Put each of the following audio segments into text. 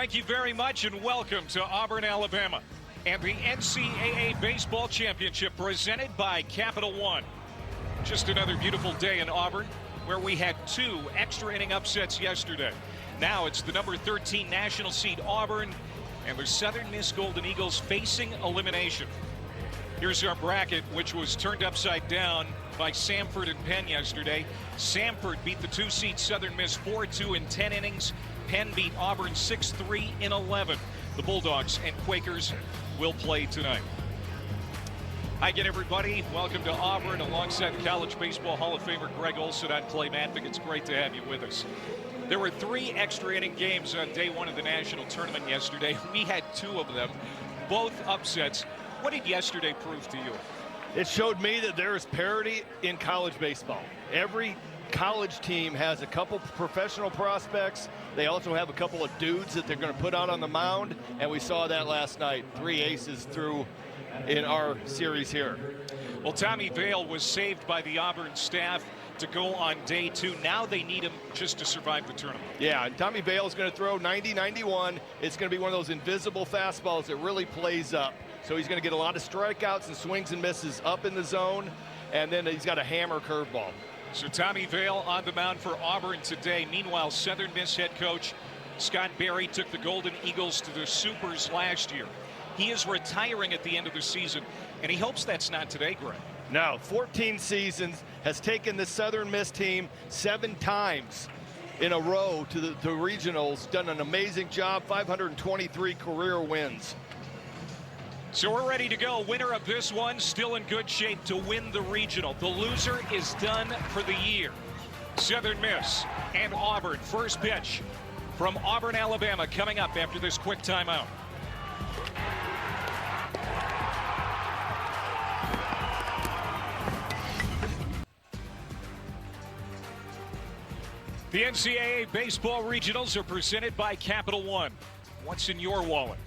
Thank you very much and welcome to Auburn, Alabama and the NCAA Baseball Championship presented by Capital One. Just another beautiful day in Auburn where we had 2 extra inning upsets yesterday. Now it's the number 13 national seed Auburn and the Southern Miss Golden Eagles facing elimination. Here's our bracket, which was turned upside down by Samford and Penn yesterday. Samford beat the 2-seed Southern Miss 4-2 in 10 innings. Penn beat Auburn 6-3 in 11. The Bulldogs and Quakers will play tonight. Hi again, everybody. Welcome to Auburn alongside the College Baseball Hall of Famer Greg Olson. I'm Clay Matvick. It's great to have you with us. There were 3 extra inning games on day 1 of the national tournament yesterday. We had 2 of them, both upsets. What did yesterday prove to you? It showed me that there is parity in college baseball. Every college team has a couple professional prospects. They also have a couple of dudes that they're going to put out on the mound, and we saw that last night. 3 aces through in our series here. Well, Tommy Vale was saved by the Auburn staff to go on day 2. Now they need him just to survive the tournament. Yeah, and Tommy Vale is going to throw 90-91. It's going to be one of those invisible fastballs that really plays up. So he's going to get a lot of strikeouts and swings and misses up in the zone, and then he's got a hammer curveball. So Tommy Vale on the mound for Auburn today. Meanwhile, Southern Miss head coach Scott Berry took the Golden Eagles to the Supers last year. He is retiring at the end of the season, and he hopes that's not today, Greg. No, 14 seasons, has taken the Southern Miss team 7 times in a row to the regionals, done an amazing job, 523 career wins. So we're ready to go. Winner of this one still in good shape to win the regional. The loser is done for the year. Southern Miss and Auburn. First pitch from Auburn, Alabama, coming up after this quick timeout. The NCAA Baseball Regionals are presented by Capital One. What's in your wallet?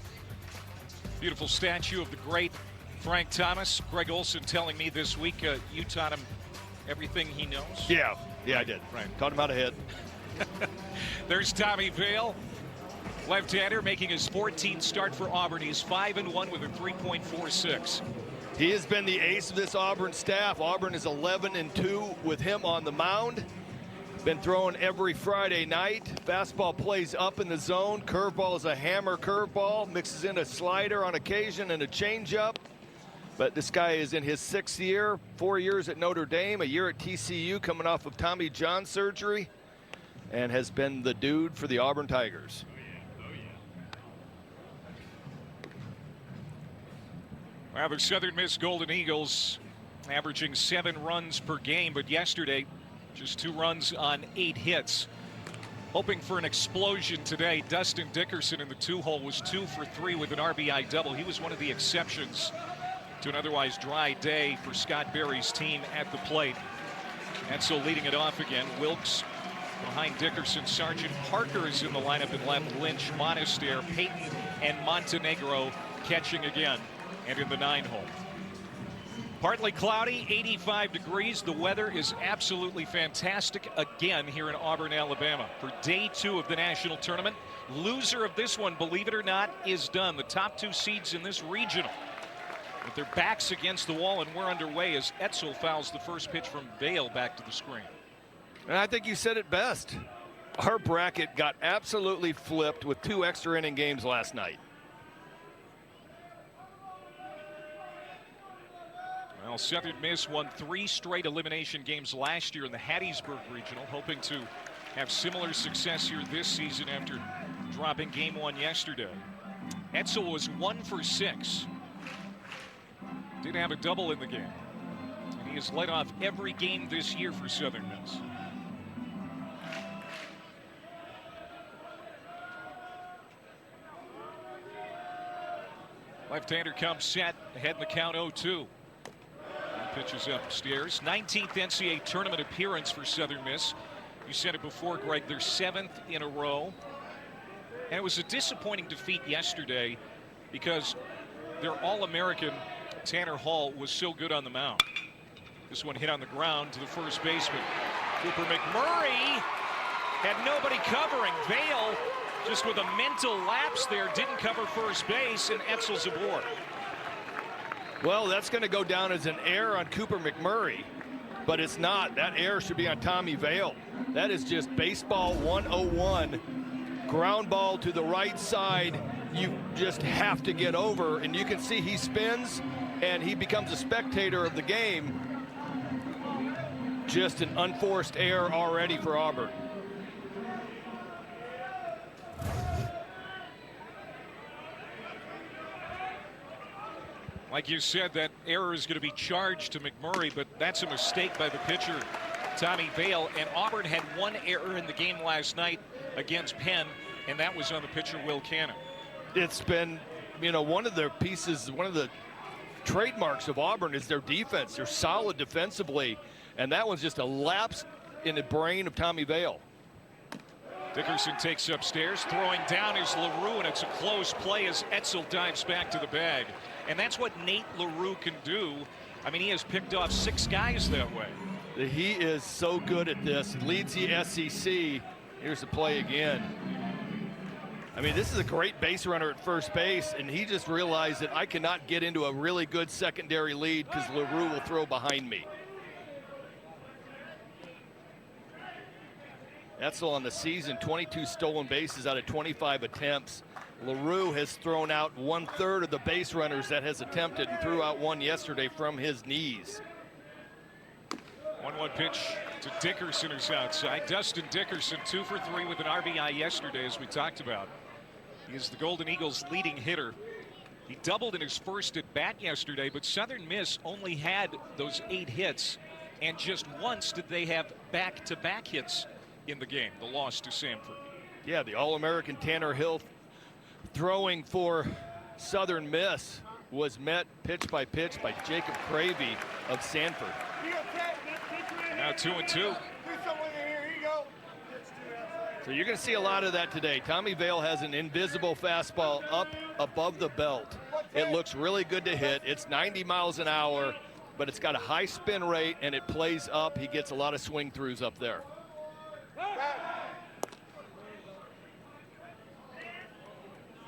Beautiful statue of the great Frank Thomas. Greg Olson telling me this week you taught him everything he knows. Yeah, I did. Right. Taught him how to hit. There's Tommy Vale, left-hander, making his 14th start for Auburn. He's 5-1 with a 3.46. He has been the ace of this Auburn staff. Auburn is 11-2 with him on the mound. Been throwing every Friday night. Fastball plays up in the zone. Curveball is a hammer curveball. Mixes in a slider on occasion and a changeup. But this guy is in his 6th year, 4 years at Notre Dame, a year at TCU, coming off of Tommy John surgery, and has been the dude for the Auburn Tigers. Well, the Southern Miss Golden Eagles averaging 7 runs per game, but yesterday just 2 runs on 8 hits. Hoping for an explosion today. Dustin Dickerson in the 2-hole was 2 for 3 with an RBI double. He was one of the exceptions to an otherwise dry day for Scott Berry's team at the plate. And so leading it off again, Wilkes behind Dickerson. Sergeant Parker is in the lineup in left. Lynch, Monaster, Payton, and Montenegro catching again. And in the 9-hole. Partly cloudy, 85 degrees. The weather is absolutely fantastic again here in Auburn, Alabama for day 2 of the national tournament. Loser of this one, believe it or not, is done. The top 2 seeds in this regional with their backs against the wall, and we're underway as Etzel fouls the first pitch from Vale back to the screen. And I think you said it best. Our bracket got absolutely flipped with 2 extra inning games last night. Well, Southern Miss won 3 straight elimination games last year in the Hattiesburg Regional, hoping to have similar success here this season after dropping game 1 yesterday. Etzel was 1 for 6. Did have a double in the game. And he has led off every game this year for Southern Miss. Left-hander comes set, ahead in the count 0-2. Pitches upstairs. 19th NCAA tournament appearance for Southern Miss. You said it before, Greg, their 7th in a row. And it was a disappointing defeat yesterday because their All-American Tanner Hall was so good on the mound. This one hit on the ground to the first baseman. Cooper McMurray had nobody covering. Vale just with a mental lapse there, didn't cover first base, and Etzel's aboard. Well, that's going to go down as an error on Cooper McMurray, but it's not. That error should be on Tommy Vale. That is just baseball 101. Ground ball to the right side. You just have to get over, and you can see he spins, and he becomes a spectator of the game. Just an unforced error already for Auburn. Like you said, that error is going to be charged to McMurray, but that's a mistake by the pitcher, Tommy Vale. And Auburn had one error in the game last night against Penn, and that was on the pitcher, Will Cannon. It's been, one of their pieces, one of the trademarks of Auburn is their defense. They're solid defensively, and that one's just a lapse in the brain of Tommy Vale. Dickerson takes upstairs, throwing down is LaRue, and it's a close play as Etzel dives back to the bag. And that's what Nate LaRue can do. I mean, he has picked off 6 guys that way. He is so good at this. He leads the SEC. Here's the play again. I mean, this is a great base runner at first base, and he just realized that I cannot get into a really good secondary lead because LaRue will throw behind me. Etzel on the season, 22 stolen bases out of 25 attempts. LaRue has thrown out 1/3 of the base runners that has attempted and threw out one yesterday from his knees. 1-1 pitch to Dickerson, who's outside. Dustin Dickerson, 2 for 3 with an RBI yesterday, as we talked about. He is the Golden Eagles' leading hitter. He doubled in his first at bat yesterday, but Southern Miss only had those 8 hits, and just once did they have back-to-back hits in the game, the loss to Samford. Yeah, the All-American Tanner Hill throwing for Southern Miss was met pitch by pitch by Jacob Cravey of Sanford. Now 2-2. So you're going to see a lot of that today. Tommy Vale has an invisible fastball up above the belt. It looks really good to hit. It's 90 miles an hour, but it's got a high spin rate and it plays up. He gets a lot of swing throughs up there.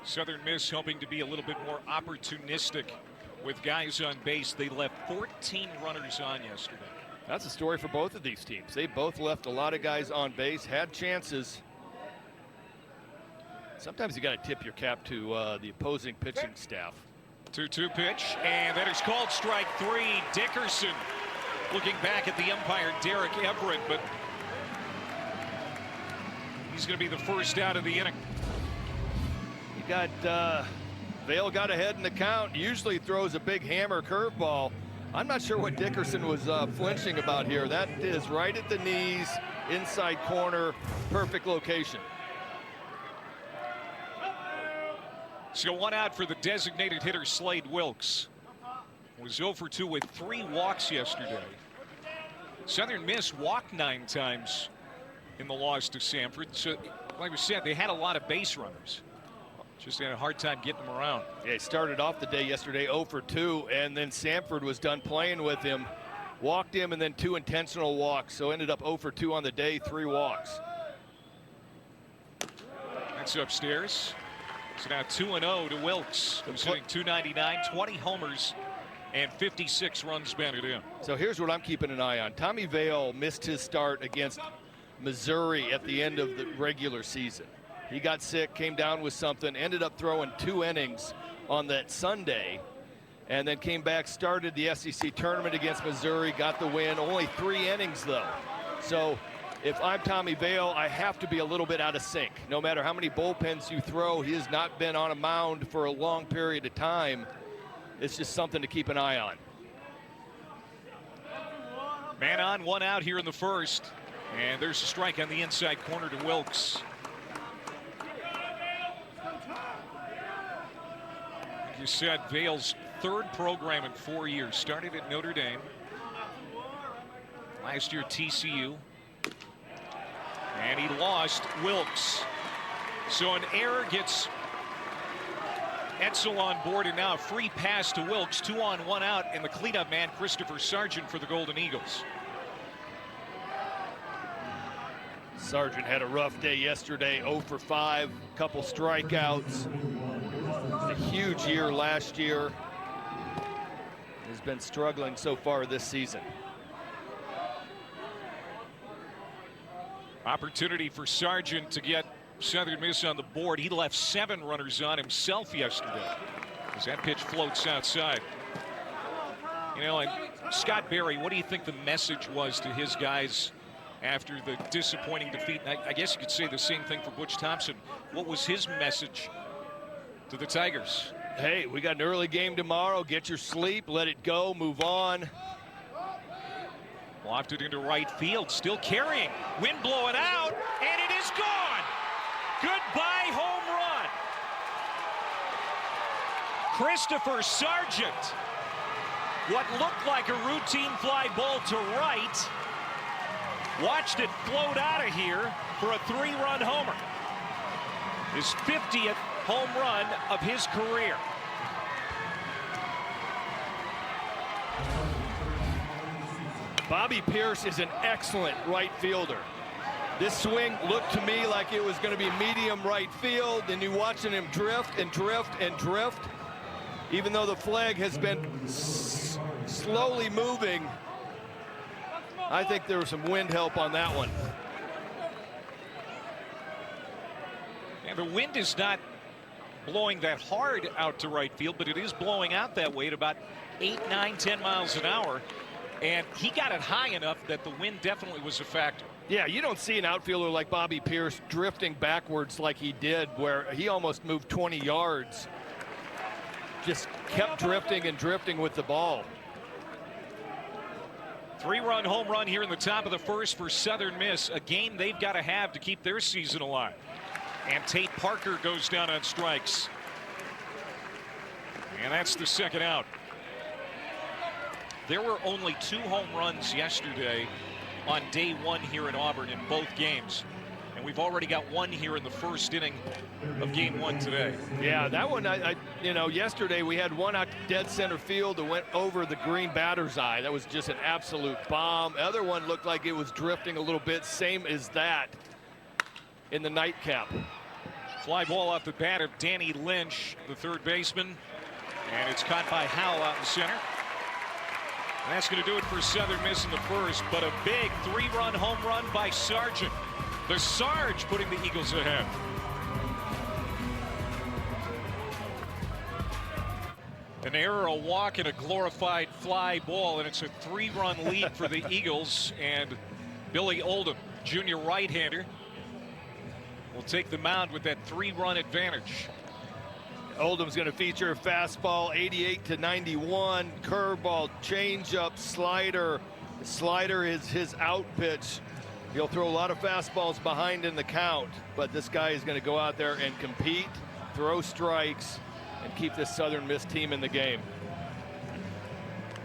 Southern Miss hoping to be a little bit more opportunistic with guys on base. They left 14 runners on yesterday. That's a story for both of these teams. They both left a lot of guys on base, had chances. Sometimes you got to tip your cap to the opposing pitching staff. 2-2 pitch, and that is called strike 3. Dickerson looking back at the umpire, Derek Everett, but he's going to be the first out of the inning. You got Vale got ahead in the count. Usually throws a big hammer curveball. I'm not sure what Dickerson was flinching about here. That is right at the knees, inside corner, perfect location. So 1 out for the designated hitter, Slade Wilkes. Was 0 for 2 with 3 walks yesterday. Southern Miss walked 9 times in the loss to Samford. So, like we said, they had a lot of base runners. Just had a hard time getting them around. Yeah, he started off the day yesterday 0 for 2, and then Samford was done playing with him. Walked him, and then 2 intentional walks. So ended up 0 for 2 on the day, 3 walks. That's upstairs. So now 2-0 to Wilkes, who's hitting .299, 20 homers, and 56 runs batted in. So here's what I'm keeping an eye on. Tommy Vale missed his start against Missouri at the end of the regular season. He got sick, came down with something, ended up throwing 2 innings on that Sunday, and then came back, started the SEC tournament against Missouri, got the win. Only 3 innings, though. So if I'm Tommy Vale, I have to be a little bit out of sync. No matter how many bullpens you throw, he has not been on a mound for a long period of time. It's just something to keep an eye on. Man on, 1 out here in the first. And there's a strike on the inside corner to Wilkes. Like you said, Vale's 3rd program in 4 years. Started at Notre Dame. Last year, TCU. And he lost Wilkes. So an error gets Etzel on board, and now a free pass to Wilkes. 2 on, 1 out, and the cleanup man, Christopher Sargent, for the Golden Eagles. Sargent had a rough day yesterday, 0 for 5, couple strikeouts. A huge year last year. Has been struggling so far this season. Opportunity for Sargent to get Southern Miss on the board. He left 7 runners on himself yesterday as that pitch floats outside. You know, and Scott Berry, what do you think the message was to his guys after the disappointing defeat? And I guess you could say the same thing for Butch Thompson. What was his message to the Tigers? Hey, we got an early game tomorrow. Get your sleep, let it go, move on. Lofted into right field, still carrying. Wind blowing out, and it is gone. Goodbye home run. Christopher Sargent. What looked like a routine fly ball to right. Watched it float out of here for a 3-run homer. His 50th home run of his career. Bobby Pierce is an excellent right fielder. This swing looked to me like it was going to be medium right field, and you're watching him drift and drift and drift. Even though the flag has been slowly moving, I think there was some wind help on that one. And the wind is not blowing that hard out to right field, but it is blowing out that way at about 8, 9, 10 miles an hour. And he got it high enough that the wind definitely was a factor. Yeah, you don't see an outfielder like Bobby Pierce drifting backwards like he did, where he almost moved 20 yards. Just kept drifting and drifting with the ball. 3-run home run here in the top of the first for Southern Miss, a game they've got to have to keep their season alive. And Tate Parker goes down on strikes. And that's the second out. There were only 2 home runs yesterday on day 1 here in Auburn in both games. And we've already got 1 here in the first inning of game 1 today. Yeah, that one, you know, yesterday we had one out dead center field that went over the green batter's eye. That was just an absolute bomb. The other one looked like it was drifting a little bit, same as that in the nightcap. Fly ball off the bat of Danny Lynch, the third baseman. And it's caught by Howell out in center. And that's going to do it for Southern Miss in the first, but a big 3-run home run by Sargent. The Sarge putting the Eagles ahead. An error, a walk, and a glorified fly ball, and it's a 3-run lead for the Eagles. And Billy Oldham, junior right-hander, will take the mound with that 3-run advantage. Oldham's going to feature a fastball, 88 to 91, curveball, changeup, slider. The slider is his out pitch. He'll throw a lot of fastballs behind in the count, but this guy is going to go out there and compete, throw strikes, and keep this Southern Miss team in the game.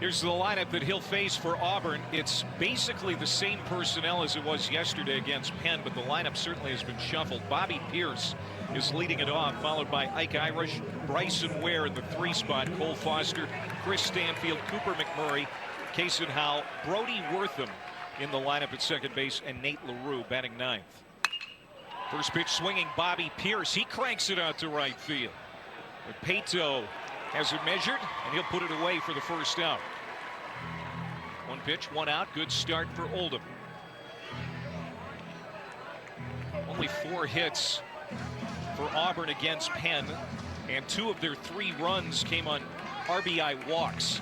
Here's the lineup that he'll face for Auburn. It's basically the same personnel as it was yesterday against Penn, but the lineup certainly has been shuffled. Bobby Pierce is leading it off, followed by Ike Irish, Bryson Ware in the 3 spot, Cole Foster, Chris Stanfield, Cooper McMurray, Kason Howell, Brody Wortham in the lineup at second base, and Nate LaRue batting 9th. First pitch swinging Bobby Pierce. He cranks it out to right field. But Pato has it measured, and he'll put it away for the first out. 1 pitch, 1 out. Good start for Oldham. Only 4 hits for Auburn against Penn, and 2 of their 3 runs came on RBI walks.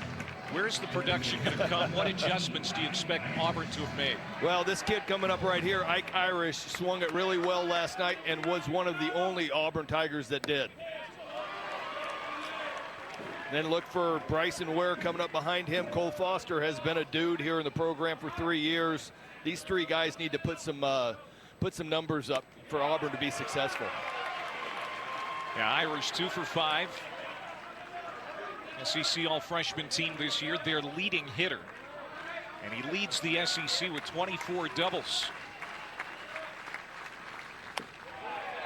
Where's the production going to come? What adjustments do you expect Auburn to have made? Well, this kid coming up right here, Ike Irish, swung it really well last night and was one of the only Auburn Tigers that did. Then look for Bryson Ware coming up behind him. Cole Foster has been a dude here in the program for 3 years. These 3 guys need to put some numbers up for Auburn to be successful. Yeah, Irish 2 for 5. SEC all-freshman team this year, their leading hitter. And he leads the SEC with 24 doubles.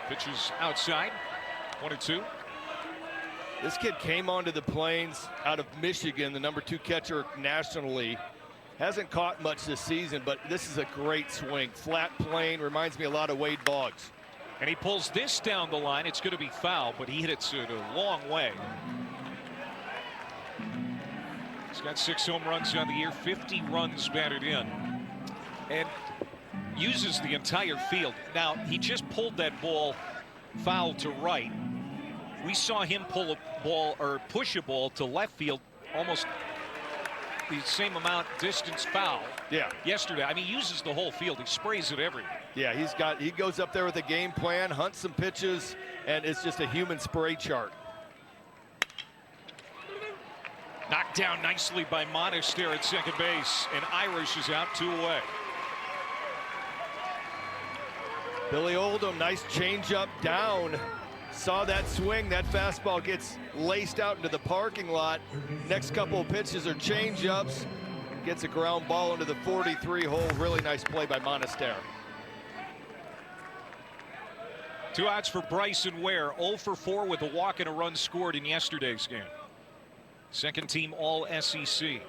Pitches outside, 1-2. This kid came onto the Plains out of Michigan, the #2 catcher nationally. Hasn't caught much this season, but this is a great swing. Flat plane, reminds me a lot of Wade Boggs. And he pulls this down the line. It's going to be foul, but he hit it a long way. He's got 6 home runs on the year, 50 runs batted in, and uses the entire field. Now, he just pulled that ball foul to right. We saw him pull a ball or push a ball to left field almost the same amount distance foul. Yeah. Yesterday. I mean, he uses the whole field. He sprays it everywhere. Yeah, he goes up there with a game plan, hunts some pitches, and it's just a human spray chart. Knocked down nicely by Monaster at second base, and Irish is out 2 away. Billy Oldham, nice changeup down. Saw that swing. That fastball gets laced out into the parking lot. Next couple of pitches are changeups. Gets a ground ball into the 43 hole. Really nice play by Monaster. 2 outs for Bryson Ware. 0 for 4 with a walk and a run scored in yesterday's game. Second team all SEC.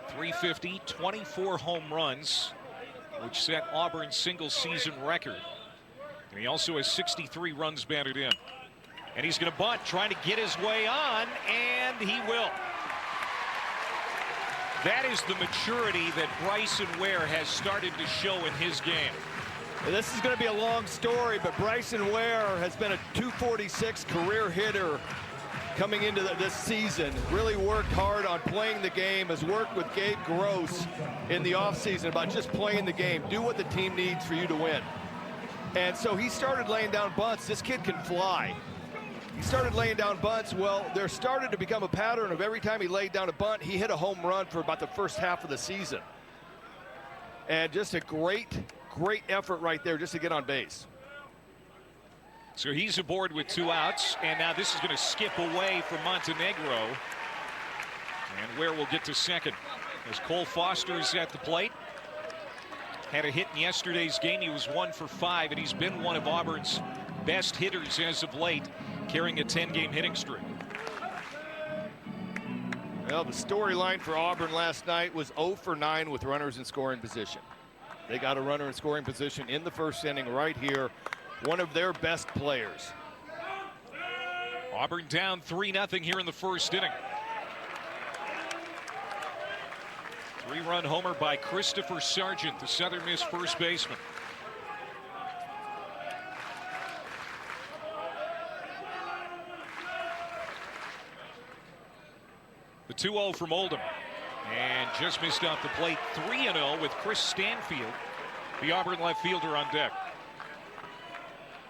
350, 24 home runs, which set Auburn's single season record. And he also has 63 runs batted in. And he's going to bunt, trying to get his way on, and he will. That is the maturity that Bryson Ware has started to show in his game. This is going to be a long story, but Bryson Ware has been a .246 career hitter coming into this season. Really worked hard on playing the game, has worked with Gabe Gross in the offseason about just playing the game. Do what the team needs for you to win. And so he started laying down bunts. This kid can fly. He started laying down bunts. Well, there started to become a pattern of every time he laid down a bunt, he hit a home run for about the first half of the season. And just a great effort right there just to get on base. So he's aboard with 2 outs, and now this is going to skip away from Montenegro. And Ware will get to second as Cole Foster is at the plate. Had a hit in yesterday's game. He was 1 for 5, and he's been one of Auburn's best hitters as of late, carrying a 10-game hitting streak. Well, the storyline for Auburn last night was 0 for 9 with runners in scoring position. They got a runner in scoring position in the first inning right here. One of their best players. Auburn down 3-0 here in the first inning. 3-run homer by Christopher Sargent, the Southern Miss first baseman. The 2-0 from Oldham. And just missed off the plate. 3-0 with Chris Stanfield, the Auburn left fielder, on deck.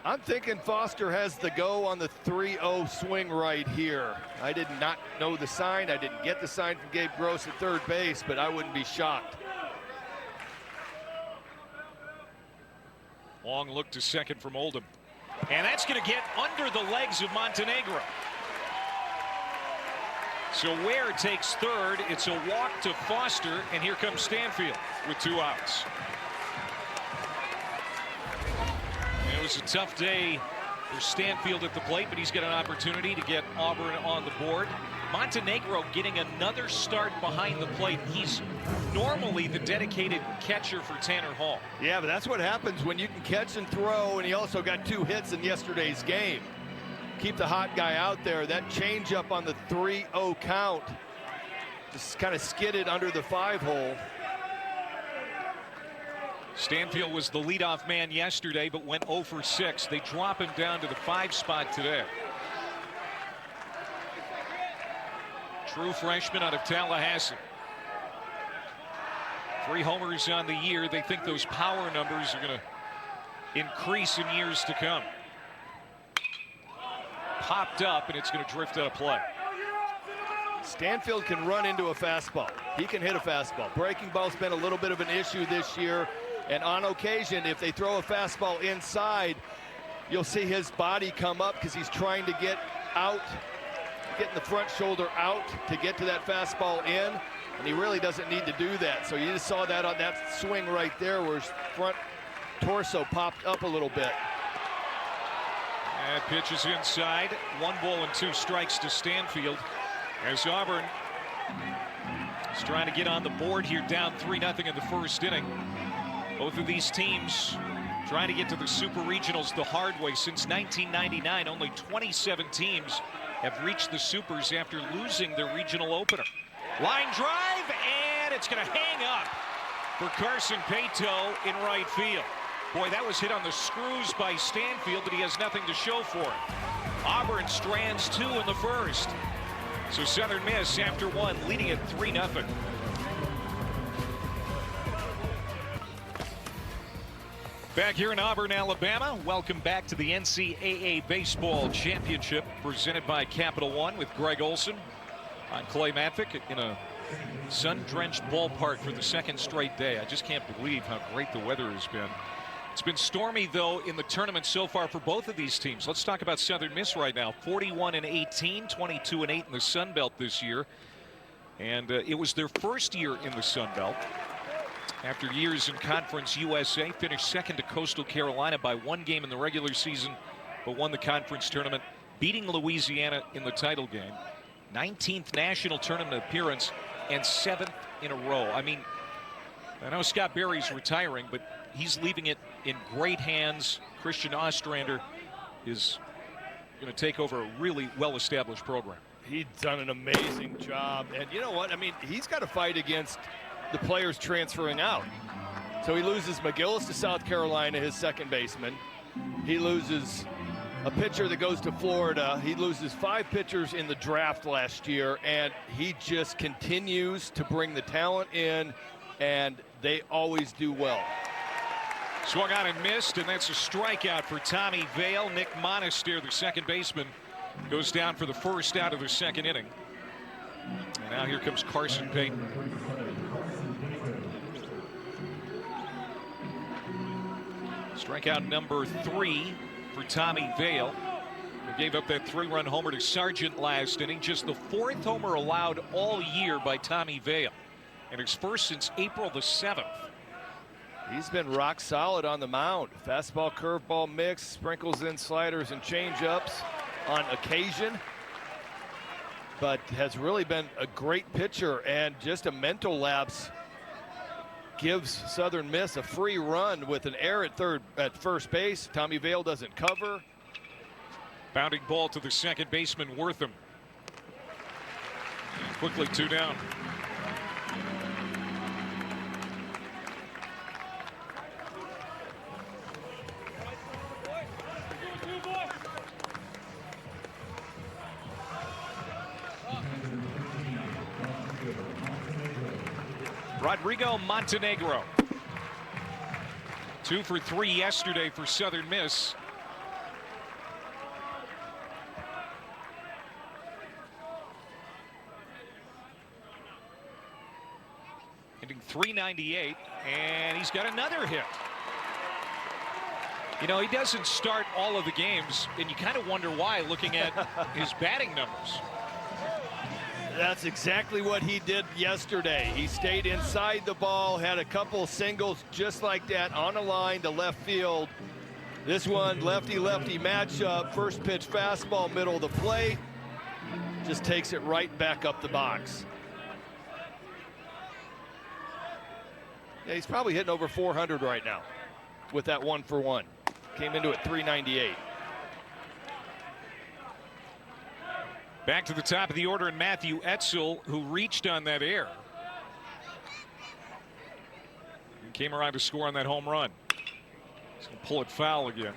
I'm thinking Foster has the go on the 3-0 swing right here. I did not know the sign. I didn't get the sign from Gabe Gross at third base, but I wouldn't be shocked. Long look to second from Oldham. And that's going to get under the legs of Montenegro. So Ware takes third. It's a walk to Foster, and here comes Stanfield with 2 outs. It was a tough day for Stanfield at the plate, but he's got an opportunity to get Auburn on the board. Montenegro getting another start behind the plate. He's normally the dedicated catcher for Tanner Hall. Yeah, but that's what happens when you can catch and throw, and he also got 2 hits in yesterday's game. Keep the hot guy out there. That changeup on the 3-0 count just kind of skidded under the 5 hole. Stanfield was the leadoff man yesterday, but went 0 for 6. They drop him down to the 5 spot today. True freshman out of Tallahassee. 3 homers on the year. They think those power numbers are going to increase in years to come. Popped up, and it's going to drift out of play. Stanfield can run into a fastball. He can hit a fastball. Breaking ball's been a little bit of an issue this year. And on occasion, if they throw a fastball inside, you'll see his body come up because he's trying to get out, getting the front shoulder out to get to that fastball in. And he really doesn't need to do that. So you just saw that on that swing right there where his front torso popped up a little bit. And pitch is inside. 1 ball and 2 strikes to Stanfield as Auburn is trying to get on the board here, down 3-0 in the first inning. Both of these teams trying to get to the Super Regionals the hard way. Since 1999, only 27 teams have reached the Supers after losing their regional opener. Line drive, and it's going to hang up for Carson Paetow in right field. Boy, that was hit on the screws by Stanfield, but he has nothing to show for it. Auburn strands 2 in the first. So Southern Miss, after 1, leading at 3-0. Back here in Auburn, Alabama, welcome back to the NCAA Baseball Championship presented by Capital One with Greg Olson. I'm Clay Matvick in a sun-drenched ballpark for the second straight day. I just can't believe how great the weather has been. It's been stormy, though, in the tournament so far for both of these teams. Let's talk about Southern Miss right now. 41-18, 22-8 in the Sun Belt this year. And it was their first year in the Sun Belt. After years in Conference USA, finished second to Coastal Carolina by 1 game in the regular season, but won the conference tournament, beating Louisiana in the title game. 19th national tournament appearance and 7th in a row. I mean, I know Scott Berry's retiring, but he's leaving it in great hands. Christian Ostrander is going to take over a really well-established program. He's done an amazing job. And you know what? I mean, he's got to fight against the players transferring out. So he loses McGillis to South Carolina, his second baseman. He loses a pitcher that goes to Florida. He loses 5 pitchers in the draft last year, and he just continues to bring the talent in, and they always do well. Swung on and missed, and that's a strikeout for Tommy Vale. Nick Monastir, the second baseman, goes down for the first out of the second inning. And now here comes Carson Payton. Strikeout number 3 for Tommy Vale. He gave up that 3-run homer to Sargent last inning. Just the 4th homer allowed all year by Tommy Vale, and his first since April the 7th. He's been rock solid on the mound. Fastball, curveball mix, sprinkles in sliders and changeups on occasion, but has really been a great pitcher, and just a mental lapse gives Southern Miss a free run with an error at first base. Tommy Vale doesn't cover. Bounding ball to the second baseman, Wortham. Quickly 2 down. Rodrigo Montenegro. 2 for 3 yesterday for Southern Miss. Hitting .398, and he's got another hit. You know, he doesn't start all of the games, and you kind of wonder why, looking at his batting numbers. That's exactly what he did yesterday. He stayed inside the ball, had a couple singles just like that on a line to left field. This one, lefty-lefty matchup. First pitch fastball, middle of the plate. Just takes it right back up the box. Yeah, he's probably hitting over 400 right now with that 1-for-1. Came into it .398. Back to the top of the order, and Matthew Etzel, who reached on that error. And came around to score on that home run. He's going to pull it foul again.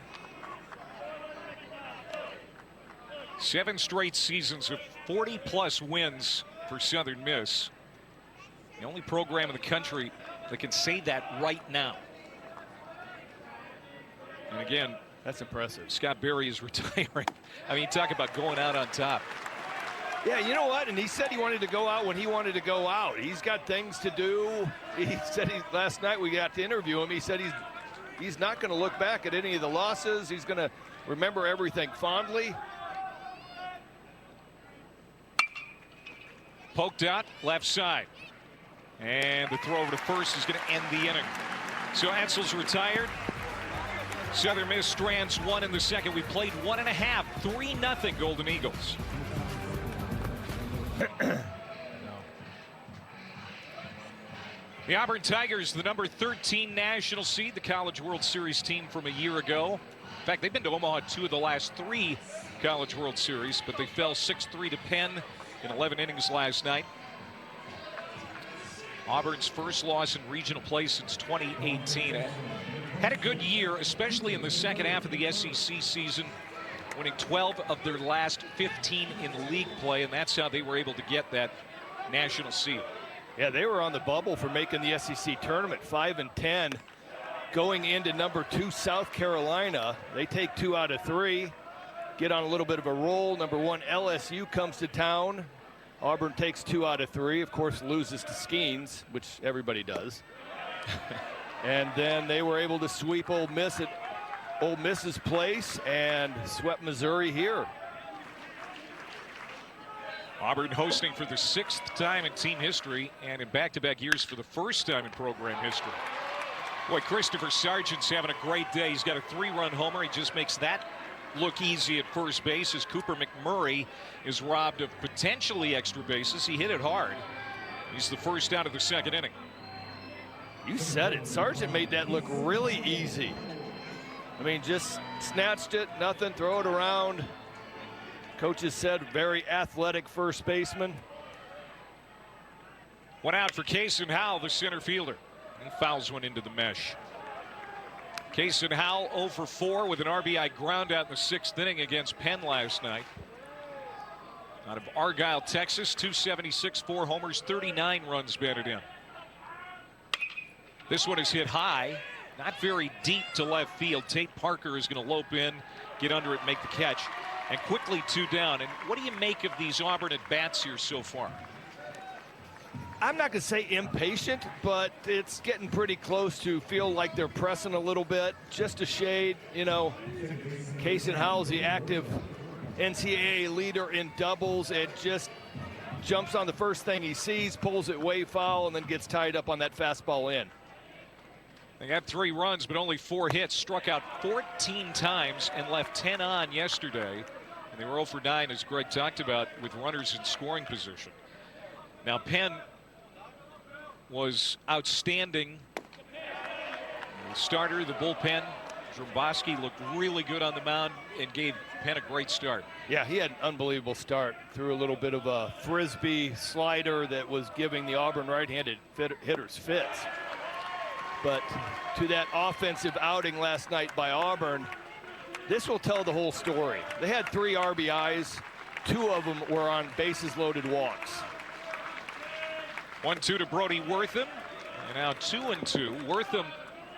7 straight seasons of 40-plus wins for Southern Miss. The only program in the country that can say that right now. And again, that's impressive. Scott Berry is retiring. I mean, talk about going out on top. Yeah, you know what? And he said he wanted to go out when he wanted to go out. He's got things to do. He said last night we got to interview him. He said he's not going to look back at any of the losses. He's going to remember everything fondly. Poked out left side, and the throw over to first is going to end the inning. So Etzel's retired. Southern Miss strands 1 in the second. We played 1.5, 3-0 Golden Eagles. The Auburn Tigers, the number 13 national seed, the College World Series team from a year ago. In fact, they've been to Omaha 2 of the last 3 College World Series, but they fell 6-3 to Penn in 11 innings last night. Auburn's first loss in regional play since 2018. Had a good year, especially in the second half of the SEC season, winning 12 of their last 15 in league play, and that's how they were able to get that national seed. Yeah, they were on the bubble for making the SEC tournament, 5-10. Going into number 2 South Carolina, they take 2 out of 3, get on a little bit of a roll. Number 1 LSU comes to town. Auburn takes 2 out of 3, of course loses to Skeens, which everybody does. And then they were able to sweep Ole Miss at Ole Miss's place and swept Missouri here. Auburn hosting for the 6th time in team history and in back-to-back years for the first time in program history. Boy, Christopher Sargent's having a great day. He's got a 3-run homer. He just makes that look easy at first base as Cooper McMurray is robbed of potentially extra bases. He hit it hard. He's the first out of the 2nd inning. You said it. Sargent made that look really easy. I mean, just snatched it, nothing, throw it around. Coaches said very athletic first baseman. One out for Kason Howell, the center fielder. He fouls one into the mesh. Kason Howell 0 for 4 with an RBI ground out in the 6th inning against Penn last night. Out of Argyle, Texas, 276, 4 homers, 39 runs batted in. This one is hit high, not very deep to left field. Tate Parker is going to lope in, get under it, make the catch. And quickly 2 down. And what do you make of these Auburn at-bats here so far? I'm not going to say impatient, but it's getting pretty close to feel like they're pressing a little bit. Just a shade, you know. Kason Howell's the active NCAA leader in doubles. It just jumps on the first thing he sees, pulls it way foul, and then gets tied up on that fastball in. They got 3 runs, but only 4 hits. Struck out 14 times and left 10 on yesterday. And they were 0 for 9, as Greg talked about, with runners in scoring position. Now, Penn was outstanding. The starter, the bullpen, Dromboski, looked really good on the mound and gave Penn a great start. Yeah, he had an unbelievable start. Threw a little bit of a frisbee slider that was giving the Auburn right-handed hitters fits. But to that offensive outing last night by Auburn, this will tell the whole story. They had 3 RBIs. 2 of them were on bases loaded walks. 1-2 to Brody Wortham. And now 2-2. Wortham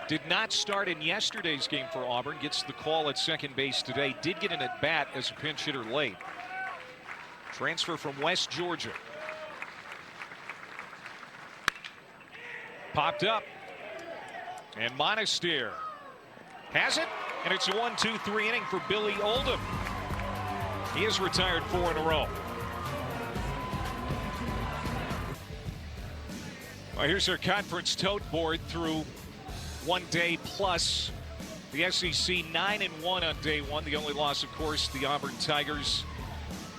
did not start in yesterday's game for Auburn. Gets the call at second base today. Did get an at-bat as a pinch hitter late. Transfer from West Georgia. Popped up. And Monastir has it, and it's a 1-2-3 inning for Billy Oldham. He has retired 4 in a row. Well, here's our conference tote board through 1 day plus. The SEC 9-1 on day 1. The only loss, of course, the Auburn Tigers.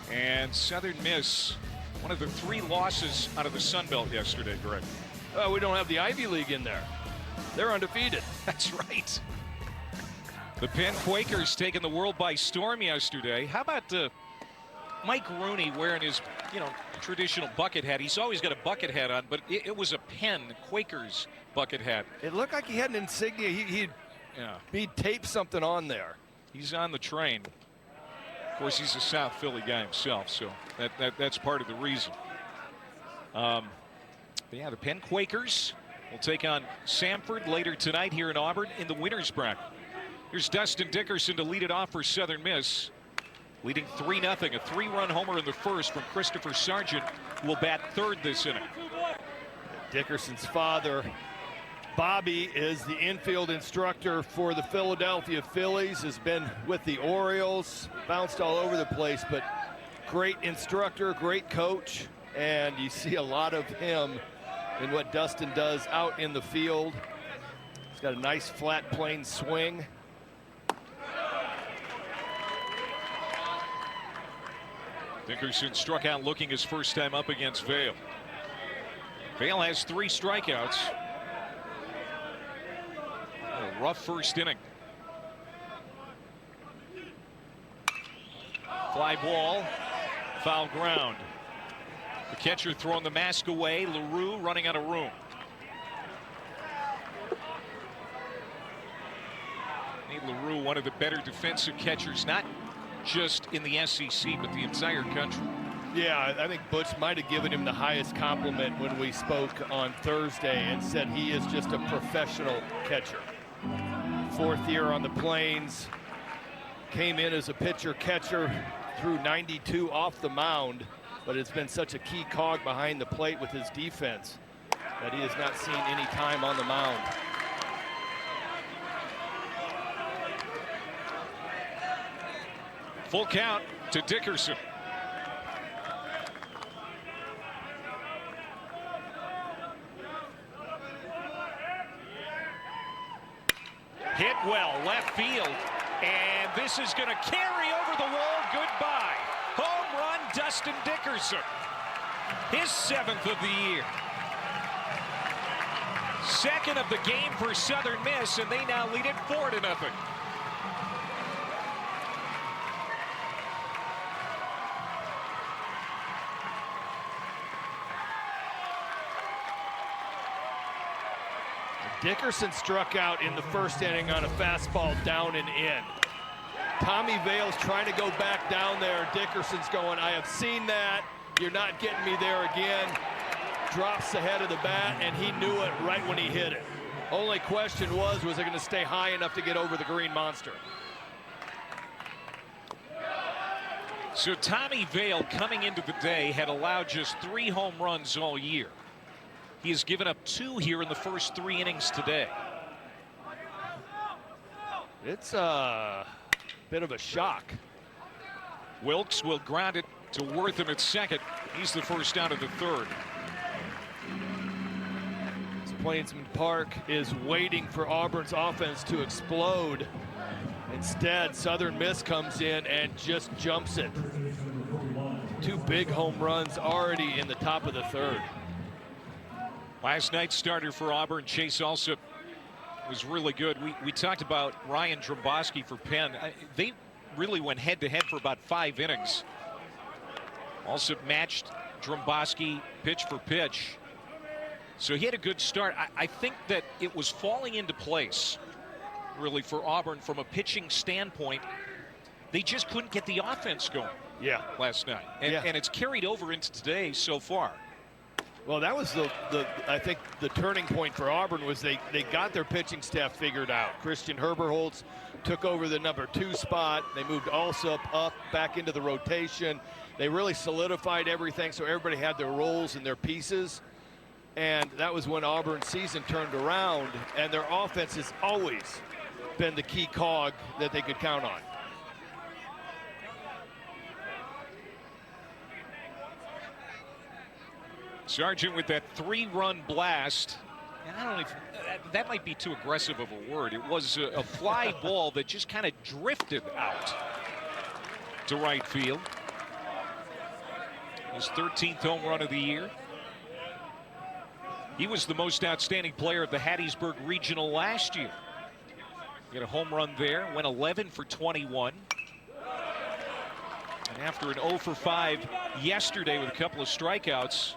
And Southern Miss, one of the 3 losses out of the Sun Belt yesterday, Greg. We don't have the Ivy League in there. They're undefeated. That's right. The Penn Quakers taking the world by storm yesterday. How about Mike Rooney wearing his, traditional bucket hat? He's always got a bucket hat on, but it was a Penn Quakers bucket hat. It looked like he had an insignia. He'd taped something on there. He's on the train. Of course, he's a South Philly guy himself, so that's part of the reason. The Penn Quakers will take on Samford later tonight here in Auburn in the winners bracket. Here's Dustin Dickerson to lead it off for Southern Miss, leading 3-0. A 3-run homer in the first from Christopher Sargent, who will bat 3rd this inning. Dickerson's father, Bobby, is the infield instructor for the Philadelphia Phillies, has been with the Orioles, bounced all over the place, but great instructor, great coach, and you see a lot of him in what Dustin does out in the field. He's got a nice flat plane swing. Dickerson struck out looking his first time up against Vail. Vail has 3 strikeouts. A rough first inning. Fly ball, foul ground. The catcher throwing the mask away. LaRue running out of room. LaRue, one of the better defensive catchers, not just in the SEC, but the entire country. Yeah, I think Butch might have given him the highest compliment when we spoke on Thursday and said he is just a professional catcher. 4th year on the Plains, came in as a pitcher catcher, threw 92 off the mound, but it's been such a key cog behind the plate with his defense that he has not seen any time on the mound. Full count to Dickerson. Hit well, left field, and this is going to carry over the wall. Goodbye. Home run, Dustin Dickerson. His 7th of the year. 2nd of the game for Southern Miss, and they now lead it 4-0. Dickerson struck out in the 1st inning on a fastball down and in. Tommy Vail's trying to go back down there. Dickerson's going, I have seen that. You're not getting me there again. Drops the head of the bat, and he knew it right when he hit it. Only question was it going to stay high enough to get over the green monster? So Tommy Vail, coming into the day, had allowed just 3 home runs all year. He has given up 2 here in the first 3 innings today. It's a bit of a shock. Wilkes will ground it to Wortham at second. He's the first out of the 3rd. Plainsman Park is waiting for Auburn's offense to explode. Instead, Southern Miss comes in and just jumps it. 2 big home runs already in the top of the 3rd. Last night's starter for Auburn, Chase Alsop, was really good. We talked about Ryan Dromboski for Penn. They really went head-to-head for about 5 innings. Alsop matched Dromboski pitch for pitch. So he had a good start. I think that it was falling into place, really, for Auburn from a pitching standpoint. They just couldn't get the offense going last night. And it's carried over into today so far. Well, that was I think the turning point for Auburn was they got their pitching staff figured out. Christian Herberholz took over the number 2 spot. They moved Alsop up back into the rotation. They really solidified everything so everybody had their roles and their pieces. And that was when Auburn's season turned around, and their offense has always been the key cog that they could count on. Sargent with that 3-run blast. And I don't know if that might be too aggressive of a word. It was a fly ball that just kind of drifted out to right field. His 13th home run of the year. He was the most outstanding player of the Hattiesburg Regional last year. He had a home run there, went 11 for 21. And after an 0 for 5 yesterday with a couple of strikeouts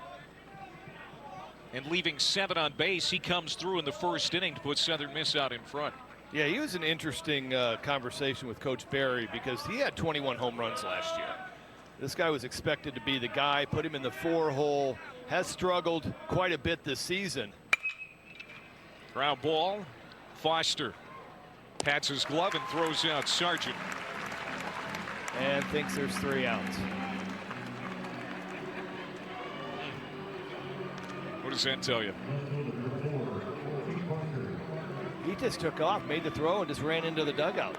and leaving 7 on base, he comes through in the 1st inning to put Southern Miss out in front. Yeah, he was an interesting conversation with Coach Barry because he had 21 home runs last year. This guy was expected to be the guy, put him in the 4-hole, has struggled quite a bit this season. Ground ball, Foster pats his glove and throws out Sargent. And thinks there's 3 outs. What does that tell you? He just took off, made the throw, and just ran into the dugout.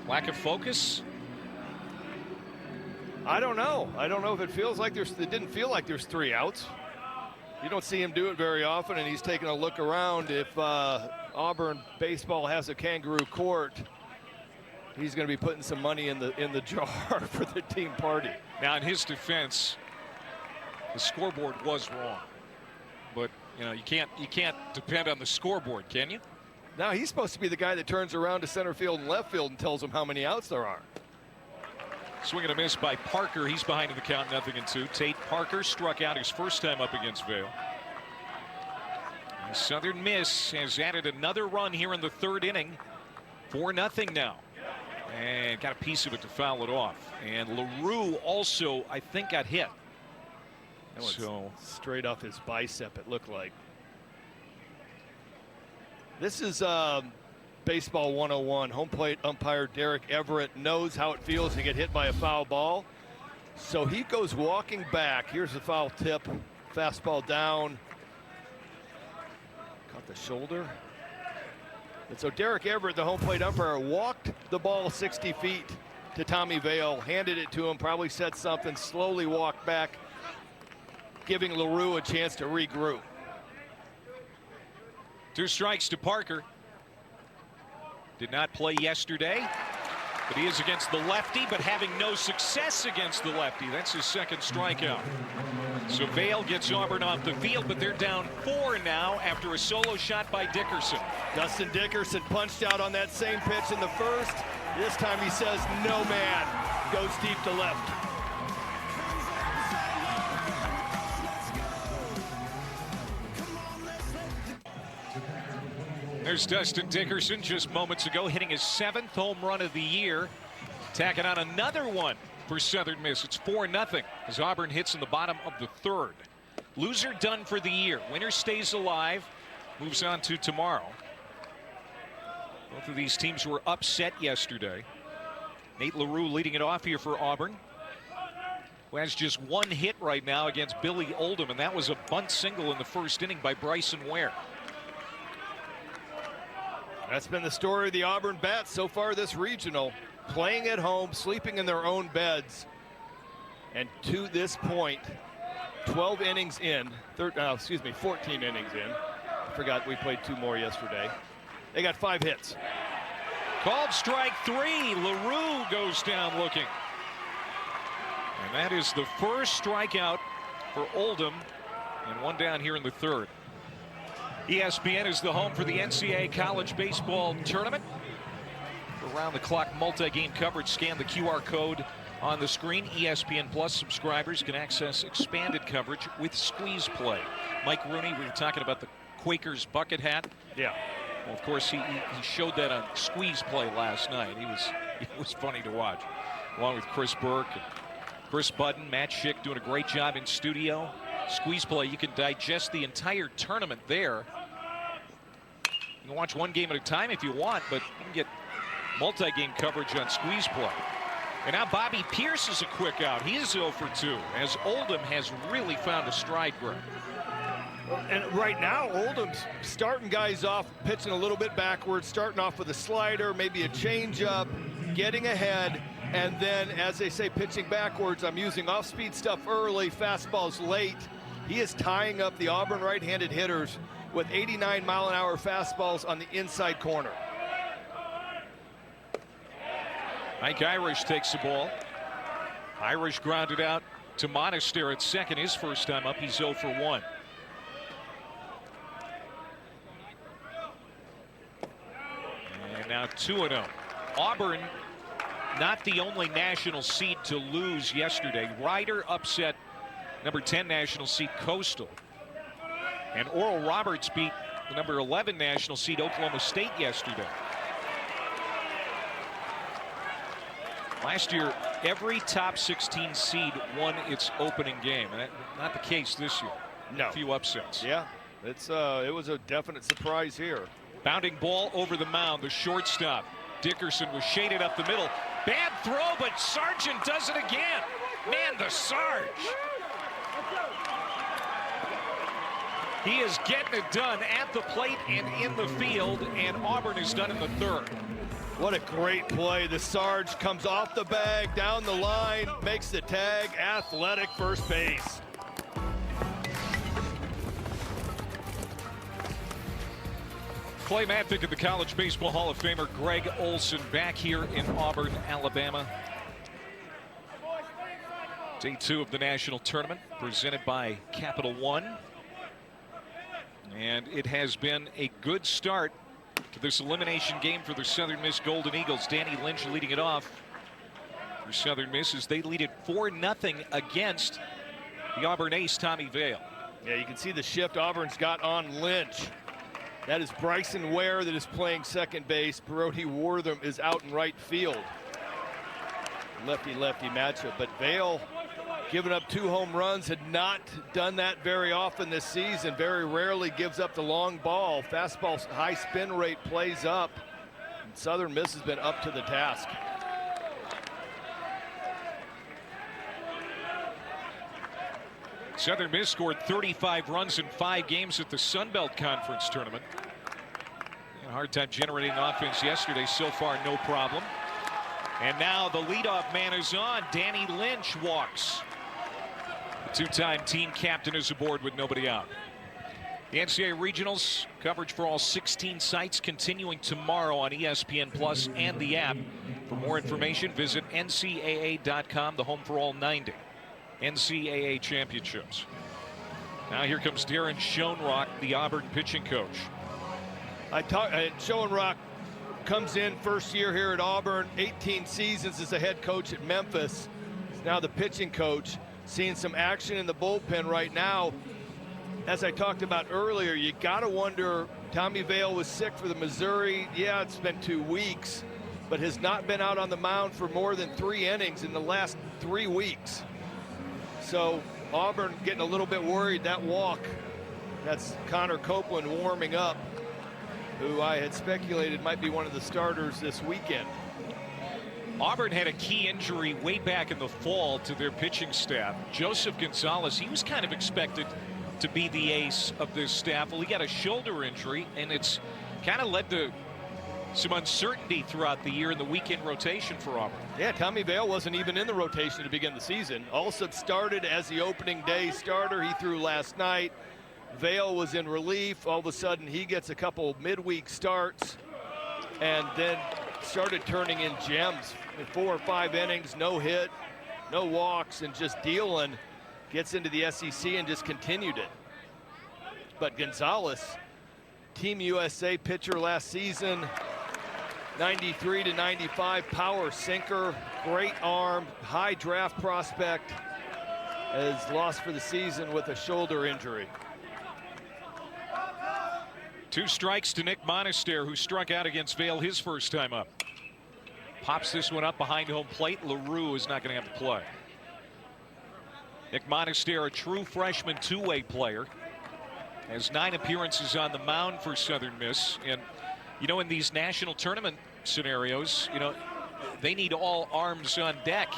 Lack of focus? I don't know. I don't know if it feels like it didn't feel like there's 3 outs. You don't see him do it very often, and he's taking a look around. If Auburn baseball has a kangaroo court, he's going to be putting some money in the jar for the team party. Now, in his defense, the scoreboard was wrong. but you can't depend on the scoreboard, can you? Now he's supposed to be the guy that turns around to center field and left field and tells them how many outs there are. Swing and a miss by Parker. He's behind in the count, 0-2. Tate Parker struck out his first time up against Vail. And Southern Miss has added another run here in the third inning. 4-0 now. And got a piece of it to foul it off. And LaRue also, I think, got hit. So straight off his bicep, it looked like. This is Baseball 101. Home plate umpire Derek Everett knows how it feels to get hit by a foul ball. So he goes walking back. Here's the foul tip. Fastball down. Caught the shoulder. And so Derek Everett, the home plate umpire, walked the ball 60 feet to Tommy Vail, handed it to him, probably said something, slowly walked back, giving LaRue a chance to regroup. 2 strikes to Parker. Did not play yesterday, but he is against the lefty, but having no success against the lefty. That's his second strikeout. So Vail gets Auburn off the field, but they're down 4 now after a solo shot by Dickerson. Dustin Dickerson punched out on that same pitch in the first. This time he says no man. Goes deep to left. There's Dustin Dickerson just moments ago hitting his 7th home run of the year. Tacking on another one for Southern Miss. It's 4-0 as Auburn hits in the bottom of the 3rd. Loser done for the year. Winner stays alive. Moves on to tomorrow. Both of these teams were upset yesterday. Nate LaRue leading it off here for Auburn, who has just 1 hit right now against Billy Oldham, and that was a bunt single in the first inning by Bryson Ware. That's been the story of the Auburn Bats so far this regional. Playing at home, sleeping in their own beds. And to this point, 12 innings in, 14 innings in. I forgot we played 2 more yesterday. They got 5 hits. Called strike 3. LaRue goes down looking. And that is the first strikeout for Oldham, and 1 down here in the 3rd. ESPN is the home for the NCAA College Baseball Tournament. For round-the-clock multi-game coverage, scan the QR code on the screen. ESPN Plus subscribers can access expanded coverage with Squeeze Play. Mike Rooney, we were talking about the Quakers bucket hat. Yeah. Well, of course, he showed that on Squeeze Play last night. It was funny to watch, along with Chris Burke, and Chris Budden, Matt Schick doing a great job in studio. Squeeze Play, you can digest the entire tournament there. You can watch 1 game at a time if you want, but you can get multi-game coverage on Squeeze Play. And now Bobby Pierce is a quick out. He is 0 for 2, as Oldham has really found a stride grip. And right now, Oldham's starting guys off, pitching a little bit backwards, starting off with a slider, maybe a changeup, getting ahead. And then, as they say, pitching backwards, I'm using off-speed stuff early, fastballs late. He is tying up the Auburn right-handed hitters with 89-mile-an-hour fastballs on the inside corner. Mike Irish takes the ball. Irish grounded out to Monaster at second, his first time up. He's 0 for 1. And now 2-0. Auburn, not the only national seed to lose yesterday. Ryder upset number 10 national seed Coastal. And Oral Roberts beat the number 11 national seed Oklahoma State yesterday. Last year, every top 16 seed won its opening game. And that's not the case this year. No. A few upsets. Yeah, it was a definite surprise here. Bounding ball over the mound, the shortstop. Dickerson was shaded up the middle. Bad throw, but Sargent does it again. Man, the Sarge. He is getting it done at the plate and in the field, and Auburn is done in the 3rd. What a great play. The Sarge comes off the bag, down the line, makes the tag, athletic first base. Clay Mathick and the College Baseball Hall of Famer Greg Olson back here in Auburn, Alabama. Day 2 of the national tournament presented by Capital One. And it has been a good start to this elimination game for the Southern Miss Golden Eagles. Danny Lynch leading it off for Southern Miss as they lead it 4-0 against the Auburn ace, Tommy Vale. Yeah, you can see the shift Auburn's got on Lynch. That is Bryson Ware that is playing second base. Brody Wortham is out in right field. Lefty-lefty matchup, but Vale giving up 2 home runs, had not done that very often this season. Very rarely gives up the long ball. Fastball high spin rate plays up. Southern Miss has been up to the task. Southern Miss scored 35 runs in 5 games at the Sun Belt Conference tournament. A hard time generating offense yesterday. So far, no problem. And now the leadoff man is on. Danny Lynch walks. The 2-time team captain is aboard with nobody out. The NCAA Regionals coverage for all 16 sites continuing tomorrow on ESPN Plus and the app. For more information, visit ncaa.com, the home for all 90 NCAA championships. Now here comes Darren Schoenrock, the Auburn pitching coach. Schoenrock comes in first year here at Auburn, 18 seasons as a head coach at Memphis. He's now the pitching coach, seeing some action in the bullpen right now. As I talked about earlier, you gotta wonder, Tommy Vale was sick for the Missouri. Yeah, it's been 2 weeks, but has not been out on the mound for more than 3 innings in the last 3 weeks. So Auburn getting a little bit worried. That walk, that's Connor Copeland warming up, who I had speculated might be one of the starters this weekend. Auburn had a key injury way back in the fall to their pitching staff. Joseph Gonzalez, he was kind of expected to be the ace of this staff. Well, he got a shoulder injury, and it's kind of led to some uncertainty throughout the year in the weekend rotation for Auburn. Yeah, Tommy Vale wasn't even in the rotation to begin the season. Alsop started as the opening day starter. He threw last night. Vale was in relief. All of a sudden, he gets a couple midweek starts and then started turning in gems in 4 or 5 innings, no hit, no walks, and just dealing. Gets into the SEC and just continued it. But Gonzalez, Team USA pitcher last season, 93 to 95 power sinker, great arm, high draft prospect, is lost for the season with a shoulder injury. 2 strikes to Nick Monaster, who struck out against Vale his first time up. Pops this one up behind home plate. LaRue is not going to have to play. Nick Monaster, a true freshman 2-way player, has 9 appearances on the mound for Southern Miss. And, you know, in these national tournament scenarios, you know, they need all arms on deck.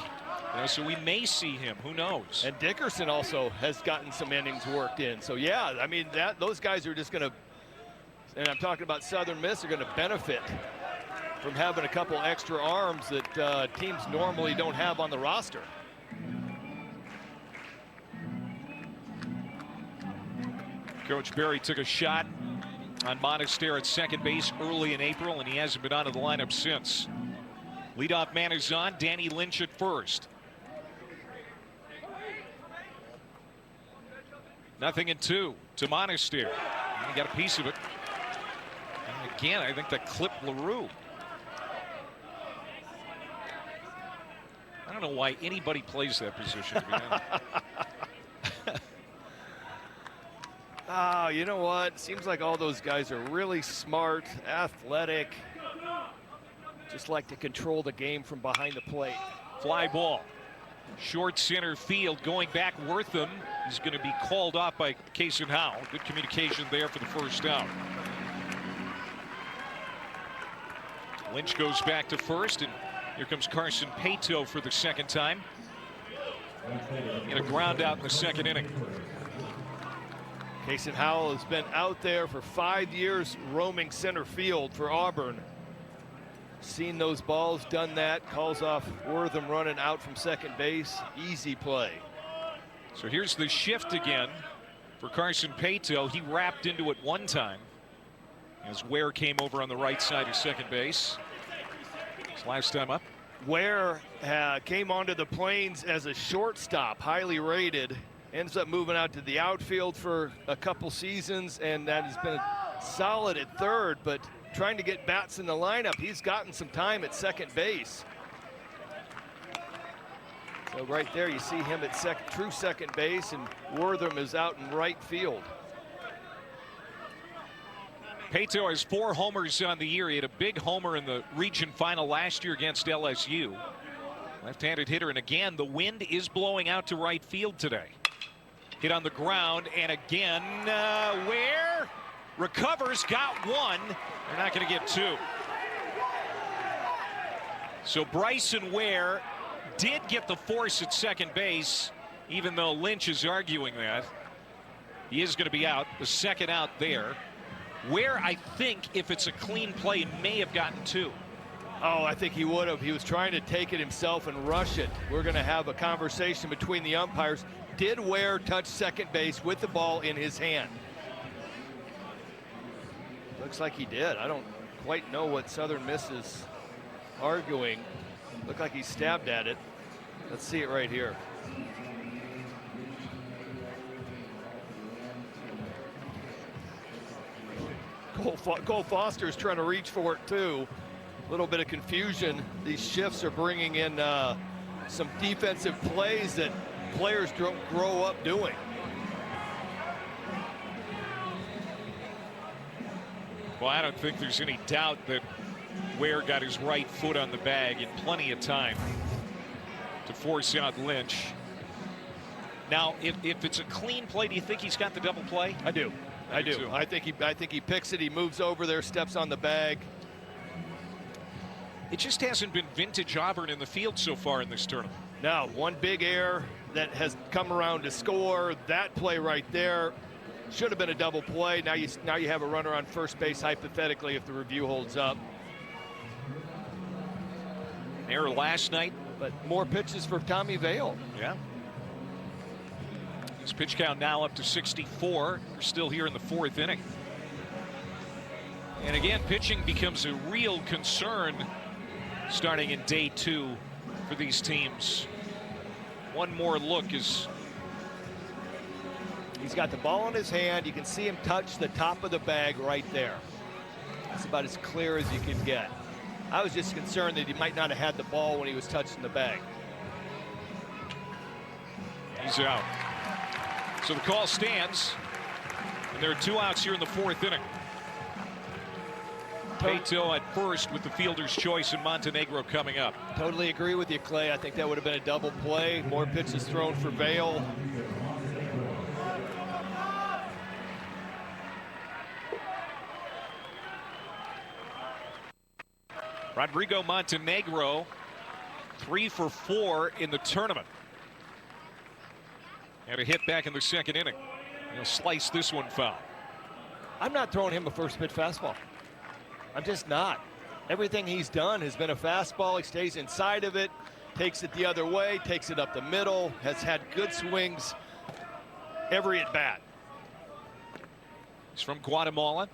You know, so we may see him. Who knows? And Dickerson also has gotten some innings worked in. So, yeah, I mean, those guys are just going to, and I'm talking about Southern Miss, are going to benefit from having a couple extra arms that teams normally don't have on the roster. Coach Berry took a shot on Monaster at second base early in April, and he hasn't been out of the lineup since. Leadoff man is on. Danny Lynch at first. 0-2 to Monaster. He got a piece of it. And again, I think that clipped LaRue. I don't know why anybody plays that position, to be honest. Oh, you know what? Seems like all those guys are really smart, athletic, just like to control the game from behind the plate. Fly ball. Short center field going back. Wortham is going to be called off by Kason Howell. Good communication there for the first out. Lynch goes back to first, and here comes Carson Pato for the second time. And a ground out in the second inning. Kason Howell has been out there for 5 years roaming center field for Auburn. Seen those balls, done that, calls off Wortham running out from second base. Easy play. So here's the shift again for Carson Pato. He wrapped into it one time as Ware came over on the right side of second base. His last time up. Ware came onto the Plains as a shortstop, highly rated, ends up moving out to the outfield for a couple seasons, and that has been solid at third, but trying to get bats in the lineup. He's gotten some time at second base. So right there, you see him at true second base, and Wortham is out in right field. Pato has 4 homers on the year. He had a big homer in the region final last year against LSU. Left-handed hitter, and again, the wind is blowing out to right field today. Hit on the ground, and again, Ware recovers, got 1. They're not going to get 2. So Bryson Ware did get the force at second base, even though Lynch is arguing that. He is going to be out, the second out there. Where I think, if it's a clean play, may have gotten 2. Oh, I think he would have. He was trying to take it himself and rush it. We're going to have a conversation between the umpires. Did Ware touch second base with the ball in his hand? Looks like he did. I don't quite know what Southern Miss is arguing. Looked like he stabbed at it. Let's see it right here. Cole Foster is trying to reach for it too. A little bit of confusion. These shifts are bringing in some defensive plays that players don't grow up doing. Well, I don't think there's any doubt that Ware got his right foot on the bag in plenty of time to force out Lynch. Now, if it's a clean play, do you think he's got the double play? I do. I do. I think he picks it. He moves over there, steps on the bag. It just hasn't been vintage Auburn in the field so far in this tournament. Now, one big error that has come around to score. That play right there should have been a double play. Now you have a runner on first base, hypothetically, if the review holds up. Error last night. But more pitches for Tommy Vale. Yeah. His pitch count now up to 64. We're still here in the 4th inning. And again, pitching becomes a real concern starting in day 2 for these teams. One more look is. He's got the ball in his hand. You can see him touch the top of the bag right there. That's about as clear as you can get. I was just concerned that he might not have had the ball when he was touching the bag. He's out. So the call stands, and there are 2 outs here in the 4th inning. Pato at first with the fielder's choice, and Montenegro coming up. Totally agree with you, Clay. I think that would have been a double play. More pitches thrown for Vale. Rodrigo Montenegro, 3 for 4 in the tournament. And a hit back in the 2nd inning. He'll slice this one foul. I'm not throwing him a first pitch fastball. I'm just not. Everything he's done has been a fastball. He stays inside of it, takes it the other way, takes it up the middle, has had good swings every at bat. He's from Guatemala.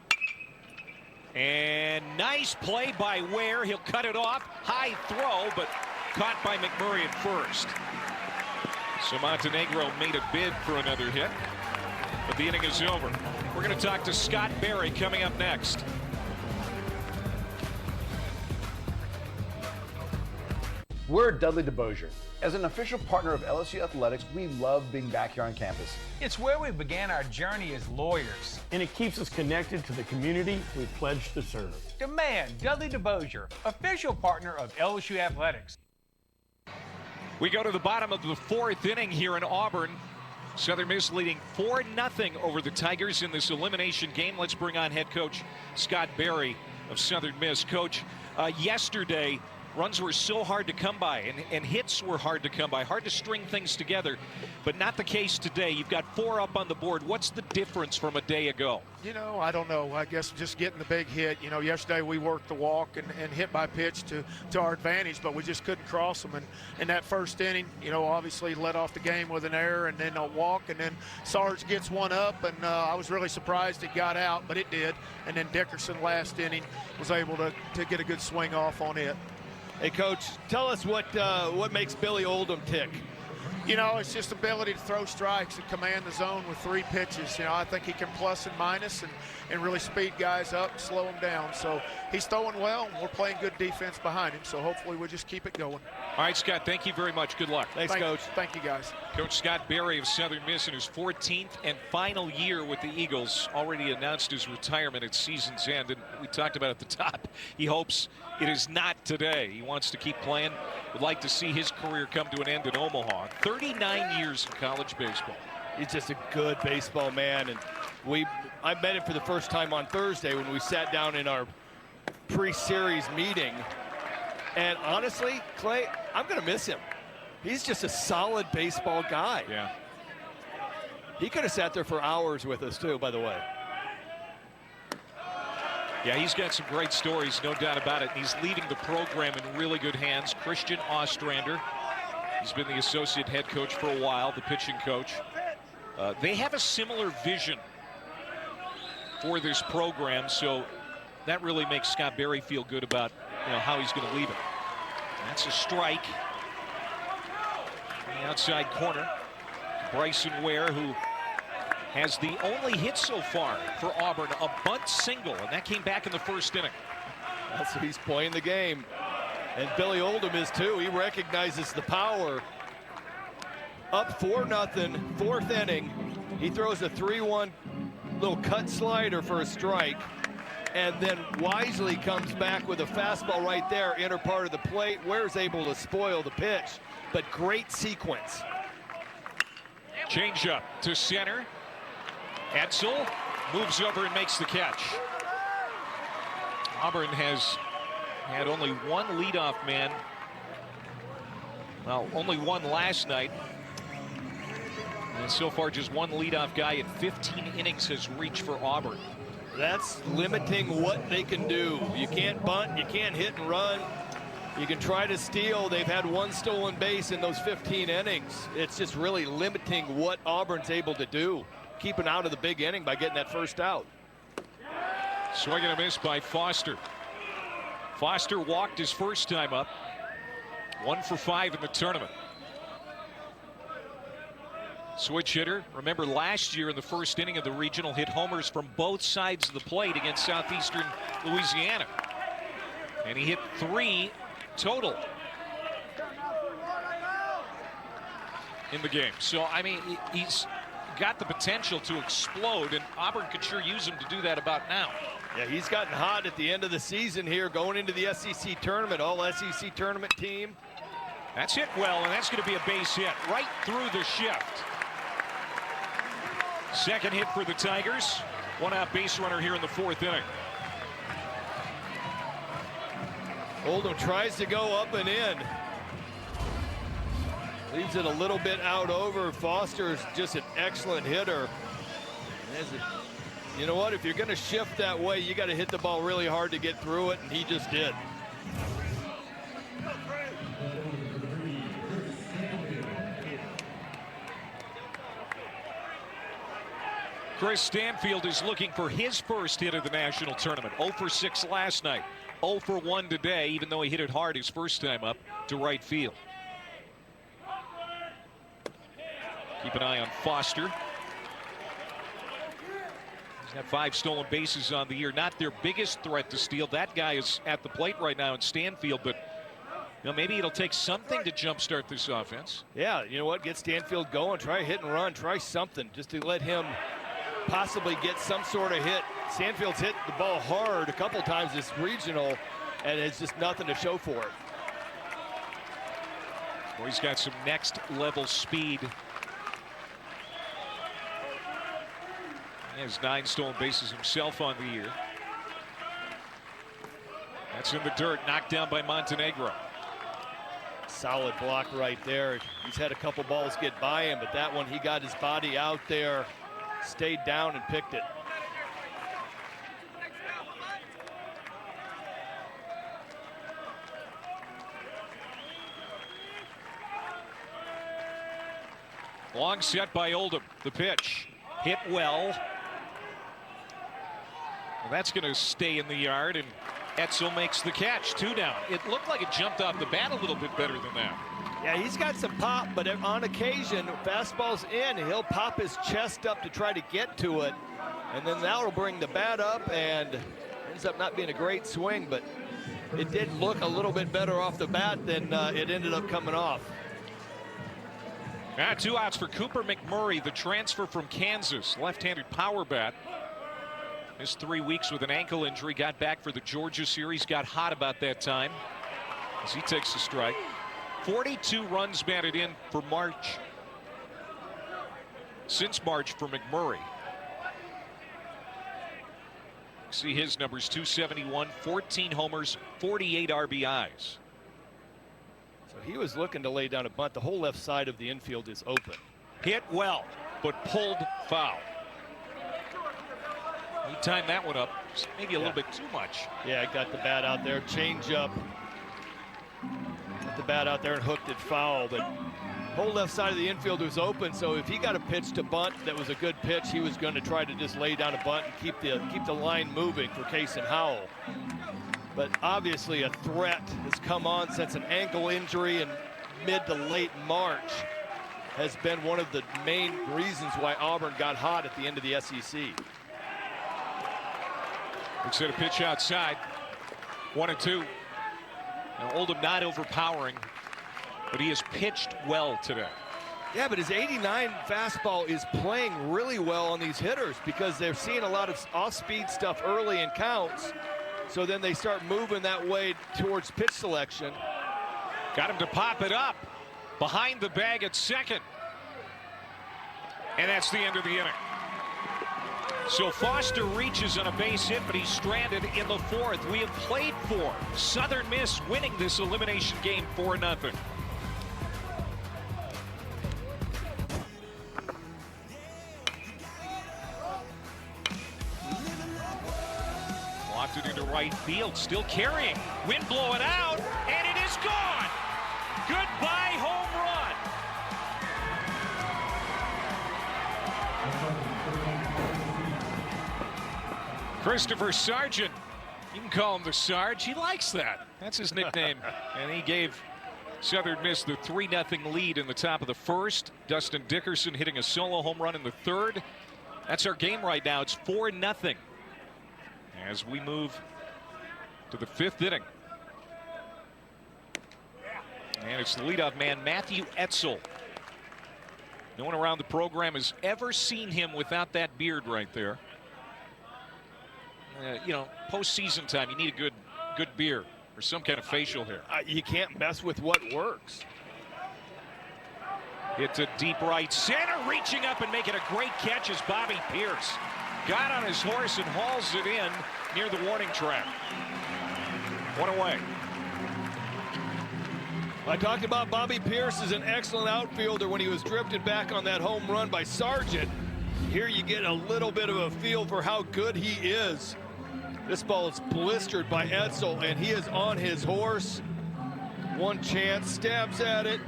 And nice play by Ware. He'll cut it off. High throw, but caught by McMurray at first. So Montenegro made a bid for another hit, but the inning is over. We're going to talk to Scott Berry coming up next. We're Dudley DeBosier. As an official partner of LSU Athletics, we love being back here on campus. It's where we began our journey as lawyers. And it keeps us connected to the community we pledge to serve. Demand Dudley DeBosier, official partner of LSU Athletics. We go to the bottom of the 4th inning here in Auburn. Southern Miss leading 4-0 over the Tigers in this elimination game. Let's bring on head coach Scott Berry of Southern Miss. Coach, yesterday, runs were so hard to come by, and hits were hard to come by, hard to string things together, but not the case today. You've got 4 up on the board. What's the difference from a day ago? You know, I don't know. I guess just getting the big hit. You know, yesterday we worked the walk and hit by pitch to our advantage, but we just couldn't cross them. And in that first inning, you know, obviously led off the game with an error and then a walk, and then Sarge gets one up, and I was really surprised it got out, but it did. And then Dickerson last inning was able to get a good swing off on it. Hey, Coach, tell us what makes Billy Oldham tick. You know, it's just ability to throw strikes and command the zone with 3 pitches. You know, I think he can plus and minus and really speed guys up and slow them down. So he's throwing well, and we're playing good defense behind him. So hopefully we'll just keep it going. All right, Scott, thank you very much. Good luck. Thanks, Coach. Thank you, guys. Coach Scott Berry of Southern Miss in his 14th and final year with the Eagles, already announced his retirement at season's end. And we talked about at the top, he hopes it is not today. He wants to keep playing. Would like to see his career come to an end in Omaha. 39 years in college baseball. He's just a good baseball man, and I met him for the first time on Thursday when we sat down in our pre-series meeting. And honestly, Clay, I'm going to miss him. He's just a solid baseball guy. Yeah. He could have sat there for hours with us too, by the way. Yeah, he's got some great stories, no doubt about it. And he's leading the program in really good hands. Christian Ostrander. He's been the associate head coach for a while, the pitching coach. They have a similar vision for this program, so that really makes Scott Berry feel good about how he's going to leave it. That's a strike. In the outside corner, Bryson Ware, who has the only hit so far for Auburn, a bunt single, and that came back in the first inning. That's he's playing the game. And Billy Oldham is too. He recognizes the power. Up 4-0, 4th inning. He throws a 3-1 little cut slider for a strike. And then wisely comes back with a fastball right there, inner part of the plate. Ware's able to spoil the pitch, but great sequence. Changeup to center. Edsel moves over and makes the catch. Auburn has had only one leadoff man. Well, only one last night. And so far, just one leadoff guy in 15 innings has reached for Auburn. That's limiting what they can do. You can't bunt, you can't hit and run. You can try to steal. They've had 1 stolen base in those 15 innings. It's just really limiting what Auburn's able to do. Keeping out of the big inning by getting that first out. Swing and a miss by Foster. Foster walked his first time up. 1 for 5 in the tournament. Switch hitter. Remember last year in the first inning of the regional, hit homers from both sides of the plate against Southeastern Louisiana. And he hit 3 total in the game. So, I mean, he's got the potential to explode, and Auburn could sure use him to do that about now. Yeah, he's gotten hot at the end of the season here, going into the SEC tournament, all SEC tournament team. That's hit well, and that's going to be a base hit right through the shift. Second hit for the Tigers. 1 out base runner here in the 4th inning. Oldham tries to go up and in. Leaves it a little bit out over. Foster is just an excellent hitter. You know what? If you're going to shift that way, you got to hit the ball really hard to get through it, and he just did. Chris Stanfield is looking for his first hit of the national tournament. 0 for 6 last night. 0 for 1 today, even though he hit it hard his first time up to right field. Keep an eye on Foster. He's got 5 stolen bases on the year. Not their biggest threat to steal. That guy is at the plate right now in Stanfield, but maybe it'll take something to jumpstart this offense. Yeah, you know what? Get Stanfield going. Try hit and run. Try something just to let him possibly get some sort of hit. Stanfield's hit the ball hard a couple times this regional, and it's just nothing to show for it. Well, he's got some next level speed. He has 9 stolen bases himself on the year. That's in the dirt, knocked down by Montenegro. Solid block right there. He's had a couple balls get by him, but that one he got his body out there, stayed down and picked it. Long set by Oldham. The pitch hit well. That's going to stay in the yard, and Edsel makes the catch. 2 down. It looked like it jumped off the bat a little bit better than that. Yeah, he's got some pop, but on occasion, fastball's in, he'll pop his chest up to try to get to it, and then that'll bring the bat up, and ends up not being a great swing, but it did look a little bit better off the bat than it ended up coming off. 2 outs for Cooper McMurray, the transfer from Kansas, left-handed power bat. Missed 3 weeks with an ankle injury, got back for the Georgia series, got hot about that time as he takes the strike. 42 runs batted in for March. Since March for McMurray. See his numbers: 271, 14 homers, 48 RBIs. So he was looking to lay down a bunt. The whole left side of the infield is open. Hit well, but pulled foul. He timed that one up, maybe a little bit too much. Yeah, got the bat out there, change up. Got the bat out there and hooked it foul, but whole left side of the infield was open, so if he got a pitch to bunt that was a good pitch, he was going to try to just lay down a bunt and keep the line moving for Case and Howell. But obviously a threat has come on since an ankle injury in mid to late March has been one of the main reasons why Auburn got hot at the end of the SEC. Looks at a pitch outside. 1-2. Now Oldham not overpowering, but he has pitched well today. Yeah, but his 89 fastball is playing really well on these hitters because they're seeing a lot of off-speed stuff early in counts. So then they start moving that way towards pitch selection. Got him to pop it up behind the bag at second. And that's the end of the inning. So Foster reaches on a base hit, but he's stranded in the 4th. We have played for Southern Miss winning this elimination game 4-0. Lofted into right field, still carrying. Wind blowing out, and it is gone. Goodbye home run. Christopher Sargent. You can call him the Sarge. He likes that. That's his nickname. And he gave Southern Miss the 3-0 lead in the top of the 1st. Dustin Dickerson hitting a solo home run in the 3rd. That's our game right now. It's 4-0 as we move to the 5th inning. And it's the leadoff man, Matthew Etzel. No one around the program has ever seen him without that beard right there. You know, postseason time, you need a good beard or some kind of facial hair. You can't mess with what works. Hit to deep right center, reaching up and making a great catch is Bobby Pierce. Got on his horse and hauls it in near the warning track. 1 away. I talked about Bobby Pierce as an excellent outfielder when he was drifted back on that home run by Sargent. Here you get a little bit of a feel for how good he is. This ball is blistered by Etzel, and he is on his horse. One chance, stabs at it,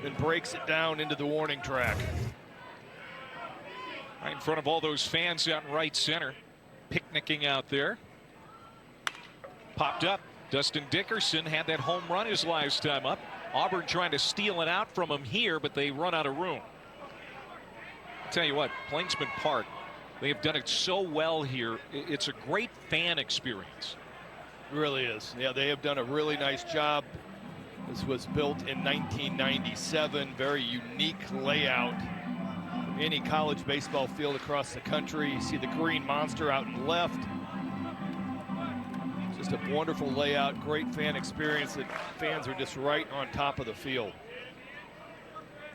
and breaks it down into the warning track. Right in front of all those fans out in right center, picnicking out there. Popped up. Dustin Dickerson had that home run his last time up. Auburn trying to steal it out from him here, but they run out of room. I'll tell you what, Plainsman Park, they have done it so well here. It's a great fan experience. It really is. Yeah, they have done a really nice job. This was built in 1997. Very unique layout. Any college baseball field across the country. You see the green monster out in the left. Just a wonderful layout, great fan experience. That fans are just right on top of the field.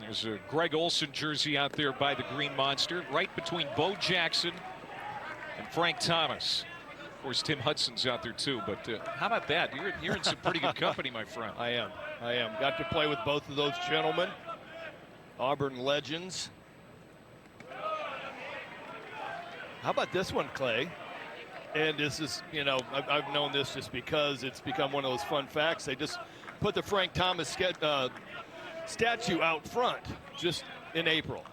There's a Greg Olson jersey out there by the green monster, right between Bo Jackson and Frank Thomas. Of course, Tim Hudson's out there too, but how about that? You're in some pretty good company, my friend. I am. Got to play with both of those gentlemen. Auburn legends. How about this one, Clay? And this is, you know, I've known this just because it's become one of those fun facts. They just put the Frank Thomas statue out front just in April.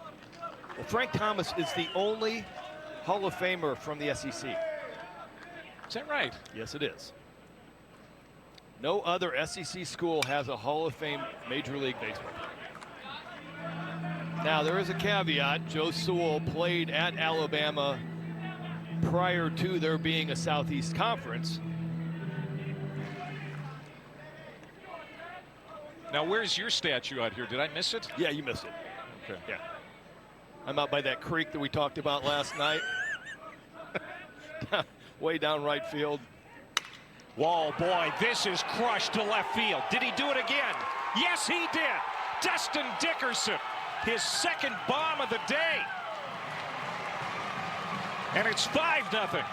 Well, Frank Thomas is the only Hall of Famer from the SEC. Is that right? Yes, it is. No other SEC school has a Hall of Fame Major League Baseball player. Now, there is a caveat. Joe Sewell played at Alabama prior to there being a Southeast Conference. Now, where's your statue out here? Did I miss it? Yeah, you missed it. Okay. Yeah. I'm out by that creek that we talked about last night. Way down right field. Whoa, boy, this is crushed to left field. Did he do it again? Yes, he did. Dustin Dickerson, his second bomb of the day. And it's 5-0.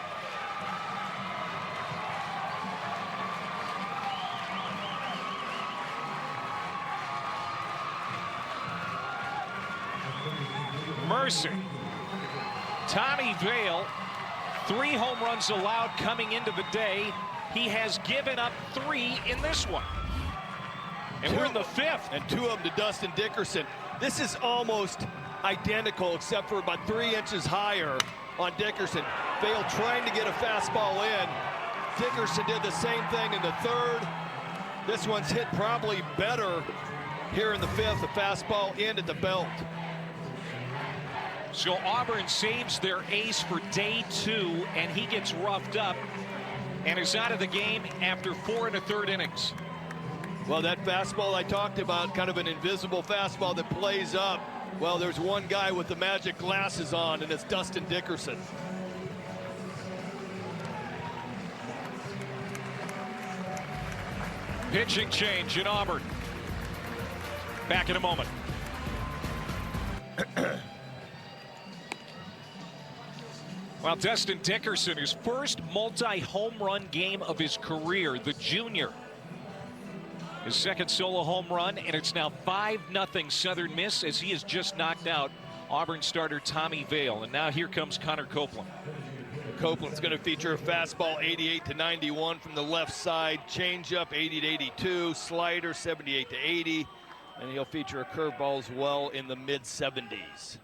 Mercy. Tommy Vale, 3 home runs allowed coming into the day. He has given up 3 in this one. And we're in the 5th. And 2 of them to Dustin Dickerson. This is almost identical except for about 3 inches higher on Dickerson. Vale trying to get a fastball in. Dickerson did the same thing in the 3rd. This one's hit probably better here in the 5th. The fastball in at the belt. So Auburn saves their ace for day 2, and he gets roughed up and is out of the game after 4 1/3 innings. Well, that fastball I talked about, kind of an invisible fastball that plays up. Well, there's one guy with the magic glasses on, and it's Dustin Dickerson. Pitching change in Auburn. Back in a moment. Well, Dustin Dickerson, his first multi-home run game of his career, the junior. His second solo home run, and it's now 5-0 Southern Miss as he has just knocked out Auburn starter Tommy Vale. And now here comes Connor Copeland. Copeland's going to feature a fastball 88 to 91 from the left side, changeup 80 to 82, slider 78 to 80, and he'll feature a curveball as well in the mid-70s.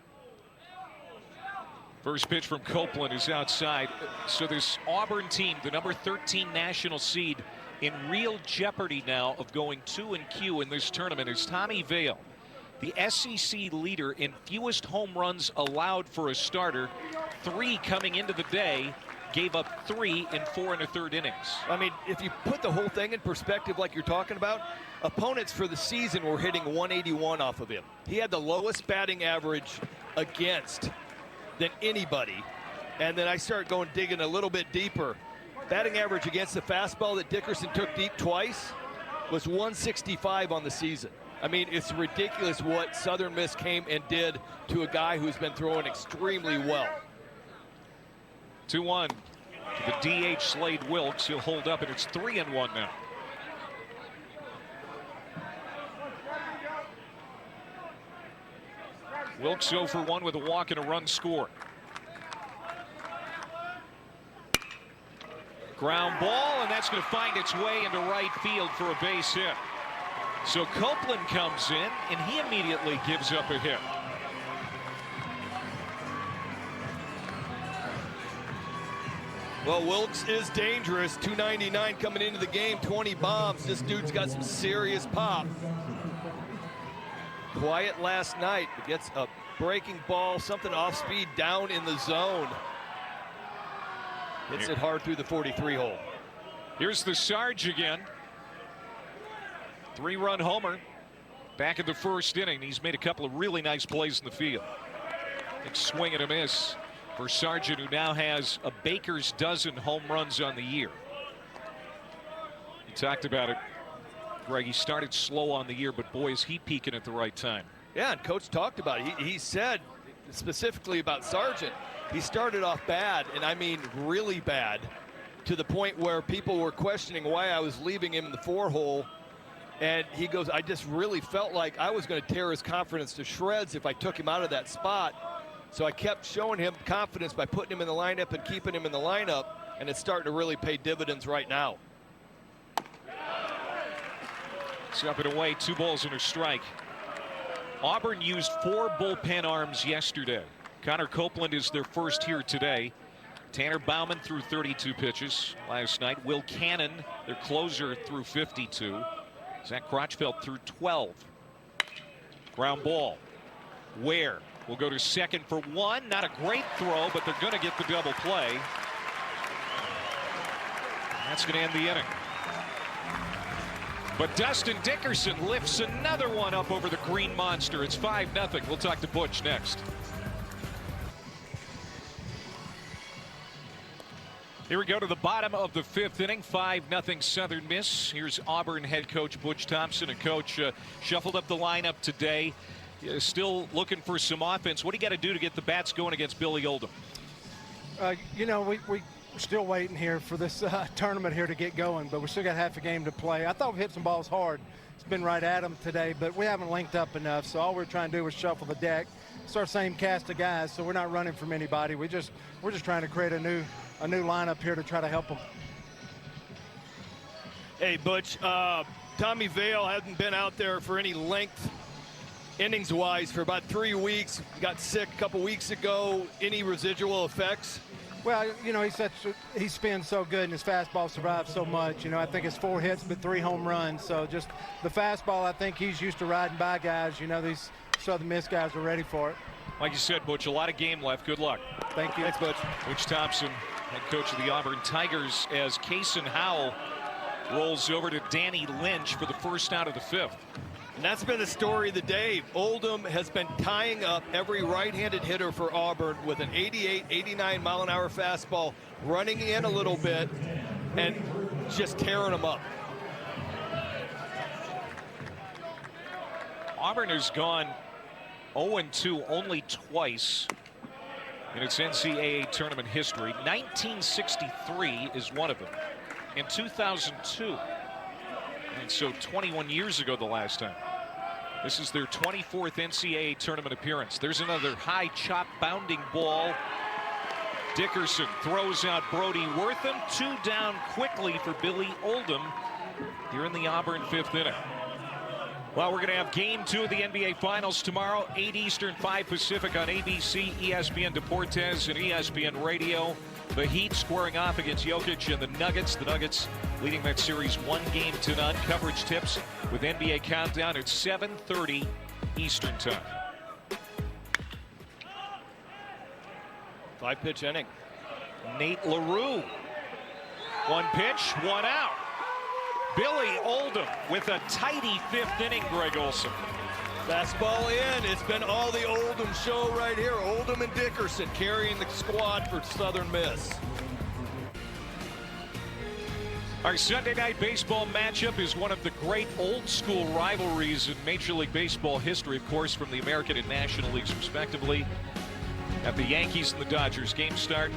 First pitch from Copeland is outside. So this Auburn team, the number 13 national seed, in real jeopardy now of going 2-Q in this tournament is Tommy Vale, the SEC leader in fewest home runs allowed for a starter. 3 coming into the day, gave up 3 in 4 1/3 innings. I mean, if you put the whole thing in perspective like you're talking about, opponents for the season were hitting 181 off of him. He had the lowest batting average against than anybody. And then I start going digging a little bit deeper. Batting average against the fastball that Dickerson took deep twice was 165 on the season. I mean, it's ridiculous what Southern Miss came and did to a guy who's been throwing extremely well. 2-1 to the DH Slade Wilkes. He'll hold up, and it's 3-1 now. Wilkes 0 for 1 with a walk and a run scored. Ground ball, and that's going to find its way into right field for a base hit. So Copeland comes in, and he immediately gives up a hit. Well, Wilkes is dangerous. 299 coming into the game, 20 bombs. This dude's got some serious pop. Quiet last night, but gets a breaking ball, something off speed down in the zone. Hits it hard through the 43 hole. Here's the Sarge again. 3-run homer back in the first inning. He's made a couple of really nice plays in the field. Big swing and a miss for Sargent, who now has a baker's dozen home runs on the year. You talked about it, Greg. He started slow on the year, but boy, is he peaking at the right time. Yeah, and Coach talked about it. He said specifically about Sargent, he started off bad, and I mean really bad, to the point where people were questioning why I was leaving him in the 4-hole. And he goes, I just really felt like I was going to tear his confidence to shreds if I took him out of that spot. So I kept showing him confidence by putting him in the lineup and keeping him in the lineup, and it's starting to really pay dividends right now. It's up and away, 2 balls and a strike. Auburn used 4 bullpen arms yesterday. Connor Copeland is their first here today. Tanner Bauman threw 32 pitches last night. Will Cannon, their closer, threw 52. Zach Crotchfeld threw 12. Ground ball. Ware will go to second for one. Not a great throw, but they're going to get the double play. That's going to end the inning. But Dustin Dickerson lifts another one up over the Green Monster. It's 5-0. We'll talk to Butch next. Here we go to the bottom of the 5th inning. 5-0 Southern Miss. Here's Auburn head coach Butch Thompson. And coach, shuffled up the lineup today. Still looking for some offense. What do you got to do to get the bats going against Billy Oldham? You know, we're still waiting here for this tournament here to get going, but we still got half a game to play. I thought we hit some balls hard. It's been right at them today, but we haven't linked up enough. So all we're trying to do is shuffle the deck. It's our same cast of guys, so we're not running from anybody. We're just trying to create a new lineup here to try to help them. Hey, Butch, Tommy Vale hasn't been out there for any length innings-wise for about 3 weeks. Got sick a couple weeks ago. Any residual effects? Well, you know, he spins so good and his fastball survives so much. You know, I think it's 4 hits but 3 home runs. So just the fastball, I think he's used to riding by guys. You know, these Southern Miss guys are ready for it. Like you said, Butch, a lot of game left. Good luck. Thank you. Thanks, Butch. Butch Thompson, head coach of the Auburn Tigers, as Kaysen Howell rolls over to Danny Lynch for the first out of the 5th. And that's been the story of the day. Oldham has been tying up every right-handed hitter for Auburn with an 88, 89 mile-an-hour fastball, running in a little bit and just tearing them up. Auburn has gone 0-2 only twice in its NCAA tournament history. 1963 is one of them. In 2002. And so 21 years ago the last time. This is their 24th NCAA tournament appearance. There's another high chop bounding ball. Dickerson throws out Brody Wortham. 2 down quickly for Billy Oldham here in the Auburn 5th inning. Well, we're going to have game 2 of the NBA Finals tomorrow, 8 Eastern, 5 Pacific on ABC, ESPN Deportes, and ESPN Radio. The Heat squaring off against Jokic and the Nuggets. The Nuggets leading that series 1-0. Coverage tips with NBA Countdown at 7:30 Eastern Time. 5-pitch inning. Nate LaRue. 1 pitch, 1 out. Billy Oldham with a tidy 5th inning, Greg Olson. Fastball in. It's been all the Oldham show right here. Oldham and Dickerson carrying the squad for Southern Miss. Our Sunday night baseball matchup is one of the great old school rivalries in Major League Baseball history, of course, from the American and National Leagues respectively. At the Yankees and the Dodgers. Game start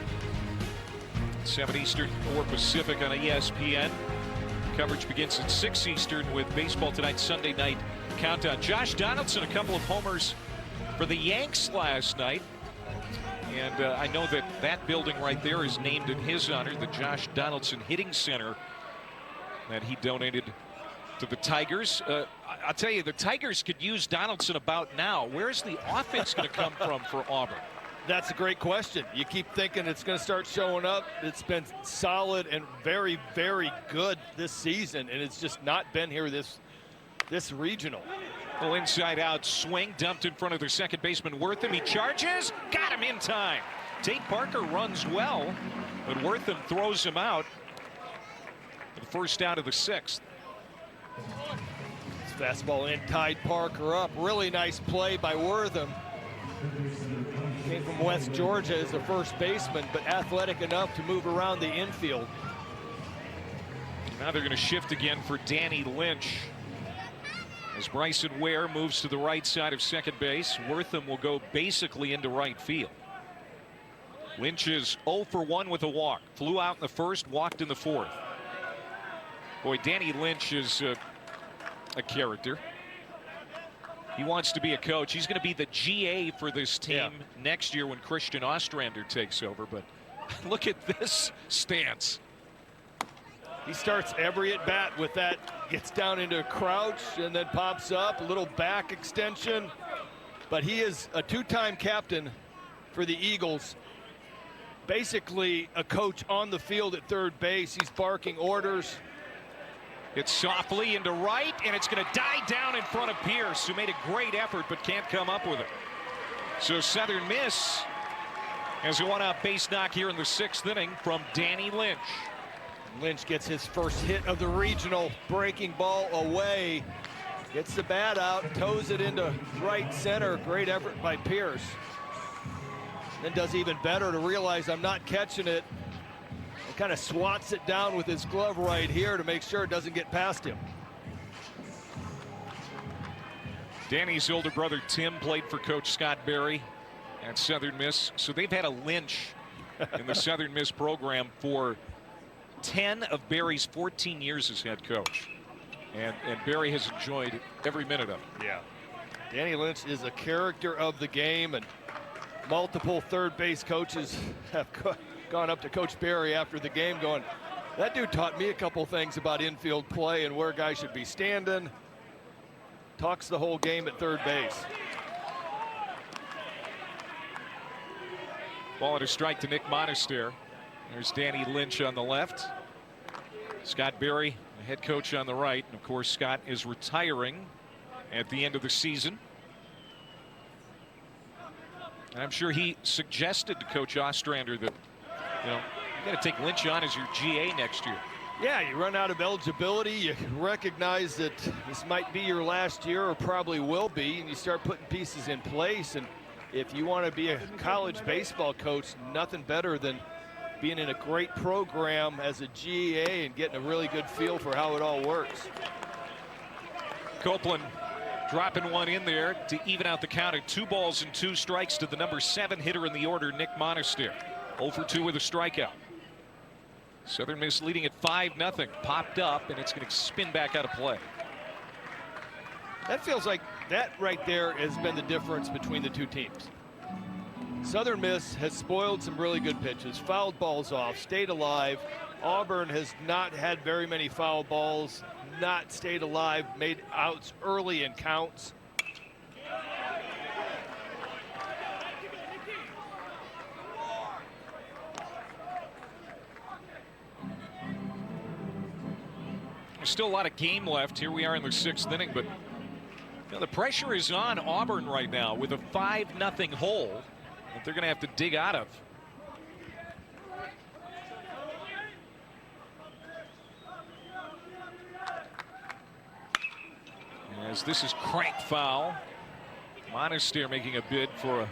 7 Eastern, 4 Pacific on ESPN. Coverage begins at 6 Eastern with Baseball Tonight Sunday Night Countdown. Josh Donaldson, a couple of homers for the Yanks last night. And I know that building right there is named in his honor, the Josh Donaldson Hitting Center that he donated to the Tigers. I'll tell you, the Tigers could use Donaldson about now. Where's the offense going to come from for Auburn? That's a great question. You keep thinking it's going to start showing up. It's been solid and very, very good this season, and it's just not been here this regional. Well, inside out swing dumped in front of their second baseman Wortham. He charges, got him in time. Tate Parker runs well, but Wortham throws him out. The first out of the 6th. Fastball in, tied Parker up. Really nice play by Wortham. Came from West Georgia as a first baseman, but athletic enough to move around the infield. Now they're going to shift again for Danny Lynch. As Bryson Ware moves to the right side of second base, Wortham will go basically into right field. Lynch is 0 for 1 with a walk. Flew out in the first, walked in the 4th. Boy, Danny Lynch is a character. He wants to be a coach. He's going to be the GA for this team next year when Christian Ostrander takes over. But look at this stance. He starts every at bat with that, gets down into a crouch and then pops up, a little back extension. But he is a 2-time captain for the Eagles. basically a coach on the field at third base. He's barking orders. It's softly into right, and it's going to die down in front of Pierce, who made a great effort but can't come up with it. So Southern Miss has a one-out base knock here in the 6th inning from Danny Lynch. Lynch gets his first hit of the regional, breaking ball away. Gets the bat out, toes it into right center. Great effort by Pierce. Then does even better to realize I'm not catching it. And kind of swats it down with his glove right here to make sure it doesn't get past him. Danny's older brother Tim played for Coach Scott Berry at Southern Miss. So they've had a Lynch in the Southern Miss program for 10 of Berry's 14 years as head coach. And Berry has enjoyed every minute of it. Yeah. Danny Lynch is a character of the game, and multiple third base coaches have gone up to Coach Berry after the game going, that dude taught me a couple things about infield play and where guys should be standing. Talks the whole game at third base. Ball at a strike to Nick Monaster. There's Danny Lynch on the left. Scott Berry, the head coach, on the right. And of course, Scott is retiring at the end of the season. And I'm sure he suggested to Coach Ostrander that, you got to take Lynch on as your GA next year. Yeah, you run out of eligibility. You recognize that this might be your last year, or probably will be, and you start putting pieces in place. And if you want to be a college baseball coach, nothing better than being in a great program as a GA and getting a really good feel for how it all works. Copeland dropping one in there to even out the count at 2 balls and 2 strikes to the number 7 hitter in the order, Nick Monaster. 0 for 2 with a strikeout. Southern Miss leading at 5-0. Popped up, and it's going to spin back out of play. That feels like that right there has been the difference between the two teams. Southern Miss has spoiled some really good pitches, fouled balls off, stayed alive. Auburn has not had very many foul balls, not stayed alive, made outs early in counts. There's still a lot of game left. Here we are in the 6th inning, but the pressure is on Auburn right now with a 5-0 hole that they're going to have to dig out of. As this is cranked foul. Monaster making a bid for a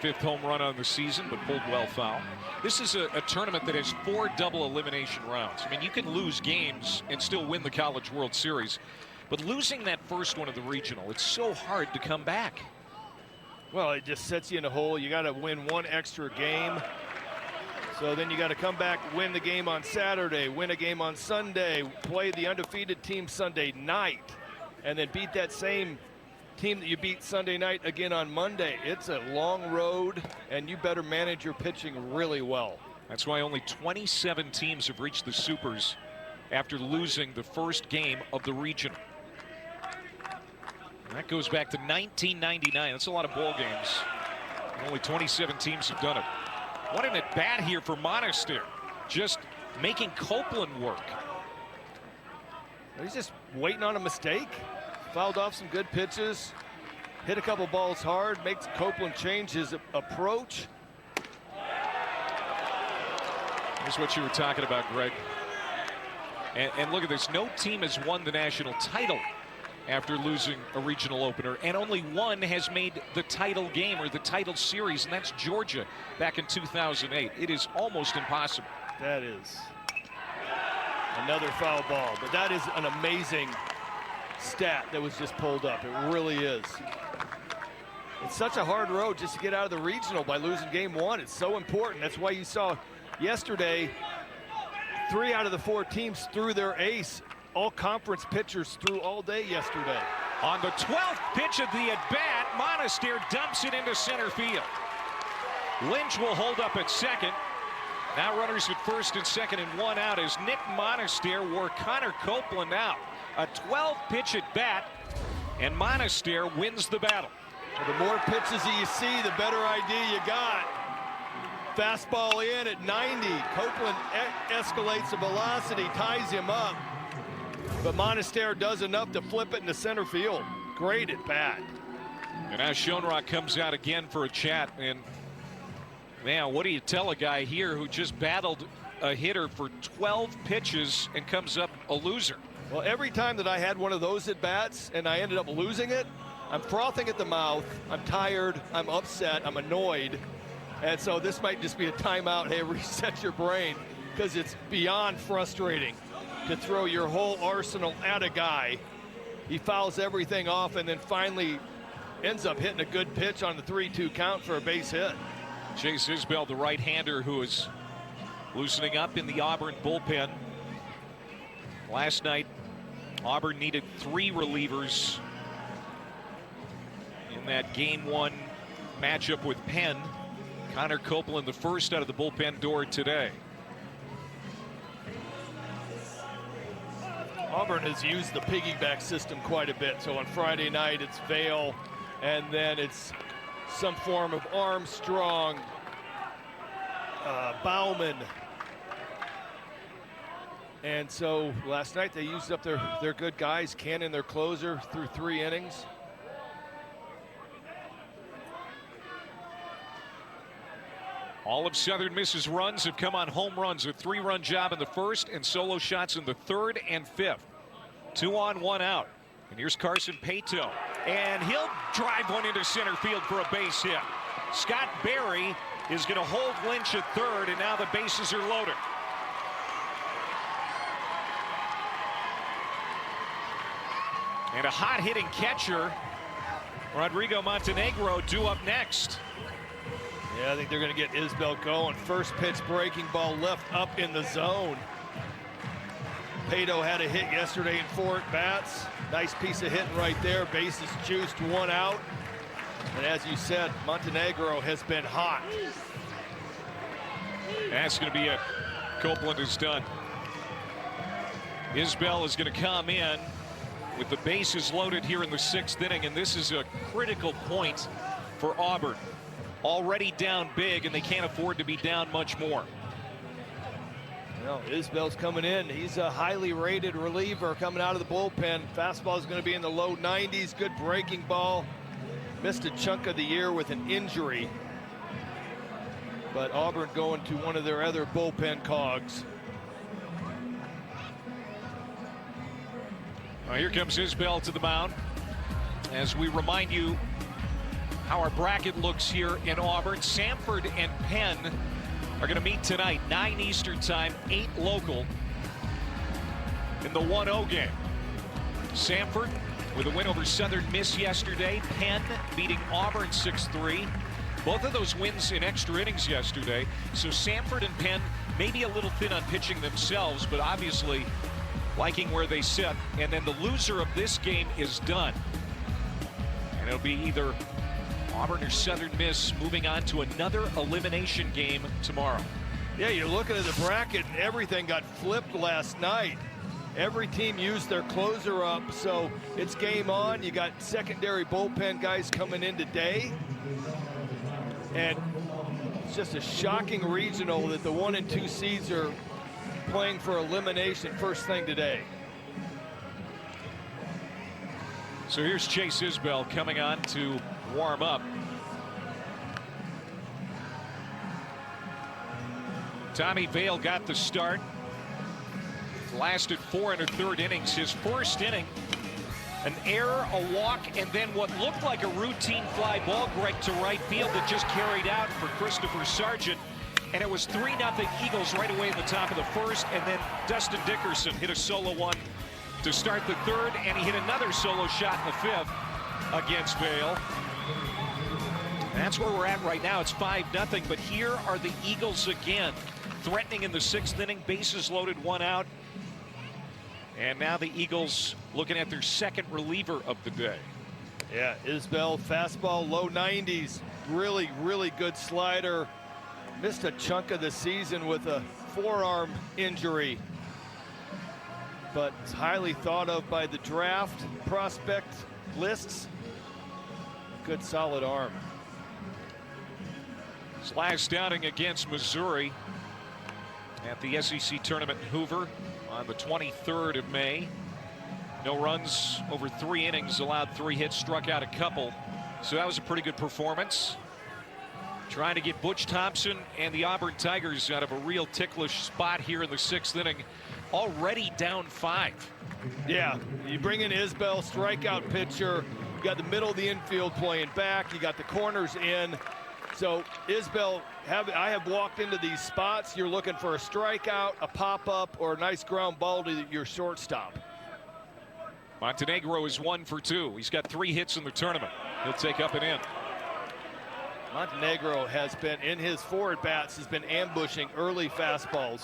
5th home run on the season, but pulled well foul. This is a tournament that has 4 double elimination rounds. I mean, you can lose games and still win the College World Series, but losing that first one of the regional, it's so hard to come back. Well, it just sets you in a hole. You got to win 1 extra game. So then you got to come back, win the game on Saturday, win a game on Sunday, play the undefeated team Sunday night, and then beat that same team that you beat Sunday night again on Monday. It's a long road, and you better manage your pitching really well. That's why only 27 teams have reached the Supers after losing the first game of the regional. And that goes back to 1999. That's a lot of ball games. And only 27 teams have done it. What an at-bat here for Monaster. Just making Copeland work. He's just waiting on a mistake. Fouled off some good pitches. Hit a couple balls hard. Makes Copeland change his approach. Here's what you were talking about, Greg. And look at this. No team has won the national title after losing a regional opener, and only one has made the title game or the title series, and that's Georgia back in 2008. It is almost impossible. That is another foul ball, but that is an amazing stat that was just pulled up. It really is. It's such a hard road just to get out of the regional by losing game 1. It's so important. That's why you saw yesterday 3 out of the 4 teams threw their ace. All conference pitchers threw all day yesterday. On the 12th pitch of the at-bat, Monaster dumps it into center field. Lynch will hold up at second. Now runners at first and second and 1 out as Nick Monaster wore Connor Copeland out. A 12-pitch at-bat, and Monaster wins the battle. Well, the more pitches that you see, the better idea you got. Fastball in at 90. Copeland escalates the velocity, ties him up. But Monasterio does enough to flip it into center field. Great at bat. And now Schoenrock comes out again for a chat. And man, what do you tell a guy here who just battled a hitter for 12 pitches and comes up a loser? Well, every time that I had one of those at bats and I ended up losing it, I'm frothing at the mouth. I'm tired. I'm upset. I'm annoyed. And so this might just be a timeout. Hey, reset your brain, because it's beyond frustrating to throw your whole arsenal at a guy. He fouls everything off and then finally ends up hitting a good pitch on the 3-2 count for a base hit. Chase Isbell, the right-hander who is loosening up in the Auburn bullpen. Last night, Auburn needed 3 relievers in that Game 1 matchup with Penn. Connor Copeland, the first out of the bullpen door today. Auburn has used the piggyback system quite a bit. So on Friday night, it's Vail, and then it's some form of Armstrong, Bauman. And so last night they used up their good guys. Cannon, their closer, through 3 innings. All of Southern Miss's runs have come on home runs. A 3-run job in the first and solo shots in the 3rd and 5th. 2 on, 1 out. And here's Carson Pato. And he'll drive one into center field for a base hit. Scott Berry is going to hold Lynch at 3rd, and now the bases are loaded. And a hot-hitting catcher, Rodrigo Montenegro, due up next. Yeah, I think they're going to get Isbell going. First pitch breaking ball left up in the zone. Pato had a hit yesterday in 4 at-bats. Nice piece of hitting right there. Bases juiced, 1 out. And as you said, Montenegro has been hot. That's going to be it. Copeland is done. Isbell is going to come in with the bases loaded here in the 6th inning, and this is a critical point for Auburn. Already down big, and they can't afford to be down much more. Well, Isbell's coming in. He's a highly rated reliever coming out of the bullpen. Fastball is going to be in the low 90s. Good breaking ball. Missed a chunk of the year with an injury. But Auburn going to one of their other bullpen cogs. Well, here comes Isbell to the mound. As we remind you how our bracket looks here in Auburn, Samford and Penn are going to meet tonight, 9 Eastern time, 8 local, in the 1-0 game. Samford with a win over Southern Miss yesterday. Penn beating Auburn 6-3. Both of those wins in extra innings yesterday. So Samford and Penn maybe a little thin on pitching themselves, but obviously liking where they sit. And then the loser of this game is done. And it'll be either Auburn or Southern Miss moving on to another elimination game tomorrow. Yeah, you're looking at the bracket and everything got flipped last night. Every team used their closer up, so it's game on. You got secondary bullpen guys coming in today. And it's just a shocking regional that the 1 and 2 seeds are playing for elimination first thing today. So here's Chase Isbell coming on to warm up. Tommy Vail got the start. Lasted 4 1/3 innings. His first inning, an error, a walk, and then what looked like a routine fly ball, Greg, to right field that just carried out for Christopher Sargent. And it was 3-0 Eagles right away in the top of the first. And then Dustin Dickerson hit a solo one to start the 3rd, and he hit another solo shot in the 5th against Vail. That's where we're at right now. It's 5-0, but here are the Eagles again, threatening in the 6th inning, bases loaded, 1 out. And now the Eagles looking at their second reliever of the day. Yeah, Isbell, fastball, low 90s. Really, really good slider. Missed a chunk of the season with a forearm injury. But it's highly thought of by the draft prospect lists. Good solid arm. His last outing against Missouri at the SEC tournament in Hoover on the 23rd of May. No runs over 3 innings, allowed 3 hits, struck out a couple. So that was a pretty good performance. Trying to get Butch Thompson and the Auburn Tigers out of a real ticklish spot here in the 6th inning. Already down 5. Yeah, you bring in Isbell, strikeout pitcher. You got the middle of the infield playing back. You got the corners in. So Isbell, I have walked into these spots. You're looking for a strikeout, a pop-up, or a nice ground ball to your shortstop. Montenegro is 1 for 2. He's got 3 hits in the tournament. He'll take up and in. Montenegro has been, in his 4 at-bats, has been ambushing early fastballs.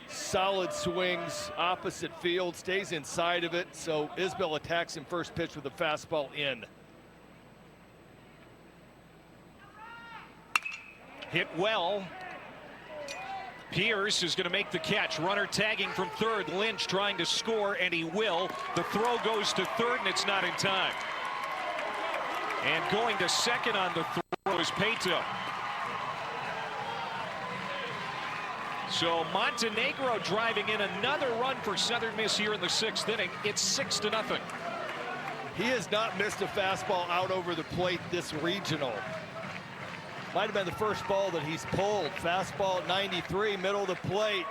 Solid swings, opposite field, stays inside of it. So Isbell attacks him first pitch with a fastball in. Hit well. Pierce is going to make the catch. Runner tagging from third. Lynch trying to score, and he will. The throw goes to third, and it's not in time. And going to second on the throw is Pato. So Montenegro driving in another run for Southern Miss here in the 6th inning. It's 6-0. He has not missed a fastball out over the plate this regional. Might have been the first ball that he's pulled. Fastball at 93, middle of the plate.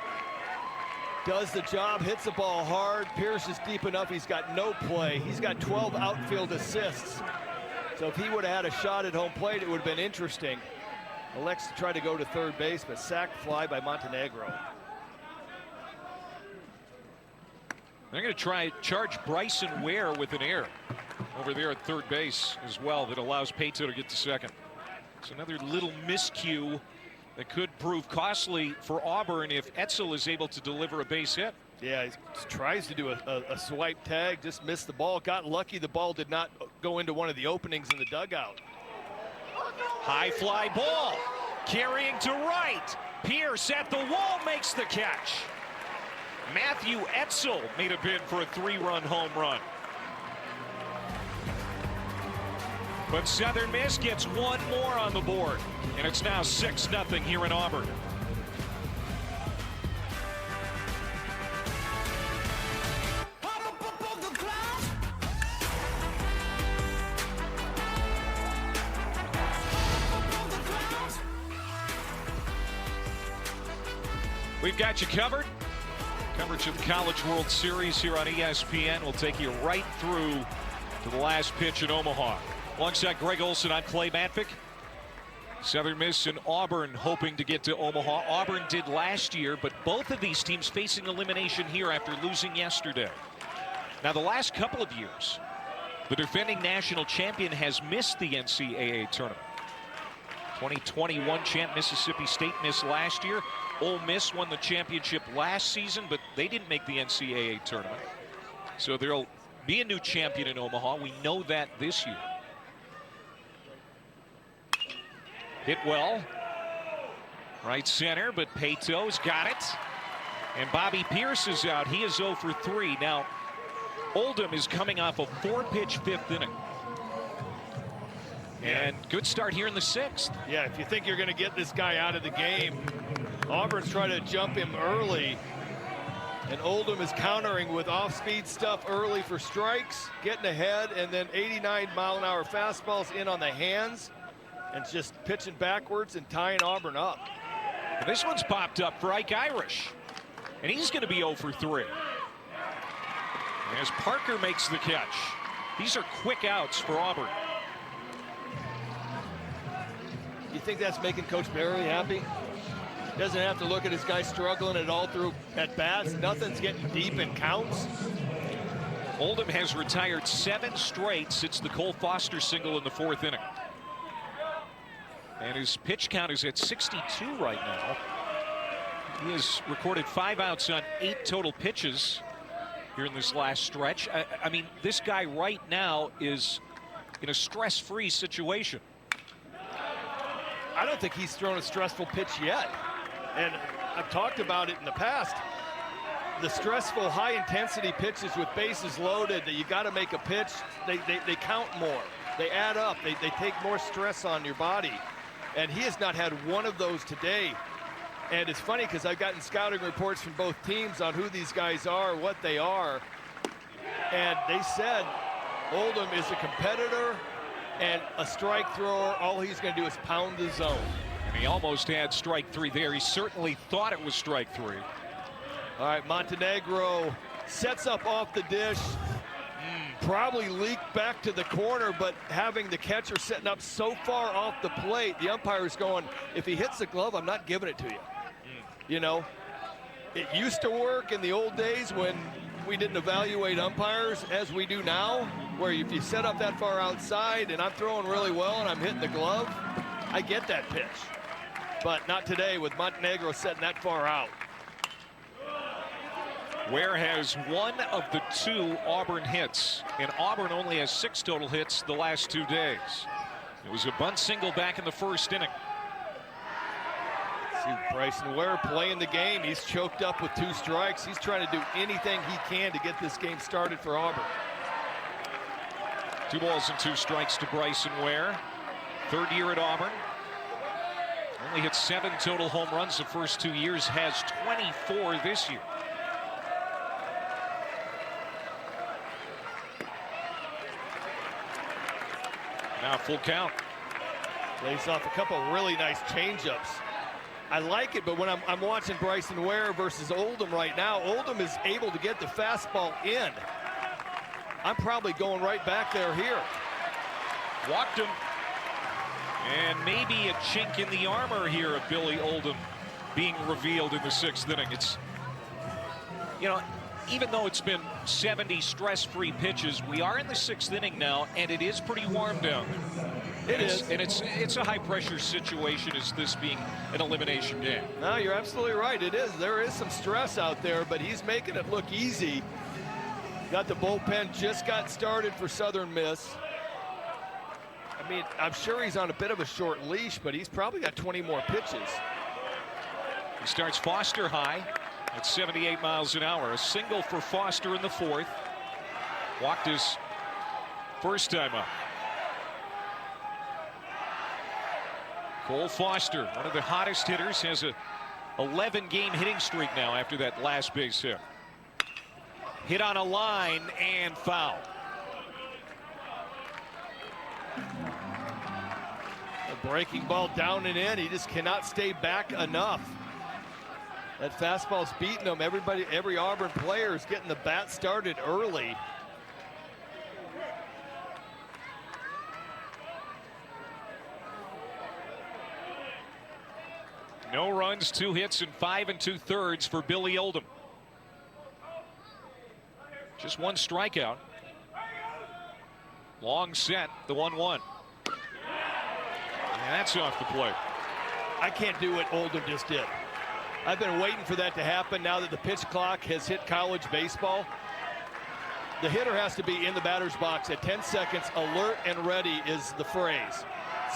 Does the job, hits the ball hard. Pierce is deep enough, he's got no play. He's got 12 outfield assists. So if he would have had a shot at home plate, it would have been interesting. Elects to try to go to third base, but sacked fly by Montenegro. They're going to charge Bryson Ware with an error over there at third base as well that allows Pato to get to second. It's another little miscue that could prove costly for Auburn if Etzel is able to deliver a base hit. Yeah, he tries to do a swipe tag, just missed the ball. Got lucky the ball did not go into one of the openings in the dugout. High fly ball, carrying to right. Pierce at the wall makes the catch. Matthew Etzel made a bid for a 3-run home run. But Southern Miss gets 1 more on the board, and it's now 6-0 here in Auburn. We've got you covered. Coverage of the College World Series here on ESPN. We'll take you right through to the last pitch in Omaha. Alongside Greg Olson, I'm Clay Matvick. Southern Miss and Auburn hoping to get to Omaha. Auburn did last year, but both of these teams facing elimination here after losing yesterday. Now, the last couple of years, the defending national champion has missed the NCAA tournament. 2021 champ Mississippi State missed last year. Ole Miss won the championship last season, but they didn't make the NCAA tournament. So there'll be a new champion in Omaha. We know that this year. Hit well. Right center, but Pato's got it. And Bobby Pierce is out. He is 0 for 3. Now, Oldham is coming off a 4-pitch 5th inning. And good start here in the 6th. Yeah, if you think you're going to get this guy out of the game, Auburn's trying to jump him early. And Oldham is countering with off-speed stuff early for strikes, getting ahead, and then 89-mile-an-hour fastballs in on the hands, and just pitching backwards and tying Auburn up. And this one's popped up for Ike Irish, and he's going to be 0 for 3. As Parker makes the catch. These are quick outs for Auburn. You think that's making Coach Barry happy? Doesn't have to look at his guy struggling at all through at bats. Nothing's getting deep in counts. Oldham has retired 7 straight since the Cole Foster single in the 4th inning. And his pitch count is at 62 right now. He has recorded 5 outs on 8 total pitches here in this last stretch. I mean, this guy right now is in a stress-free situation. I don't think he's thrown a stressful pitch yet. And I've talked about it in the past. The stressful, high-intensity pitches with bases loaded that you got to make a pitch, they count more. They add up. They take more stress on your body. And he has not had one of those today. And it's funny because I've gotten scouting reports from both teams on who these guys are, what they are. And they said Oldham is a competitor and a strike thrower. All he's going to do is pound the zone. And he almost had strike three there. He certainly thought it was strike three. All right, Montenegro sets up off the dish. Probably leaked back to the corner, but having the catcher setting up so far off the plate, the umpire's going, if he hits the glove, I'm not giving it to you. You know, it used to work in the old days when we didn't evaluate umpires as we do now, where if you set up that far outside and I'm throwing really well and I'm hitting the glove, I get that pitch. But not today with Montenegro setting that far out. Ware has one of the two Auburn hits, and Auburn only has 6 total hits the last 2 days. It was a bunt single back in the first inning. See Bryson Ware playing the game. He's choked up with 2 strikes. He's trying to do anything he can to get this game started for Auburn. 2 balls and 2 strikes to Bryson Ware. 3rd year at Auburn. Only hit 7 total home runs the first 2 years, has 24 this year. Now full count. Lays off a couple really nice changeups. I like it, but when I'm watching Bryson Ware versus Oldham right now, Oldham is able to get the fastball in. I'm probably going right back there here. Walked him. And maybe a chink in the armor here of Billy Oldham being revealed in the 6th inning. It's, you know, even though it's been 70 stress-free pitches, we are in the 6th inning now, and it is pretty warm down there. It is. And it's a high-pressure situation, as this being an elimination game. No, you're absolutely right. It is. There is some stress out there, but he's making it look easy. Got the bullpen, just got started for Southern Miss. I mean, I'm sure he's on a bit of a short leash, but he's probably got 20 more pitches. He starts Foster high at 78 miles an hour. A single for Foster in the 4th. Walked his first time up. Cole Foster, one of the hottest hitters, has a 11-game hitting streak now after that last base hit. Hit on a line and foul. A breaking ball down and in. He just cannot stay back enough. That fastball's beating him. Every Auburn player is getting the bat started early. No runs, 2 hits, and 5 2/3 for Billy Oldham. Just 1 strikeout. Long set, the 1-1. And that's off the plate. I can't do what Oldham just did. I've been waiting for that to happen now that the pitch clock has hit college baseball. The hitter has to be in the batter's box at 10 seconds. Alert and ready is the phrase.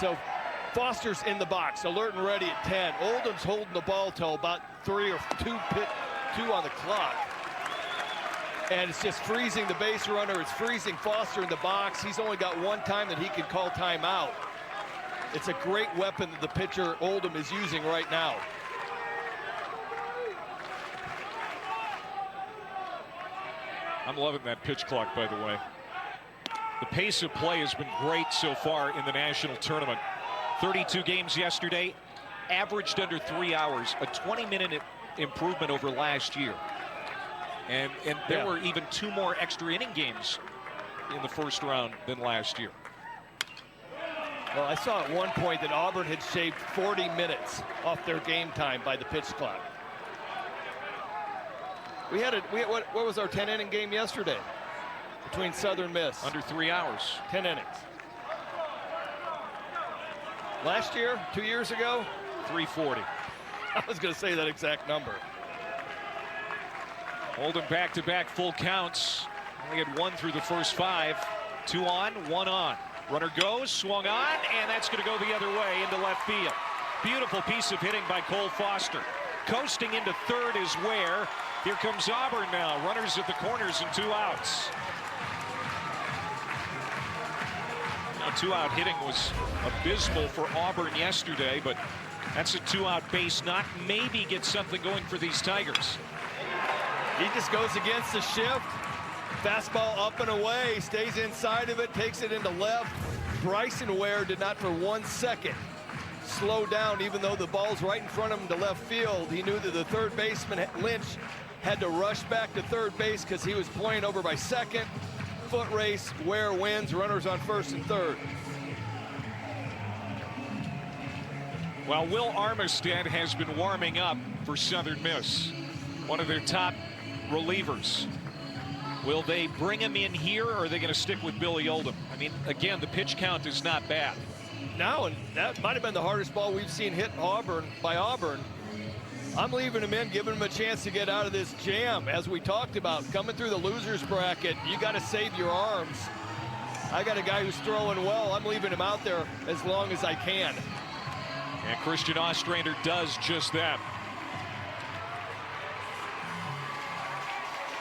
So Foster's in the box, alert and ready at 10. Oldham's holding the ball till about 3 or 2 on the clock. And it's just freezing the base runner. It's freezing Foster in the box. He's only got 1 time that he can call timeout. It's a great weapon that the pitcher Oldham is using right now. I'm loving that pitch clock, by the way. The pace of play has been great so far in the national tournament. 32 games yesterday, averaged under 3 hours, a 20-minute improvement over last year. And there were even 2 more extra inning games in the first round than last year. Well, I saw at one point that Auburn had shaved 40 minutes off their game time by the pitch clock. What was our 10-inning game yesterday between Southern Miss? Under 3 hours. 10 innings. Last year, 2 years ago? 340. I was going to say that exact number. Oldham back-to-back full counts. Only had 1 through the first 5. 2 on, 1 on. Runner goes, swung on, and that's going to go the other way into left field. Beautiful piece of hitting by Cole Foster. Coasting into 3rd is Ware. Here comes Auburn now. Runners at the corners and 2 outs. Two-out hitting was abysmal for Auburn yesterday, but that's a 2-out base knock. Maybe get something going for these Tigers. He just goes against the shift. Fastball up and away, stays inside of it, takes it into left. Bryson Ware did not for 1 second slow down, even though the ball's right in front of him to left field. He knew that the third baseman, Lynch, had to rush back to third base because he was playing over by second. Foot race, Ware wins, runners on first and third. Well, Will Armistead has been warming up for Southern Miss, one of their top relievers. Will they bring him in here, or are they going to stick with Billy Oldham? I mean, again, the pitch count is not bad. Now, and that might have been the hardest ball we've seen hit by Auburn. I'm leaving him in, giving him a chance to get out of this jam. As we talked about, coming through the loser's bracket, you got to save your arms. I got a guy who's throwing well. I'm leaving him out there as long as I can. And Christian Ostrander does just that.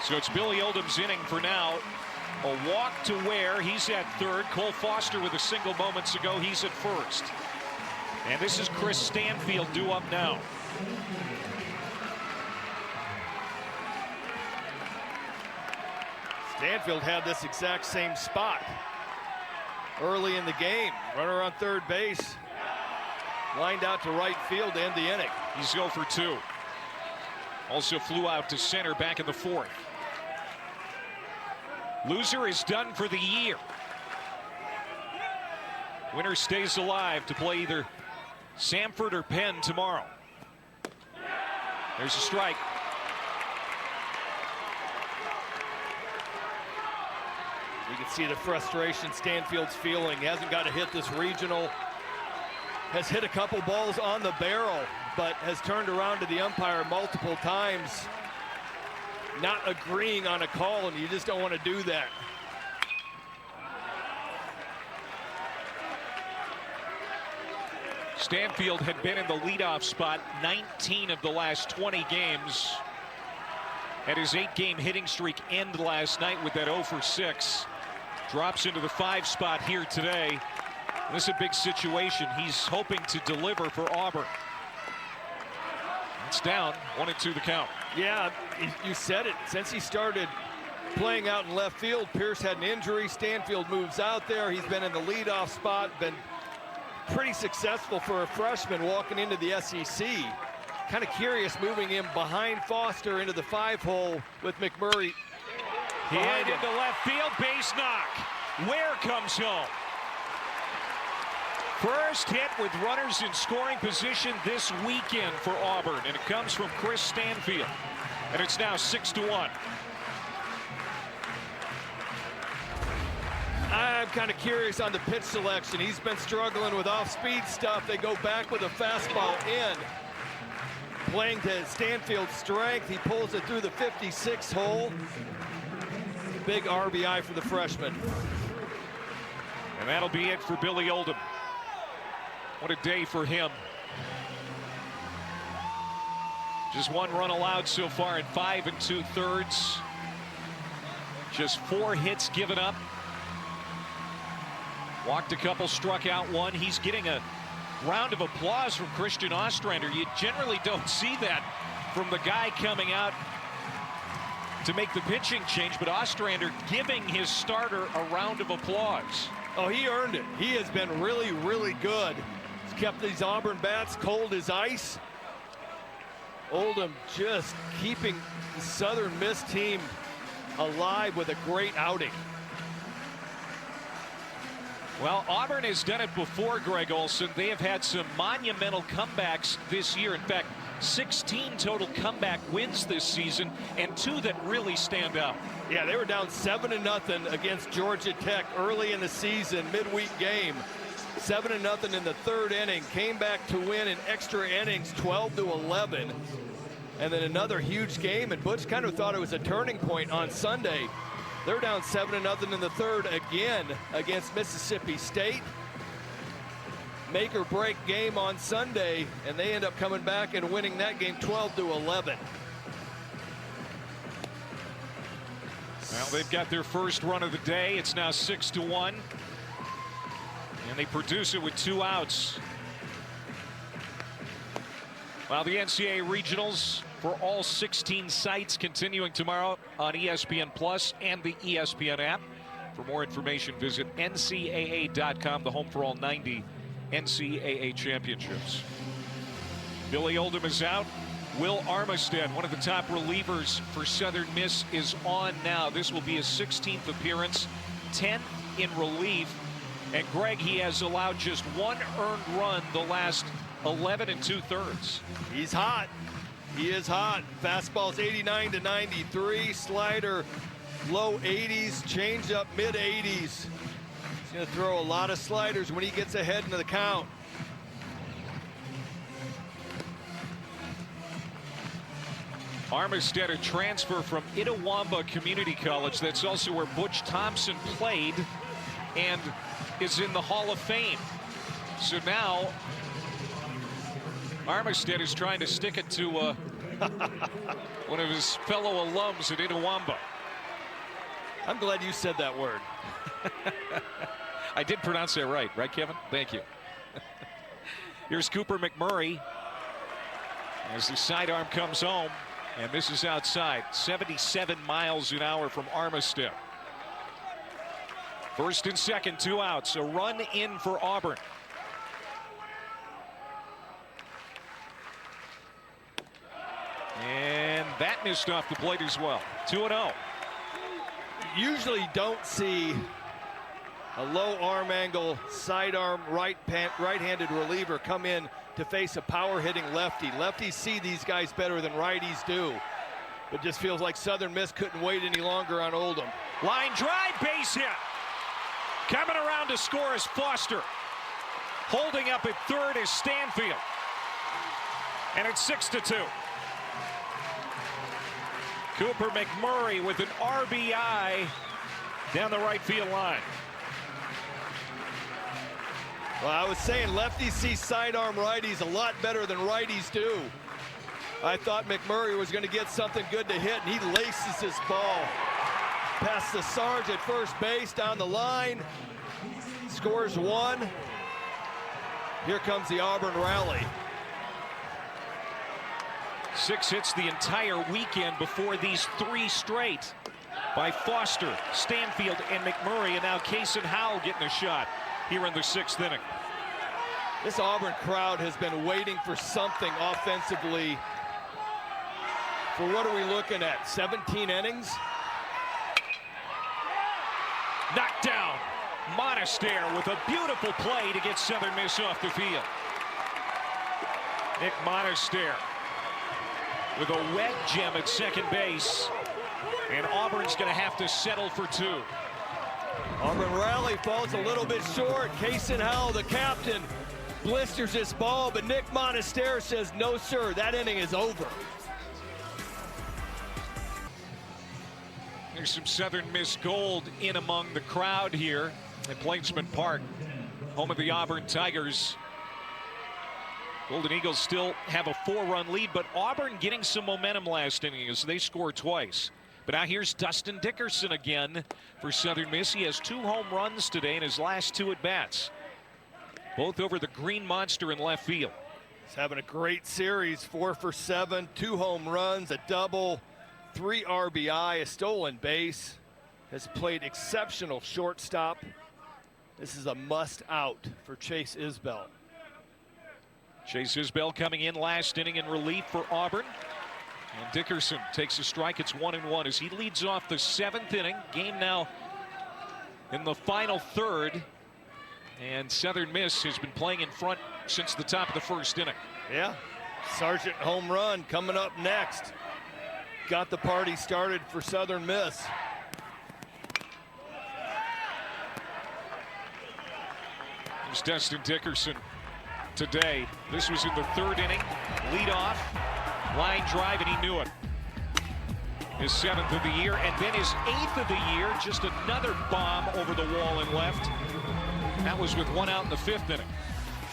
So it's Billy Oldham's inning for now. A walk to Ware. He's at third. Cole Foster with a single moments ago. He's at first. And this is Chris Stanfield due up now. Stanfield had this exact same spot early in the game. Runner on third base. Lined out to right field to end the inning. He's 0 for 2. Also flew out to center back in the fourth. Loser is done for the year. Winner stays alive to play either Samford or Penn tomorrow. There's a strike. You can see the frustration Stanfield's feeling. He hasn't got to hit this regional. Has hit a couple balls on the barrel, but has turned around to the umpire multiple times, not agreeing on a call, and you just don't want to do that. Stanfield had been in the leadoff spot 19 of the last 20 games. Had his 8-game hitting streak end last night with that 0 for 6. Drops into the 5 spot here today. This is a big situation. He's hoping to deliver for Auburn. It's down, 1-2 the count. Yeah, you said it. Since he started playing out in left field, Pierce had an injury. Stanfield moves out there. He's been in the leadoff spot, been pretty successful for a freshman walking into the SEC. Kind of curious moving him behind Foster into the 5-hole with McMurray. Hit into left field, base knock. Ware comes home. First hit with runners in scoring position this weekend for Auburn, and it comes from Chris Stanfield. And it's now 6-1. I'm kind of curious on the pitch selection. He's been struggling with off-speed stuff. They go back with a fastball in. Playing to Stanfield's strength. He pulls it through the 56 hole. Big RBI for the freshman. And that'll be it for Billy Oldham. What a day for him. Just 1 run allowed so far in 5 2/3. Just 4 hits given up. Walked a couple, struck out 1. He's getting a round of applause from Christian Ostrander. You generally don't see that from the guy coming out to make the pitching change, but Ostrander giving his starter a round of applause. Oh, he earned it. He has been really, really good. He's kept these Auburn bats cold as ice. Oldham just keeping the Southern Miss team alive with a great outing. Well, Auburn has done it before, Greg Olson. They have had some monumental comebacks this year. In fact, 16 total comeback wins this season, and 2 that really stand out. Yeah, they were down 7-0 against Georgia Tech early in the season, midweek game. 7-0 in the 3rd inning, came back to win in extra innings, 12-11. And then another huge game, and Butch kind of thought it was a turning point on Sunday. They're down 7-0 in the 3rd again against Mississippi State. Make or break game on Sunday, and they end up coming back and winning that game 12-11. Well, they've got their first run of the day. It's now 6-1. they produce it with 2 outs. Well, the NCAA regionals for all 16 sites continuing tomorrow on ESPN Plus and the ESPN app. For more information, visit ncaa.com, the home for all 90 NCAA championships. Billy Oldham is out. Will Armistead, one of the top relievers for Southern Miss, is on now. This will be his 16th appearance, 10th in relief. And Greg, he has allowed just 1 earned run the last 11 2/3. He's hot. He is hot. Fastball's 89 to 93. Slider low 80s. Changeup mid 80s. He's going to throw a lot of sliders when he gets ahead into the count. Armistead, a transfer from Itawamba Community College. That's also where Butch Thompson played and is in the Hall of Fame. So now Armistead is trying to stick it to one of his fellow alums at Itawamba. I'm glad you said that word. I did pronounce that right, Kevin? Thank you. Here's Cooper McMurray as the sidearm comes home. And this is outside. 77 miles an hour from Armistead. First and second, 2 outs. A run in for Auburn. And that missed off the plate as well. 2-0. Usually don't see a low arm angle sidearm right-handed reliever come in to face a power hitting lefty. Lefties see these guys better than righties do. But just feels like Southern Miss couldn't wait any longer on Oldham. Line drive, base hit. Coming around to score is Foster. Holding up at third is Stanfield. And it's 6-2. Cooper McMurray with an RBI down the right field line. Well, I was saying lefties see sidearm righties a lot better than righties do. I thought McMurray was going to get something good to hit, and he laces his ball past the Sarge at first base down the line. Scores 1. Here comes the Auburn rally. 6 hits the entire weekend before these 3 straight by Foster, Stanfield, and McMurray, and now Kason Howell getting a shot here in the 6th inning. This Auburn crowd has been waiting for something offensively. For what are we looking at? 17 innings? Knocked down. Monaster with a beautiful play to get Southern Miss off the field. Nick Monaster with a wet gem at second base. And Auburn's going to have to settle for 2. Auburn rally falls a little bit short. Kason Howell, the captain, blisters this ball, but Nick Monaster says, no, sir, that inning is over. There's some Southern Miss gold in among the crowd here at Plainsman Park, home of the Auburn Tigers. Golden Eagles still have a 4-run lead, but Auburn getting some momentum last inning as they score twice. But now here's Dustin Dickerson again for Southern Miss. He has 2 home runs today in his last 2 at-bats, both over the Green Monster in left field. He's having a great series, 4 for 7, 2 home runs, a double, 3 RBI, a stolen base. Has played exceptional shortstop. This is a must-out for Chase Isbell. Chase Isbell coming in last inning in relief for Auburn. And Dickerson takes a strike. It's 1-1 as he leads off the 7th inning. Game now in the final third. And Southern Miss has been playing in front since the top of the 1st inning. Yeah, Sargent home run coming up next. Got the party started for Southern Miss. Here's Dustin Dickerson today. This was in the 3rd inning. Lead off, line drive, and he knew it. His 7th of the year, and then his 8th of the year. Just another bomb over the wall and left. That was with 1 out in the 5th inning.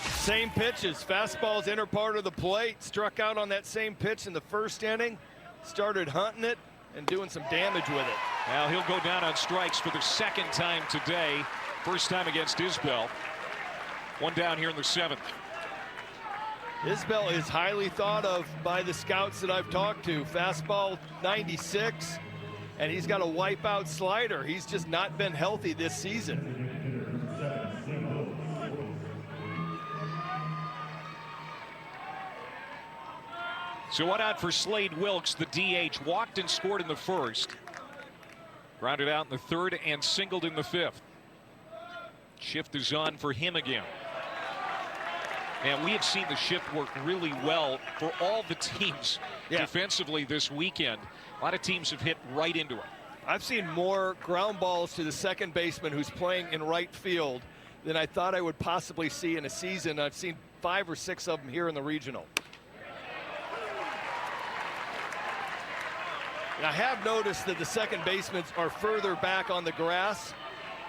Same pitches, fastballs inner part of the plate. Struck out on that same pitch in the 1st inning. Started hunting it and doing some damage with it. Now he'll go down on strikes for the 2nd time today. First time against Isbell. One down here in the 7th. Isbell is highly thought of by the scouts that I've talked to. Fastball 96, and he's got a wipeout slider. He's just not been healthy this season. So one out for Slade Wilkes, the DH. Walked and scored in the 1st. Grounded out in the 3rd and singled in the 5th. Shift is on for him again. And we have seen the shift work really well for all the teams defensively this weekend. A lot of teams have hit right into it. I've seen more ground balls to the second baseman who's playing in right field than I thought I would possibly see in a season. I've seen 5 or 6 of them here in the regional. And I have noticed that the second basemen are further back on the grass.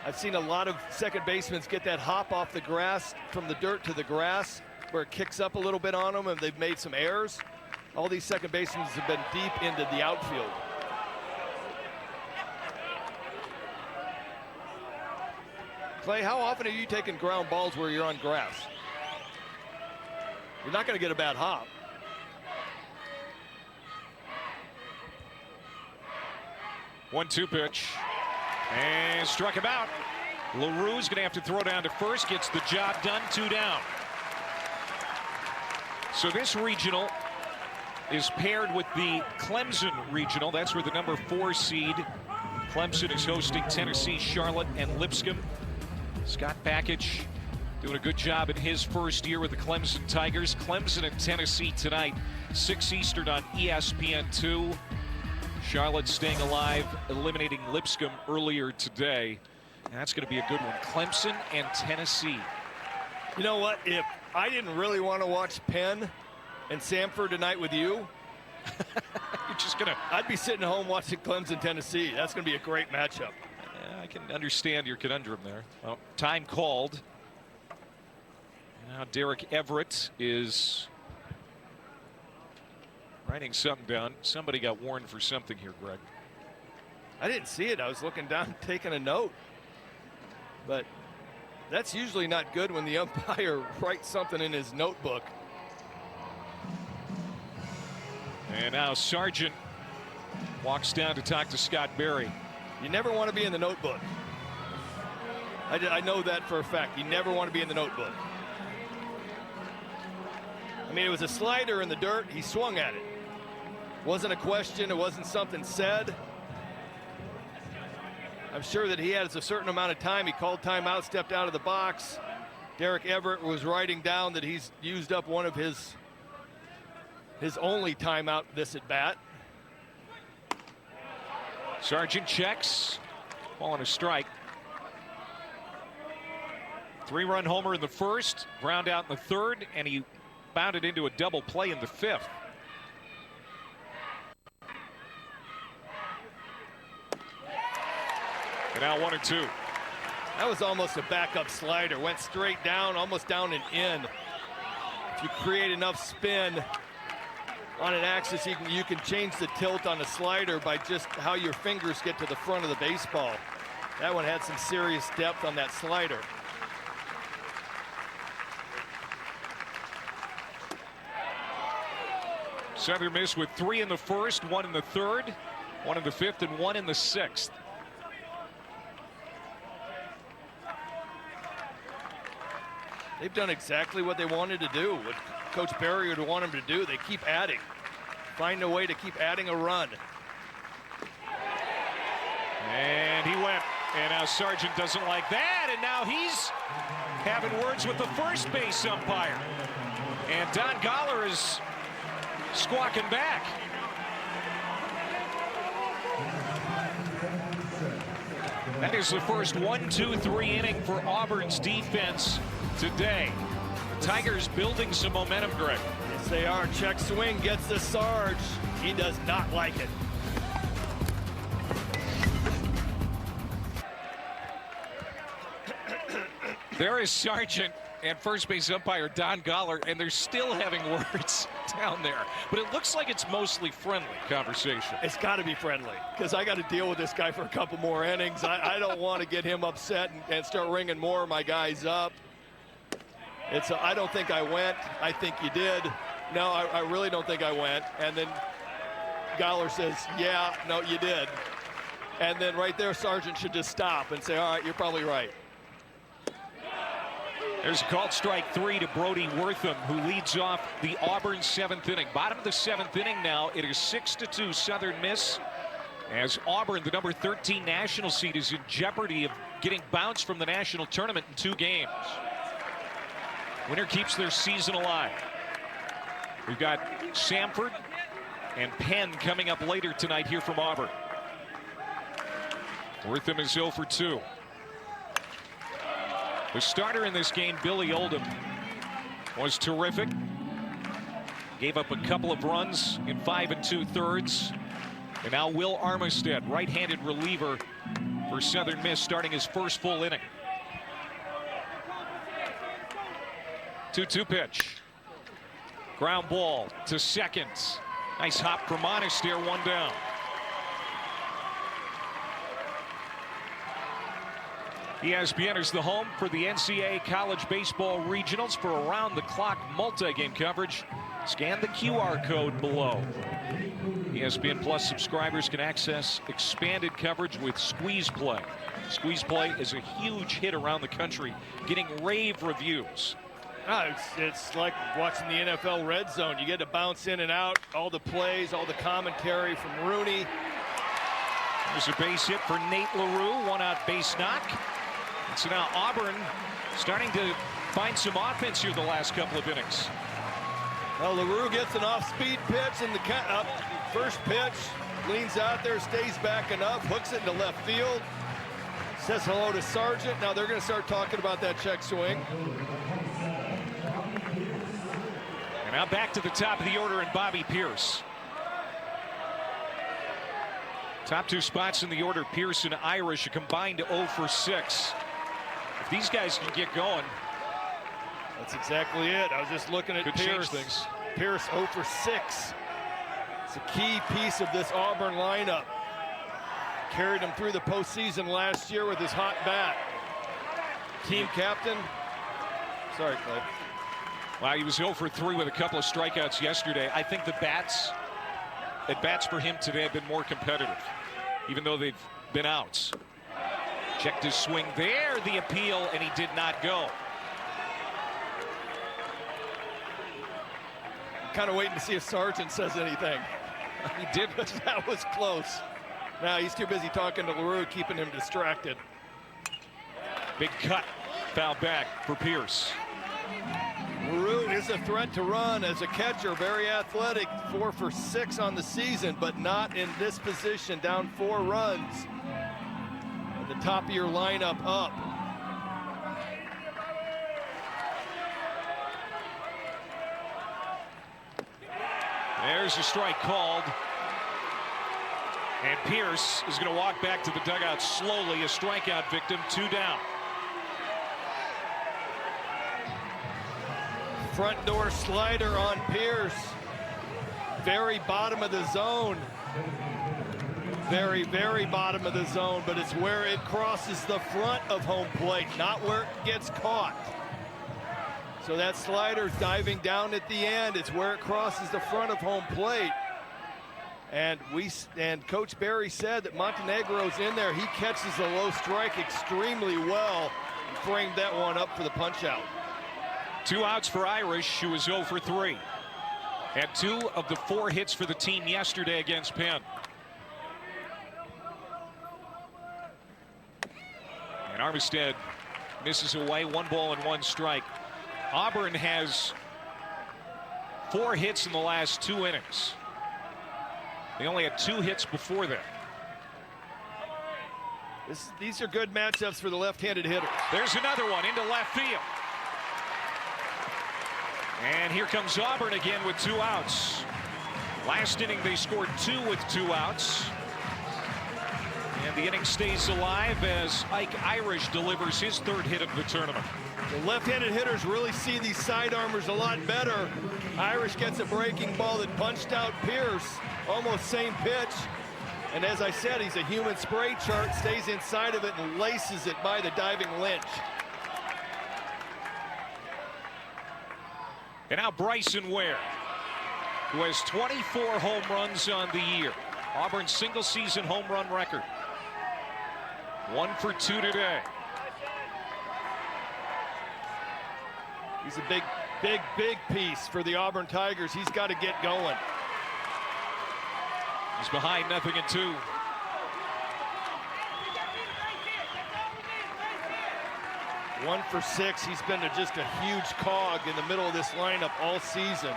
I've seen a lot of second basemen get that hop off the grass from the dirt to the grass where it kicks up a little bit on them and they've made some errors. All these second basemen have been deep into the outfield. Clay, how often are you taking ground balls where you're on grass? You're not going to get a bad hop. One-two pitch. And struck him out. LaRue's going to have to throw down to first. Gets the job done. 2 down. So this regional is paired with the Clemson regional. That's where the number 4 seed Clemson is hosting Tennessee, Charlotte, and Lipscomb. Scott Bakich doing a good job in his first year with the Clemson Tigers. Clemson and Tennessee tonight, 6 Eastern on ESPN2. Charlotte staying alive, eliminating Lipscomb earlier today. And that's going to be a good one. Clemson and Tennessee. You know what? If I didn't really want to watch Penn and Samford tonight with you, you're just going to... I'd be sitting at home watching Clemson, Tennessee. That's going to be a great matchup. I can understand your conundrum there. Well, time called. Now Derek Everett is writing something down. Somebody got warned for something here, Greg. I didn't see it. I was looking down, taking a note. But that's usually not good when the umpire writes something in his notebook. And now Sargent walks down to talk to Scott Berry. You never want to be in the notebook. I know that for a fact. You never want to be in the notebook. I mean, it was a slider in the dirt. He swung at it. Wasn't a question. It wasn't something said. I'm sure that he has a certain amount of time. He called timeout, stepped out of the box. Derek Everett was writing down that he's used up one of his only timeout this at bat. Sargent checks. Ball on a strike. 3-run homer in the 1st, ground out in the 3rd, and he bounded into a double play in the 5th. And now 1-2. That was almost a backup slider. Went straight down, almost down and in. If you create enough spin on an axis, you can change the tilt on a slider by just how your fingers get to the front of the baseball. That one had some serious depth on that slider. Southern Miss with 3 in the 1st, 1 in the 3rd, 1 in the 5th, and 1 in the 6th. They've done exactly what they wanted to do, what Coach Berry would want them to do. They keep adding, find a way to keep adding a run. And he went. And now Sargent doesn't like that. And now he's having words with the first base umpire. And Don Goller is squawking back. That is the first 1-2-3 inning for Auburn's defense today. The Tigers building some momentum, Greg. Yes, they are. Check swing gets the Sarge. He does not like it. There is Sargent and first base umpire Don Goller, and they're still having words down there. But it looks like it's mostly friendly conversation. It's got to be friendly, because I got to deal with this guy for a couple more innings. I don't want to get him upset and start ringing more of my guys up. I don't think I went. I think you did. No, I really don't think I went. And then Gowler says, yeah, no, you did. And then right there, Sargent should just stop and say, all right, you're probably right. There's a called strike 3 to Brody Wortham, who leads off the Auburn 7th inning. Bottom of the 7th inning now. It is 6-2 Southern Miss, as Auburn, the number 13 national seed, is in jeopardy of getting bounced from the national tournament in 2 games. Winner keeps their season alive. We've got Samford and Penn coming up later tonight here from Auburn. Wortham is 0 for 2. The starter in this game, Billy Oldham, was terrific. Gave up a couple of runs in 5 2/3. And now Will Armistead, right-handed reliever for Southern Miss, starting his first full inning. 2-2 pitch. Ground ball to second. Nice hop from Armistead, 1 down. ESPN is the home for the NCAA College Baseball Regionals. For around-the-clock multi-game coverage, scan the QR code below. ESPN Plus subscribers can access expanded coverage with Squeeze Play. Squeeze Play is a huge hit around the country, getting rave reviews. It's like watching the NFL Red Zone. You get to bounce in and out, all the plays, all the commentary from Rooney. There's a base hit for Nate LaRue, 1-out base knock. And so now Auburn starting to find some offense here the last couple of innings. Well, LaRue gets an off-speed pitch in the first pitch, leans out there, stays back enough, hooks it into left field, says hello to Sargent. Now they're going to start talking about that check swing. And now back to the top of the order and Bobby Pierce. Top 2 spots in the order, Pierce and Irish, a combined 0 for 6. If these guys can get going, that's exactly it. I was just looking at Pierce. Pierce 0 for 6. It's a key piece of this Auburn lineup. Carried him through the postseason last year with his hot bat. Team captain. Sorry, Clay. Wow, he was 0 for 3 with a couple of strikeouts yesterday. I think the bats for him today have been more competitive, even though they've been outs. Checked his swing there, the appeal, and he did not go. Kind of waiting to see if Sargent says anything. He didn't. That was close. Now he's too busy talking to LaRue, keeping him distracted. Big cut, foul back for Pierce. LaRue is a threat to run as a catcher, very athletic, 4 for 6 on the season, but not in this position, down 4 runs. At the top of your lineup up. There's a strike called. And Pierce is going to walk back to the dugout slowly, a strikeout victim, 2 down. Front door slider on Pierce. Very bottom of the zone. Very, very bottom of the zone, but it's where it crosses the front of home plate, not where it gets caught. So that slider's diving down at the end. It's where it crosses the front of home plate. And Coach Barry said that Montenegro's in there. He catches the low strike extremely well and framed that one up for the punch out. 2 outs for Irish, who was 0 for 3. Had 2 of the 4 hits for the team yesterday against Penn. And Armistead misses away, 1 ball and 1 strike. Auburn has 4 hits in the last 2 innings. They only had 2 hits before that. These are good matchups for the left-handed hitters. There's another one into left field. And here comes Auburn again with 2 outs. Last inning they scored 2 with 2 outs. And the inning stays alive as Ike Irish delivers his 3rd hit of the tournament. The left-handed hitters really see these sidearmers a lot better. Irish gets a breaking ball that punched out Pierce, almost same pitch. And as I said, he's a human spray chart, stays inside of it and laces it by the diving Lynch. And now Bryson Ware, who has 24 home runs on the year. Auburn's single-season home run record. 1 for 2 today. He's a big piece for the Auburn Tigers. He's got to get going. He's behind 0-2. One for 6. He's been just a huge cog in the middle of this lineup all season.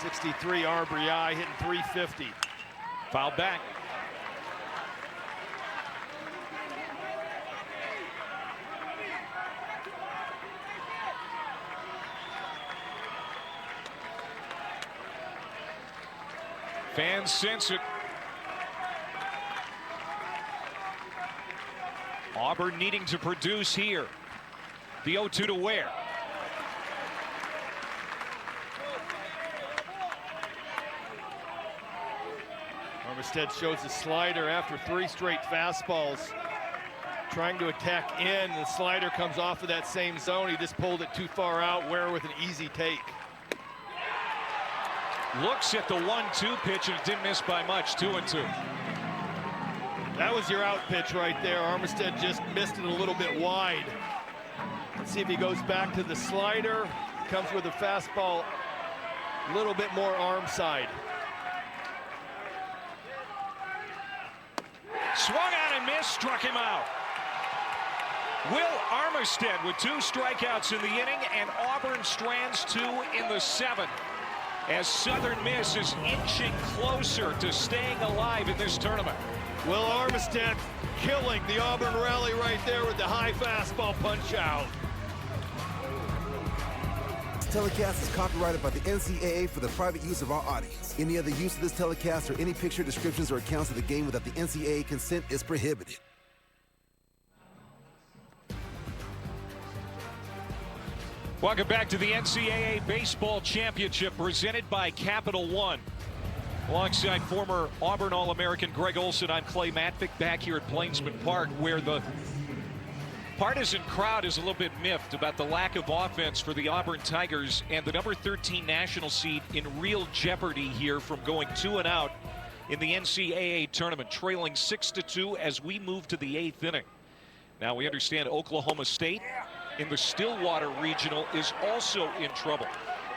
63 RBI, hitting .350. Foul back. Fans sense it. Auburn needing to produce here. The 0-2 to Ware. Armistead shows a slider after 3 straight fastballs. Trying to attack in. The slider comes off of that same zone. He just pulled it too far out. Ware with an easy take. Looks at the 1-2 pitch and it didn't miss by much. 2-2. That was your out pitch right there. Armistead just missed it a little bit wide. Let's see if he goes back to the slider. Comes with a fastball, a little bit more arm side. Swung on and missed, struck him out. Will Armistead with 2 strikeouts in the inning, and Auburn strands 2 in the 7th. As Southern Miss is inching closer to staying alive in this tournament. Will Armistead killing the Auburn rally right there with the high fastball punch out. This telecast is copyrighted by the NCAA for the private use of our audience. Any other use of this telecast or any picture, descriptions, or accounts of the game without the NCAA consent is prohibited. Welcome back to the NCAA Baseball Championship presented by Capital One. Alongside former Auburn All-American Greg Olson, I'm Clay Matvick back here at Plainsman Park, where the partisan crowd is a little bit miffed about the lack of offense for the Auburn Tigers and the number 13 national seed in real jeopardy here from going 2-out in the NCAA tournament, trailing 6-2 as we move to the 8th inning. Now we understand Oklahoma State in the Stillwater Regional is also in trouble.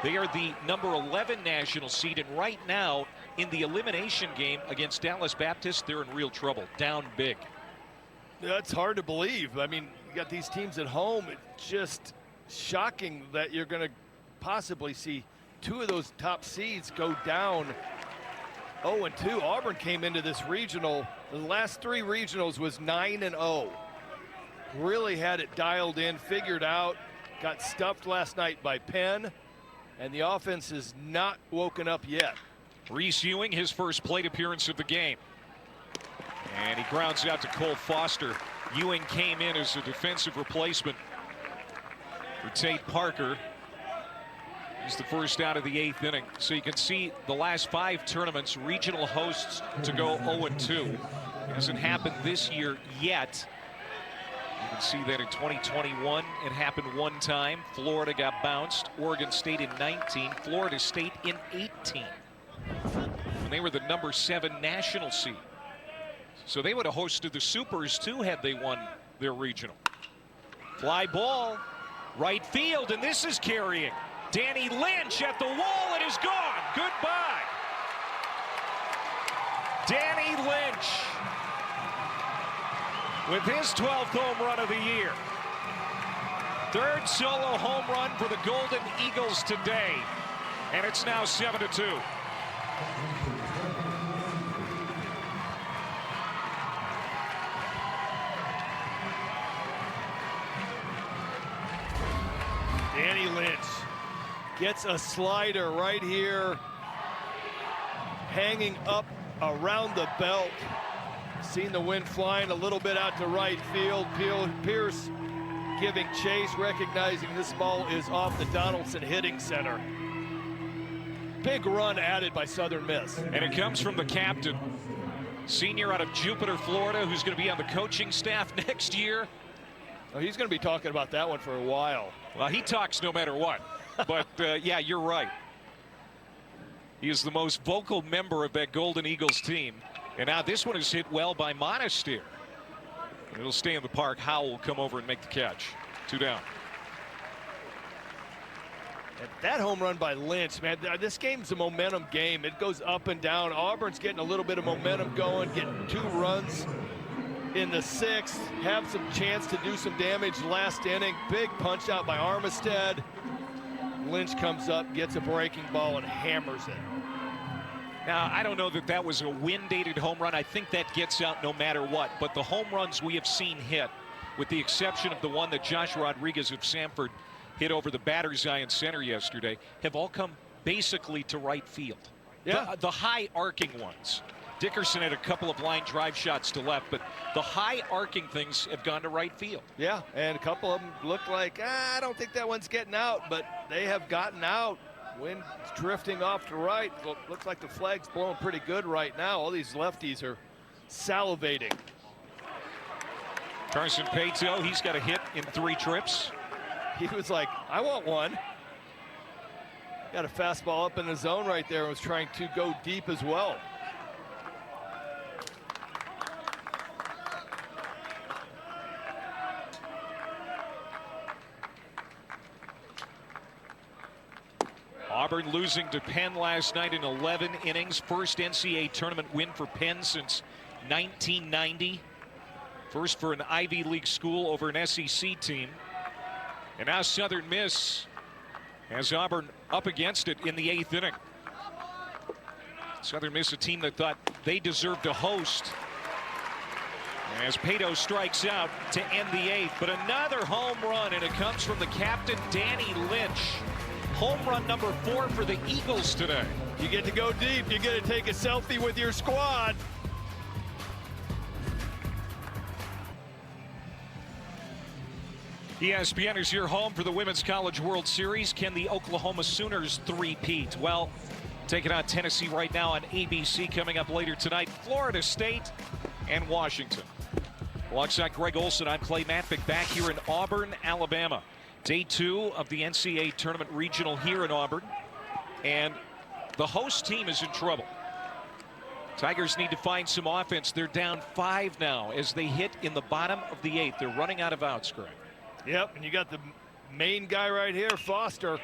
They are the number 11 national seed, and right now in the elimination game against Dallas Baptist, they're in real trouble, down big. That's hard to believe. I mean, you got these teams at home. It's just shocking that you're going to possibly see 2 of those top seeds go down 0-2. Auburn came into this regional, the last 3 regionals was 9-0. Really had it dialed in, figured out, got stuffed last night by Penn, and the offense is not woken up yet. Reese Ewing, his first plate appearance of the game. And he grounds out to Cole Foster. Ewing came in as a defensive replacement for Tate Parker. He's the first out of the 8th inning. So you can see the last 5 tournaments, regional hosts to go 0-2. It hasn't happened this year yet. You can see that in 2021, it happened 1 time. Florida got bounced. Oregon State in 19. Florida State in 18. And they were the number 7 national seed. So they would have hosted the Supers too had they won their regional. Fly ball, right field, and this is carrying. Danny Lynch at the wall, and is gone. Goodbye. Danny Lynch with his 12th home run of the year. 3rd solo home run for the Golden Eagles today. And it's now 7-2. Danny Lynch gets a slider right here, hanging up around the belt. Seen the wind flying a little bit out to right field. Pierce giving chase, recognizing this ball is off the Donaldson hitting center. Big run added by Southern Miss. And it comes from the captain, senior out of Jupiter, Florida, who's going to be on the coaching staff next year. Oh, he's going to be talking about that one for a while. Well, he talks no matter what. But, yeah, you're right. He is the most vocal member of that Golden Eagles team. And now this one is hit well by Monastir. It'll stay in the park. Howell will come over and make the catch. 2 down. And that home run by Lynch, man, this game's a momentum game. It goes up and down. Auburn's getting a little bit of momentum going, getting 2 runs in the 6th, have some chance to do some damage last inning. Big punch out by Armistead. Lynch comes up, gets a breaking ball, and hammers it. Now, I don't know that that was a wind-dated home run. I think that gets out no matter what. But the home runs we have seen hit, with the exception of the one that Josh Rodriguez of Sanford hit over the batter's eye in center yesterday, have all come basically to right field. Yeah. The high arcing ones. Dickerson had a couple of line drive shots to left, but the high arcing things have gone to right field. Yeah, and a couple of them look like, I don't think that one's getting out, but they have gotten out. Wind drifting off to right. Looks like the flag's blowing pretty good right now. All these lefties are salivating. Carson Pato, he's got a hit in 3 trips. He was like, I want one. Got a fastball up in the zone right there and was trying to go deep as well. Auburn losing to Penn last night in 11 innings. First NCAA tournament win for Penn since 1990. First for an Ivy League school over an SEC team. And now Southern Miss has Auburn up against it in the 8th inning. Southern Miss, a team that thought they deserved to host. As Pato strikes out to end the 8th. But another home run, and it comes from the captain, Danny Lynch. Home run number 4 for the Eagles today. You get to go deep. You get to take a selfie with your squad. ESPN is your home for the Women's College World Series. Can the Oklahoma Sooners three-peat? Well, taking on Tennessee right now on ABC. Coming up later tonight, Florida State and Washington. Alongside Greg Olson, I'm Clay Matvick back here in Auburn, Alabama. Day 2 of the NCAA Tournament Regional here in Auburn. And the host team is in trouble. Tigers need to find some offense. They're down 5 now as they hit in the bottom of the 8th. They're running out of outs, Greg. Yep, and you got the main guy right here, Foster.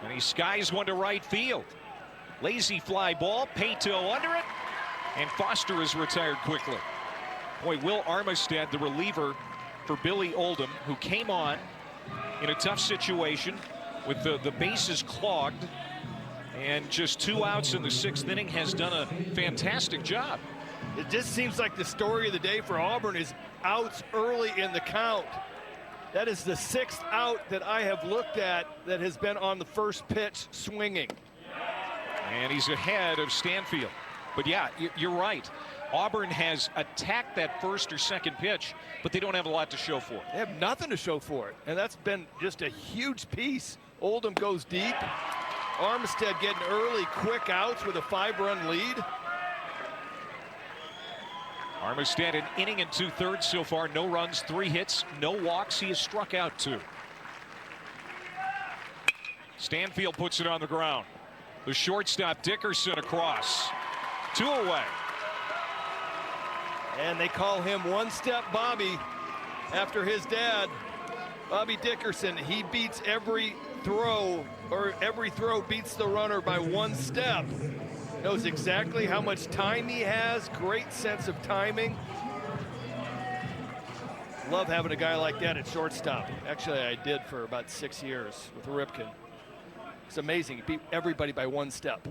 And he skies one to right field. Lazy fly ball, Pato under it, and Foster is retired quickly. Boy, Will Armistead, the reliever for Billy Oldham, who came on in a tough situation with the bases clogged, and just 2 outs in the 6th inning, has done a fantastic job. It just seems like the story of the day for Auburn is outs early in the count. That is the 6th out that I have looked at that has been on the first pitch swinging. And he's ahead of Stanfield. But yeah, you're right. Auburn has attacked that first or second pitch, but they don't have a lot to show for it. They have nothing to show for it, and that's been just a huge piece. Oldham goes deep. Armistead getting early quick outs with a 5-run lead. Armistead an inning and 2/3 so far. No runs, 3 hits, no walks. He has struck out 2. Stanfield puts it on the ground. The shortstop Dickerson across. 2 away. And they call him One-Step Bobby after his dad, Bobby Dickerson. He beats every throw, or every throw beats the runner by 1 step. Knows exactly how much time he has. Great sense of timing. Love having a guy like that at shortstop. Actually, I did for about 6 years with Ripken. It's amazing. He beat everybody by 1 step.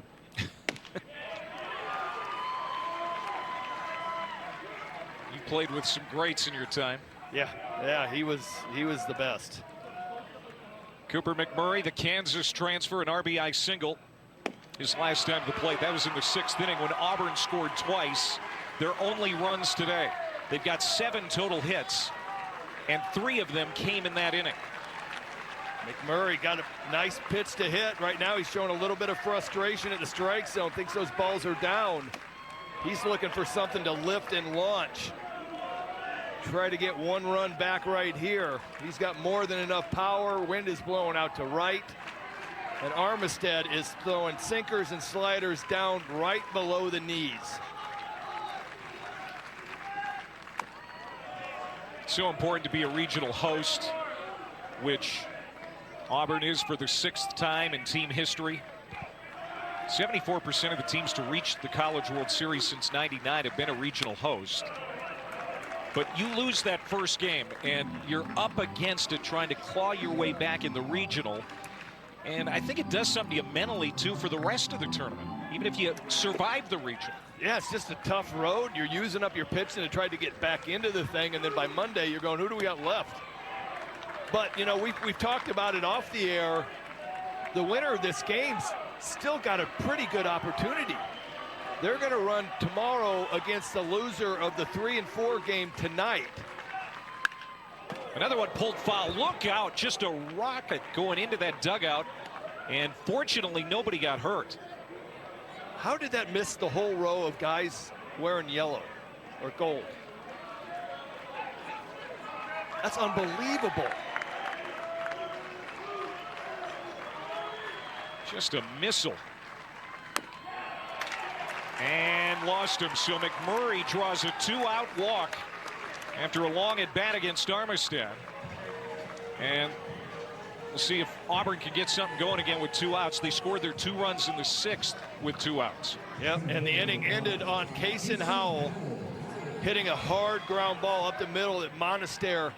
You played with some greats in your time. Yeah, he was the best. Cooper McMurray, the Kansas transfer, an RBI single. His last time to the plate, that was in the 6th inning when Auburn scored twice. Their only runs today. They've got 7 total hits, and 3 of them came in that inning. McMurray got a nice pitch to hit. Right now he's showing a little bit of frustration at the strike zone. Thinks those balls are down. He's looking for something to lift and launch. try to get one run back right here. He's got more than enough power. Wind is blowing out to right. And Armistead is throwing sinkers and sliders down right below the knees. So important to be a regional host, which Auburn is for the 6th time in team history. 74% of the teams to reach the College World Series since '99 have been a regional host. But you lose that first game, and you're up against it trying to claw your way back in the regional. And I think it does something to you mentally, too, for the rest of the tournament, even if you survive the regional. Yeah, it's just a tough road. You're using up your pitching to try to get back into the thing, and then by Monday, you're going, who do we got left? But, you know, we've talked about it off the air. The winner of this game's still got a pretty good opportunity. They're going to run tomorrow against the loser of the 3 and 4 game tonight. Another one pulled foul. Look out, just a rocket going into that dugout. And fortunately, nobody got hurt. How did that miss the whole row of guys wearing yellow or gold? That's unbelievable. Just a missile. And lost him. So McMurray draws a 2-out walk after a long at bat against Armistead. And we'll see if Auburn can get something going again with 2 outs. They scored their 2 runs in the 6th with 2 outs. Yep, and the inning ended on Kaysen Howell hitting a hard ground ball up the middle that Monaster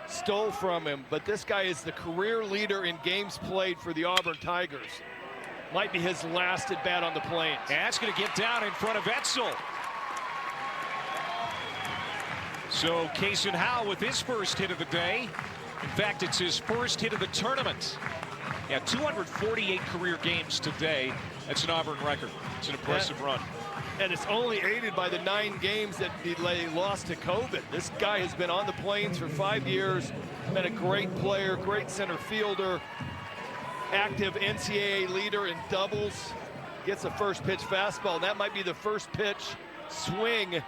stole from him. But this guy is the career leader in games played for the Auburn Tigers. Might be his last at bat on the Plains. And that's going to get down in front of Etzel. So Kaysen Howell with his first hit of the day. In fact, it's his first hit of the tournament. Yeah, 248 career games today. That's an Auburn record. It's an impressive run. And it's only aided by the 9 games that they lost to COVID. This guy has been on the Plains for 5 years, been a great player, great center fielder, active NCAA leader in doubles, gets a first pitch fastball. And that might be the first pitch swing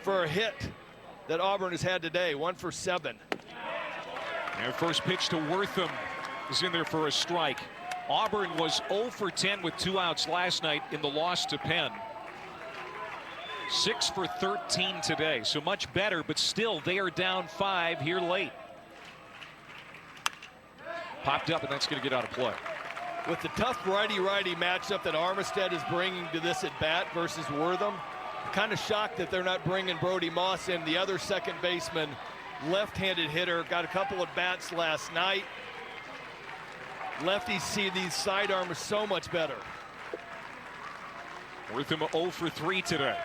for a hit that Auburn has had today, 1 for 7. Their first pitch to Wortham is in there for a strike. Auburn was 0 for 10 with 2 outs last night in the loss to Penn. 6 for 13 today, so much better, but still they are down 5 here late. Popped up, and that's going to get out of play. With the tough righty-righty matchup that Armistead is bringing to this at-bat versus Wortham, kind of shocked that they're not bringing Brody Moss in, the other second baseman, left-handed hitter, got a couple of bats last night. Lefties see these sidearms so much better. Wortham 0 for 3 today.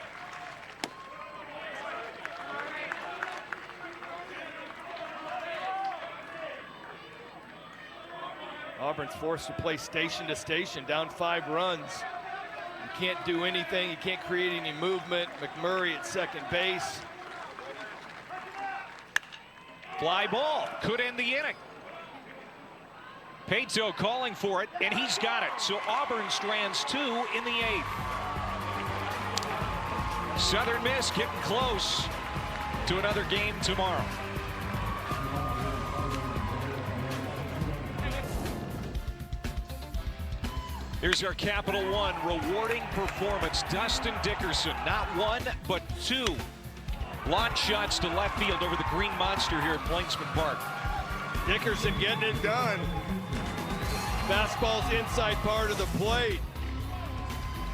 Auburn's forced to play station to station, down 5 runs. You can't do anything. You can't create any movement. McMurray at second base. Fly ball could end the inning. Pato calling for it, and he's got it. So Auburn strands 2 in the 8th. Southern Miss getting close to another game tomorrow. Here's our Capital One rewarding performance. Dustin Dickerson, not 1, but 2 launch shots to left field over the Green Monster here at Plainsman Park. Dickerson getting it done. Fastball's inside part of the plate.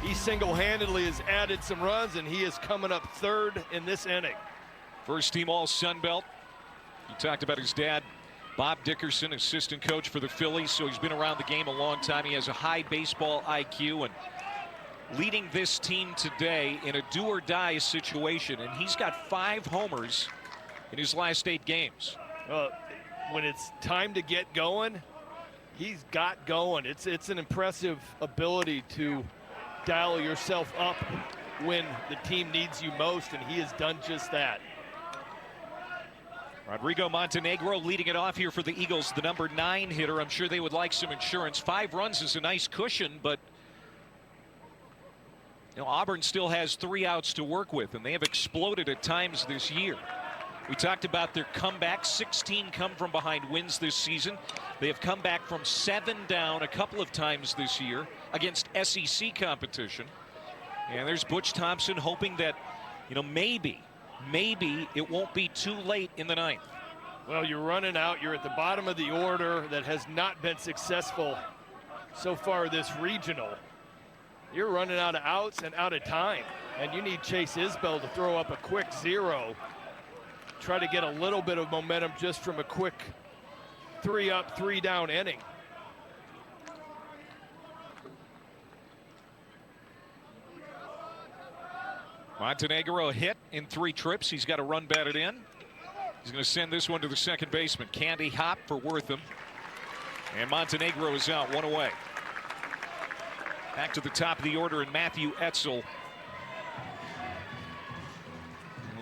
He single-handedly has added some runs, and he is coming up 3rd in this inning. First team all Sun Belt. He talked about his dad, Bob Dickerson, assistant coach for the Phillies, so he's been around the game a long time. He has a high baseball IQ and leading this team today in a do-or-die situation, and he's got 5 homers in his last 8 games. When it's time to get going, he's got going. It's an impressive ability to dial yourself up when the team needs you most, and he has done just that. Rodrigo Montenegro leading it off here for the Eagles, the number 9 hitter. I'm sure they would like some insurance. 5 runs is a nice cushion, but you know, Auburn still has 3 outs to work with, and they have exploded at times this year. We talked about their comeback. 16 come from behind wins this season. They have come back from 7 down a couple of times this year against SEC competition. And there's Butch Thompson hoping that, maybe it won't be too late in the 9th. Well, you're running out. You're at the bottom of the order that has not been successful so far this regional. You're running out of outs and out of time. And you need Chase Isbell to throw up a quick 0. Try to get a little bit of momentum just from a quick 3 up, 3 down inning. Montenegro a hit in 3 trips. He's got a run batted in. He's going to send this one to the second baseman. Candy hop for Wortham. And Montenegro is out, 1 away. Back to the top of the order in Matthew Etzel.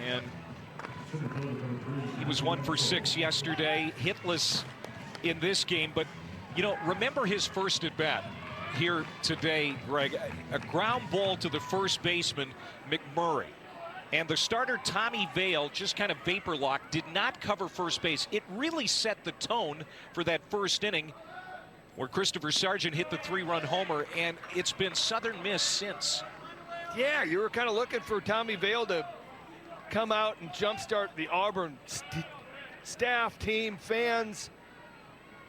And he was 1 for 6 yesterday, hitless in this game. But, remember his first at bat here today, Greg. A ground ball to the first baseman, McMurray. And the starter, Tommy Vail, just kind of vapor locked, did not cover first base. It really set the tone for that first inning where Christopher Sargent hit the 3-run homer, and it's been Southern Miss since. Yeah, you were kind of looking for Tommy Vail to come out and jumpstart the Auburn staff, team, fans.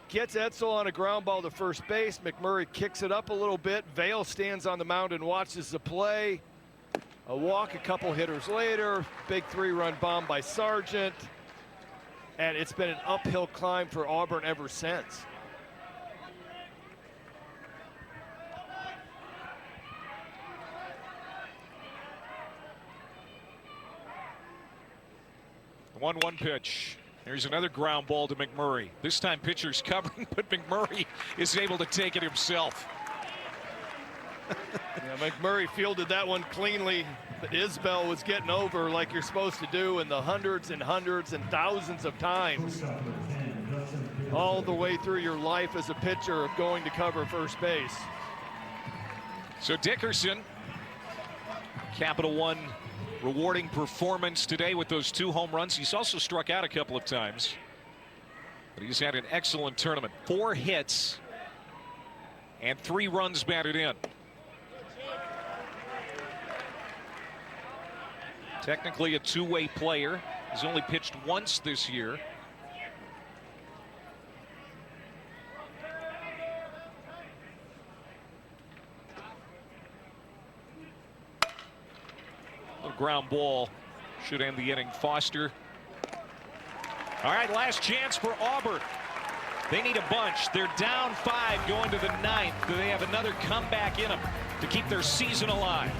Gets Etzel on a ground ball to first base. McMurray kicks it up a little bit. Vail stands on the mound and watches the play. A walk a couple hitters later. Big 3-run bomb by Sargent. And it's been an uphill climb for Auburn ever since. The 1-1 pitch. There's another ground ball to McMurray. This time pitcher's covering, but McMurray is able to take it himself. Yeah, McMurray fielded that one cleanly, but Isbell was getting over like you're supposed to do in the hundreds and thousands of times. All the way through your life as a pitcher of going to cover first base. So Dickerson, Capital One rewarding performance today with those 2 home runs. He's also struck out a couple of times, but he's had an excellent tournament. 4 hits and 3 runs batted in. Technically a 2-way player. He's only pitched once this year. A ground ball should end the inning. Foster. All right, last chance for Auburn. They need a bunch. They're down 5 going to the 9th. Do they have another comeback in them to keep their season alive?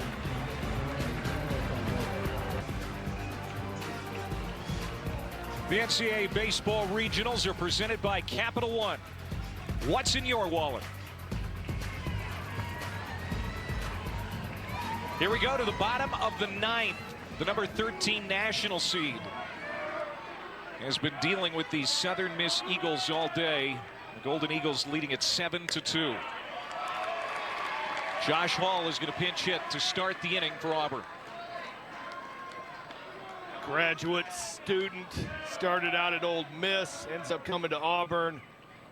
The NCAA Baseball Regionals are presented by Capital One. What's in your wallet? Here we go to the bottom of the 9th. The number 13 national seed has been dealing with these Southern Miss Eagles all day. The Golden Eagles leading at 7-2. Josh Hall is going to pinch hit to start the inning for Auburn. Graduate student, started out at Ole Miss, ends up coming to Auburn,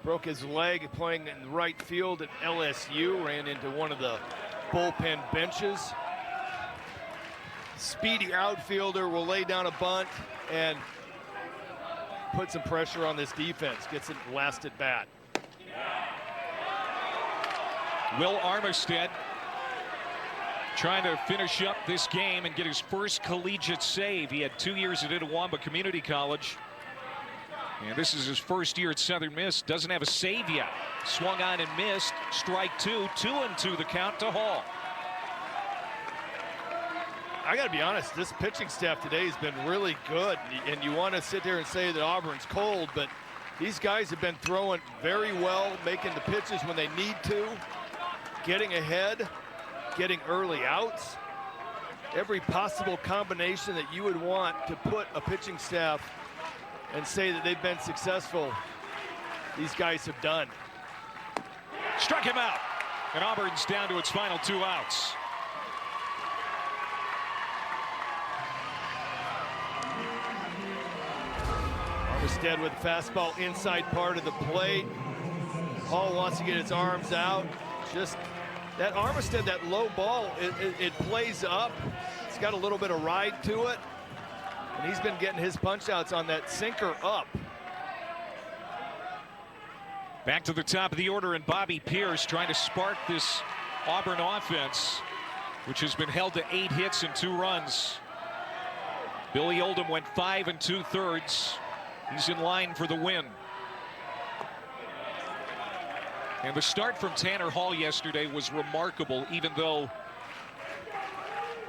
broke his leg playing in right field at LSU, ran into one of the bullpen benches. Speedy outfielder, will lay down a bunt and put some pressure on this defense, gets it last at bat. Will Armistead trying to finish up this game and get his first collegiate save. He had 2 years at Itawamba Community College. And this is his first year at Southern Miss. Doesn't have a save yet. Swung on and missed. Strike 2. 2-2 the count to Hall. I got to be honest, this pitching staff today has been really good. And you want to sit there and say that Auburn's cold, but these guys have been throwing very well, making the pitches when they need to, getting ahead, getting early outs. Every possible combination that you would want to put a pitching staff and say that they've been successful, these guys have done. Struck him out, and Auburn's down to its final 2 outs. Armistead with fastball inside part of the plate. Hall wants to get his arms out. Just that Armistead, that low ball, it plays up. It's got a little bit of ride to it. And he's been getting his punch outs on that sinker up. Back to the top of the order, and Bobby Pierce trying to spark this Auburn offense, which has been held to 8 hits and 2 runs. Billy Oldham went 5 2/3. He's in line for the win. And the start from Tanner Hall yesterday was remarkable, even though,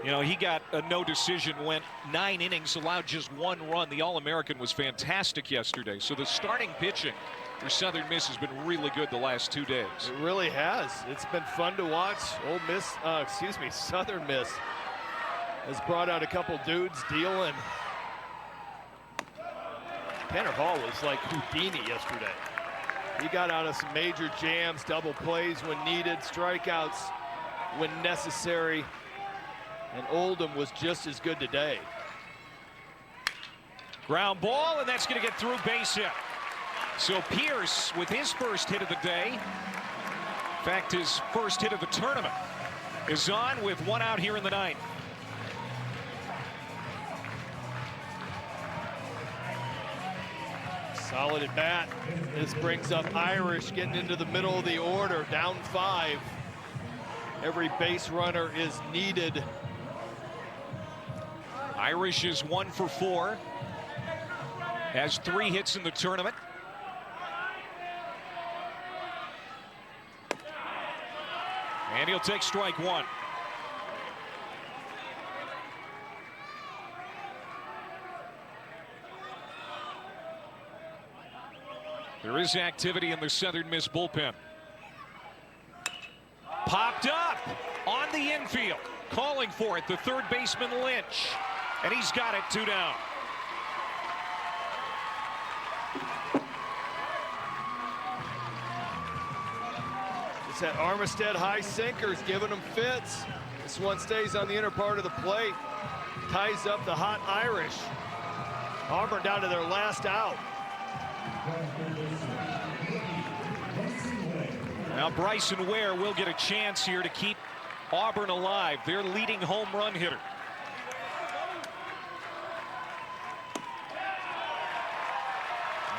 you know, he got a no decision, went 9 innings, allowed just 1 run. The All-American was fantastic yesterday. So the starting pitching for Southern Miss has been really good the last 2 days. It really has. It's been fun to watch. Southern Miss has brought out a couple dudes dealing. Tanner Hall was like Houdini yesterday. He got out of some major jams, double plays when needed, strikeouts when necessary. And Oldham was just as good today. Ground ball, and that's going to get through, base hit. So Pierce with his first hit of the day, in fact his first hit of the tournament, is on with 1 out here in the 9th. Solid at bat. This brings up Irish getting into the middle of the order, down 5. Every base runner is needed. Irish is 1 for 4. Has 3 hits in the tournament. And he'll take strike 1. There is activity in the Southern Miss bullpen. Popped up on the infield. Calling for it, the third baseman Lynch. And he's got it, 2 down. It's that Armistead high sinkers giving him fits. This one stays on the inner part of the plate. Ties up the hot Irish. Auburn down to their last out. Now Bryson Ware will get a chance here to keep Auburn alive, their leading home run hitter.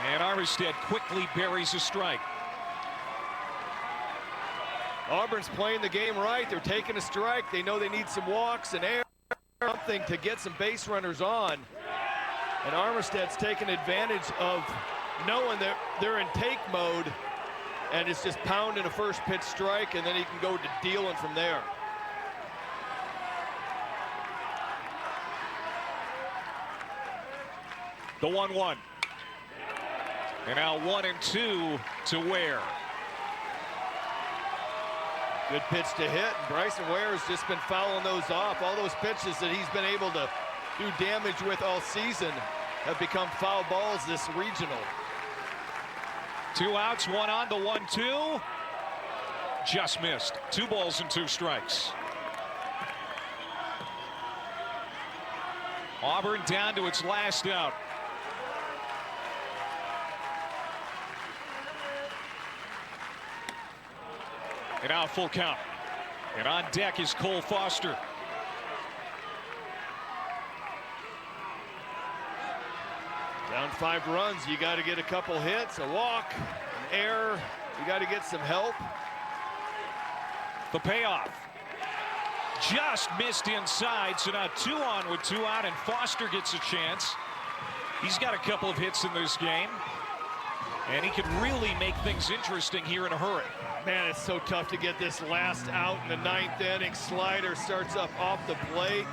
And Armistead quickly buries a strike. Auburn's playing the game right. They're taking a strike. They know they need some walks and air, something to get some base runners on. And Armistead's taking advantage of knowing that they're in take mode, and it's just pounding a first pitch strike, and then he can go to dealing from there. The 1-1. And now 1 and 2 to Ware. Good pitch to hit, and Bryson Ware has just been fouling those off. All those pitches that he's been able to do damage with all season have become foul balls this regional. 2 outs, 1 on, the 1-2. Just missed. 2 balls and 2 strikes. Auburn down to its last out. And now full count. And on deck is Cole Foster. Down 5 runs, you got to get a couple hits, a walk, an error. You got to get some help. The payoff. Just missed inside, so now 2 on with 2 out, and Foster gets a chance. He's got a couple of hits in this game, and he could really make things interesting here in a hurry. Man, it's so tough to get this last out in the 9th inning. Slider starts up off the plate.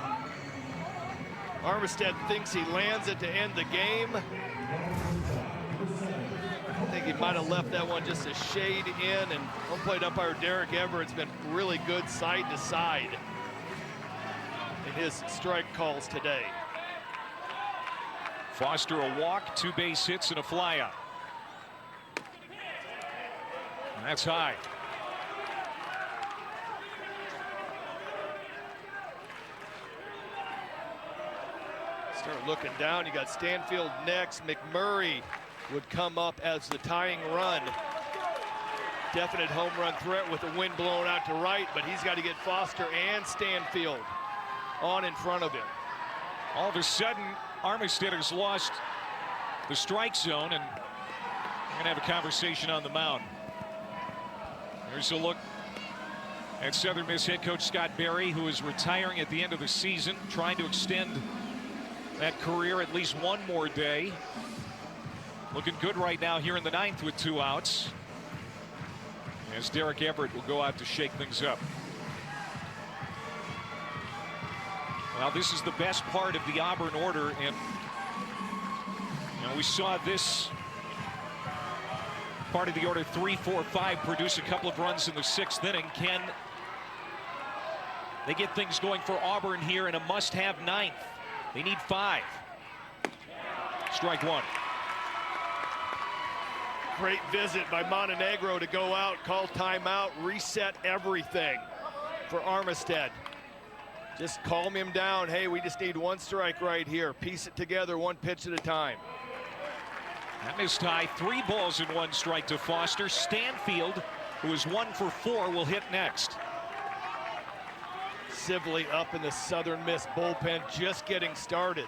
Armistead thinks he lands it to end the game. I think he might have left that one just a shade in, and home plate umpire Derek Everett's been really good side to side in his strike calls today. Foster a walk, 2 base hits, and a flyout. That's high. Start looking down. You got Stanfield next, McMurray would come up as the tying run. Definite home run threat with the wind blowing out to right, but he's got to get Foster and Stanfield on in front of him. All of a sudden, Armistead has lost the strike zone, and we're going to have a conversation on the mound. Here's a look at Southern Miss head coach Scott Berry, who is retiring at the end of the season, trying to extend that career at least one more day. Looking good right now here in the ninth with 2 outs, as Derek Everett will go out to shake things up. Well, this is the best part of the Auburn order, and we saw this part of the order 3, 4, 5 produce a couple of runs in the 6th inning. Can they get things going for Auburn here in a must-have ninth? They need 5. Strike 1. Great visit by Montenegro to go out, call timeout, reset everything for Armistead. Just calm him down. Hey, we just need 1 strike right here. Piece it together 1 pitch at a time. That missed high. 3 balls and 1 strike to Foster. Stanfield, who is 1 for 4, will hit next. Sibley up in the Southern Miss bullpen, just getting started.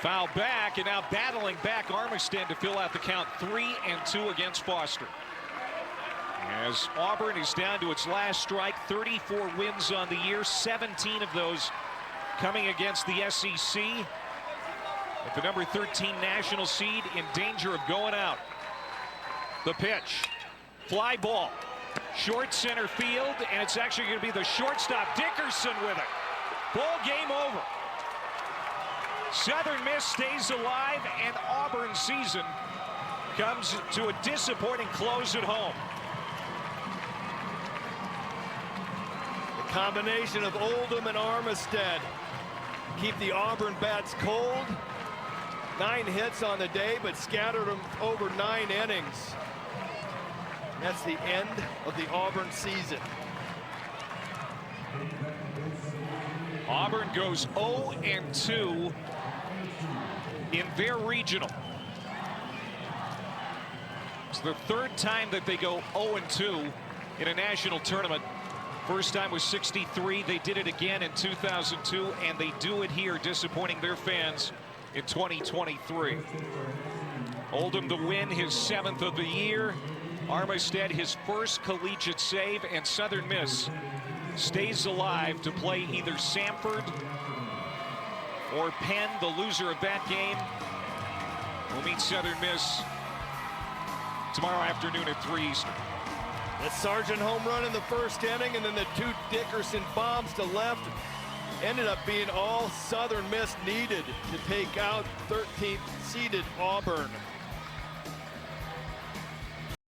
Foul back, and now battling back Armistead to fill out the count. 3-2 against Foster. As Auburn is down to its last strike, 34 wins on the year, 17 of those coming against the SEC. With the number 13 national seed in danger of going out. The pitch, fly ball, short center field, and it's actually going to be the shortstop Dickerson with it. Ball game over. Southern Miss stays alive, and Auburn's season comes to a disappointing close at home. The combination of Oldham and Armistead keep the Auburn bats cold. 9 hits on the day, but scattered them over 9 innings. That's the end of the Auburn season. Auburn goes 0-2 in their regional. It's the 3rd time that they go 0-2 in a national tournament. First time was '63. They did it again in 2002, and they do it here, disappointing their fans in 2023. Oldham the win, his 7th of the year. Armistead his 1st collegiate save, and Southern Miss stays alive to play either Samford or Penn. The loser of that game will meet Southern Miss tomorrow afternoon at 3 Eastern. The Sargent home run in the 1st inning, and then the 2 Dickerson bombs to left ended up being all Southern Miss needed to take out 13th seeded Auburn.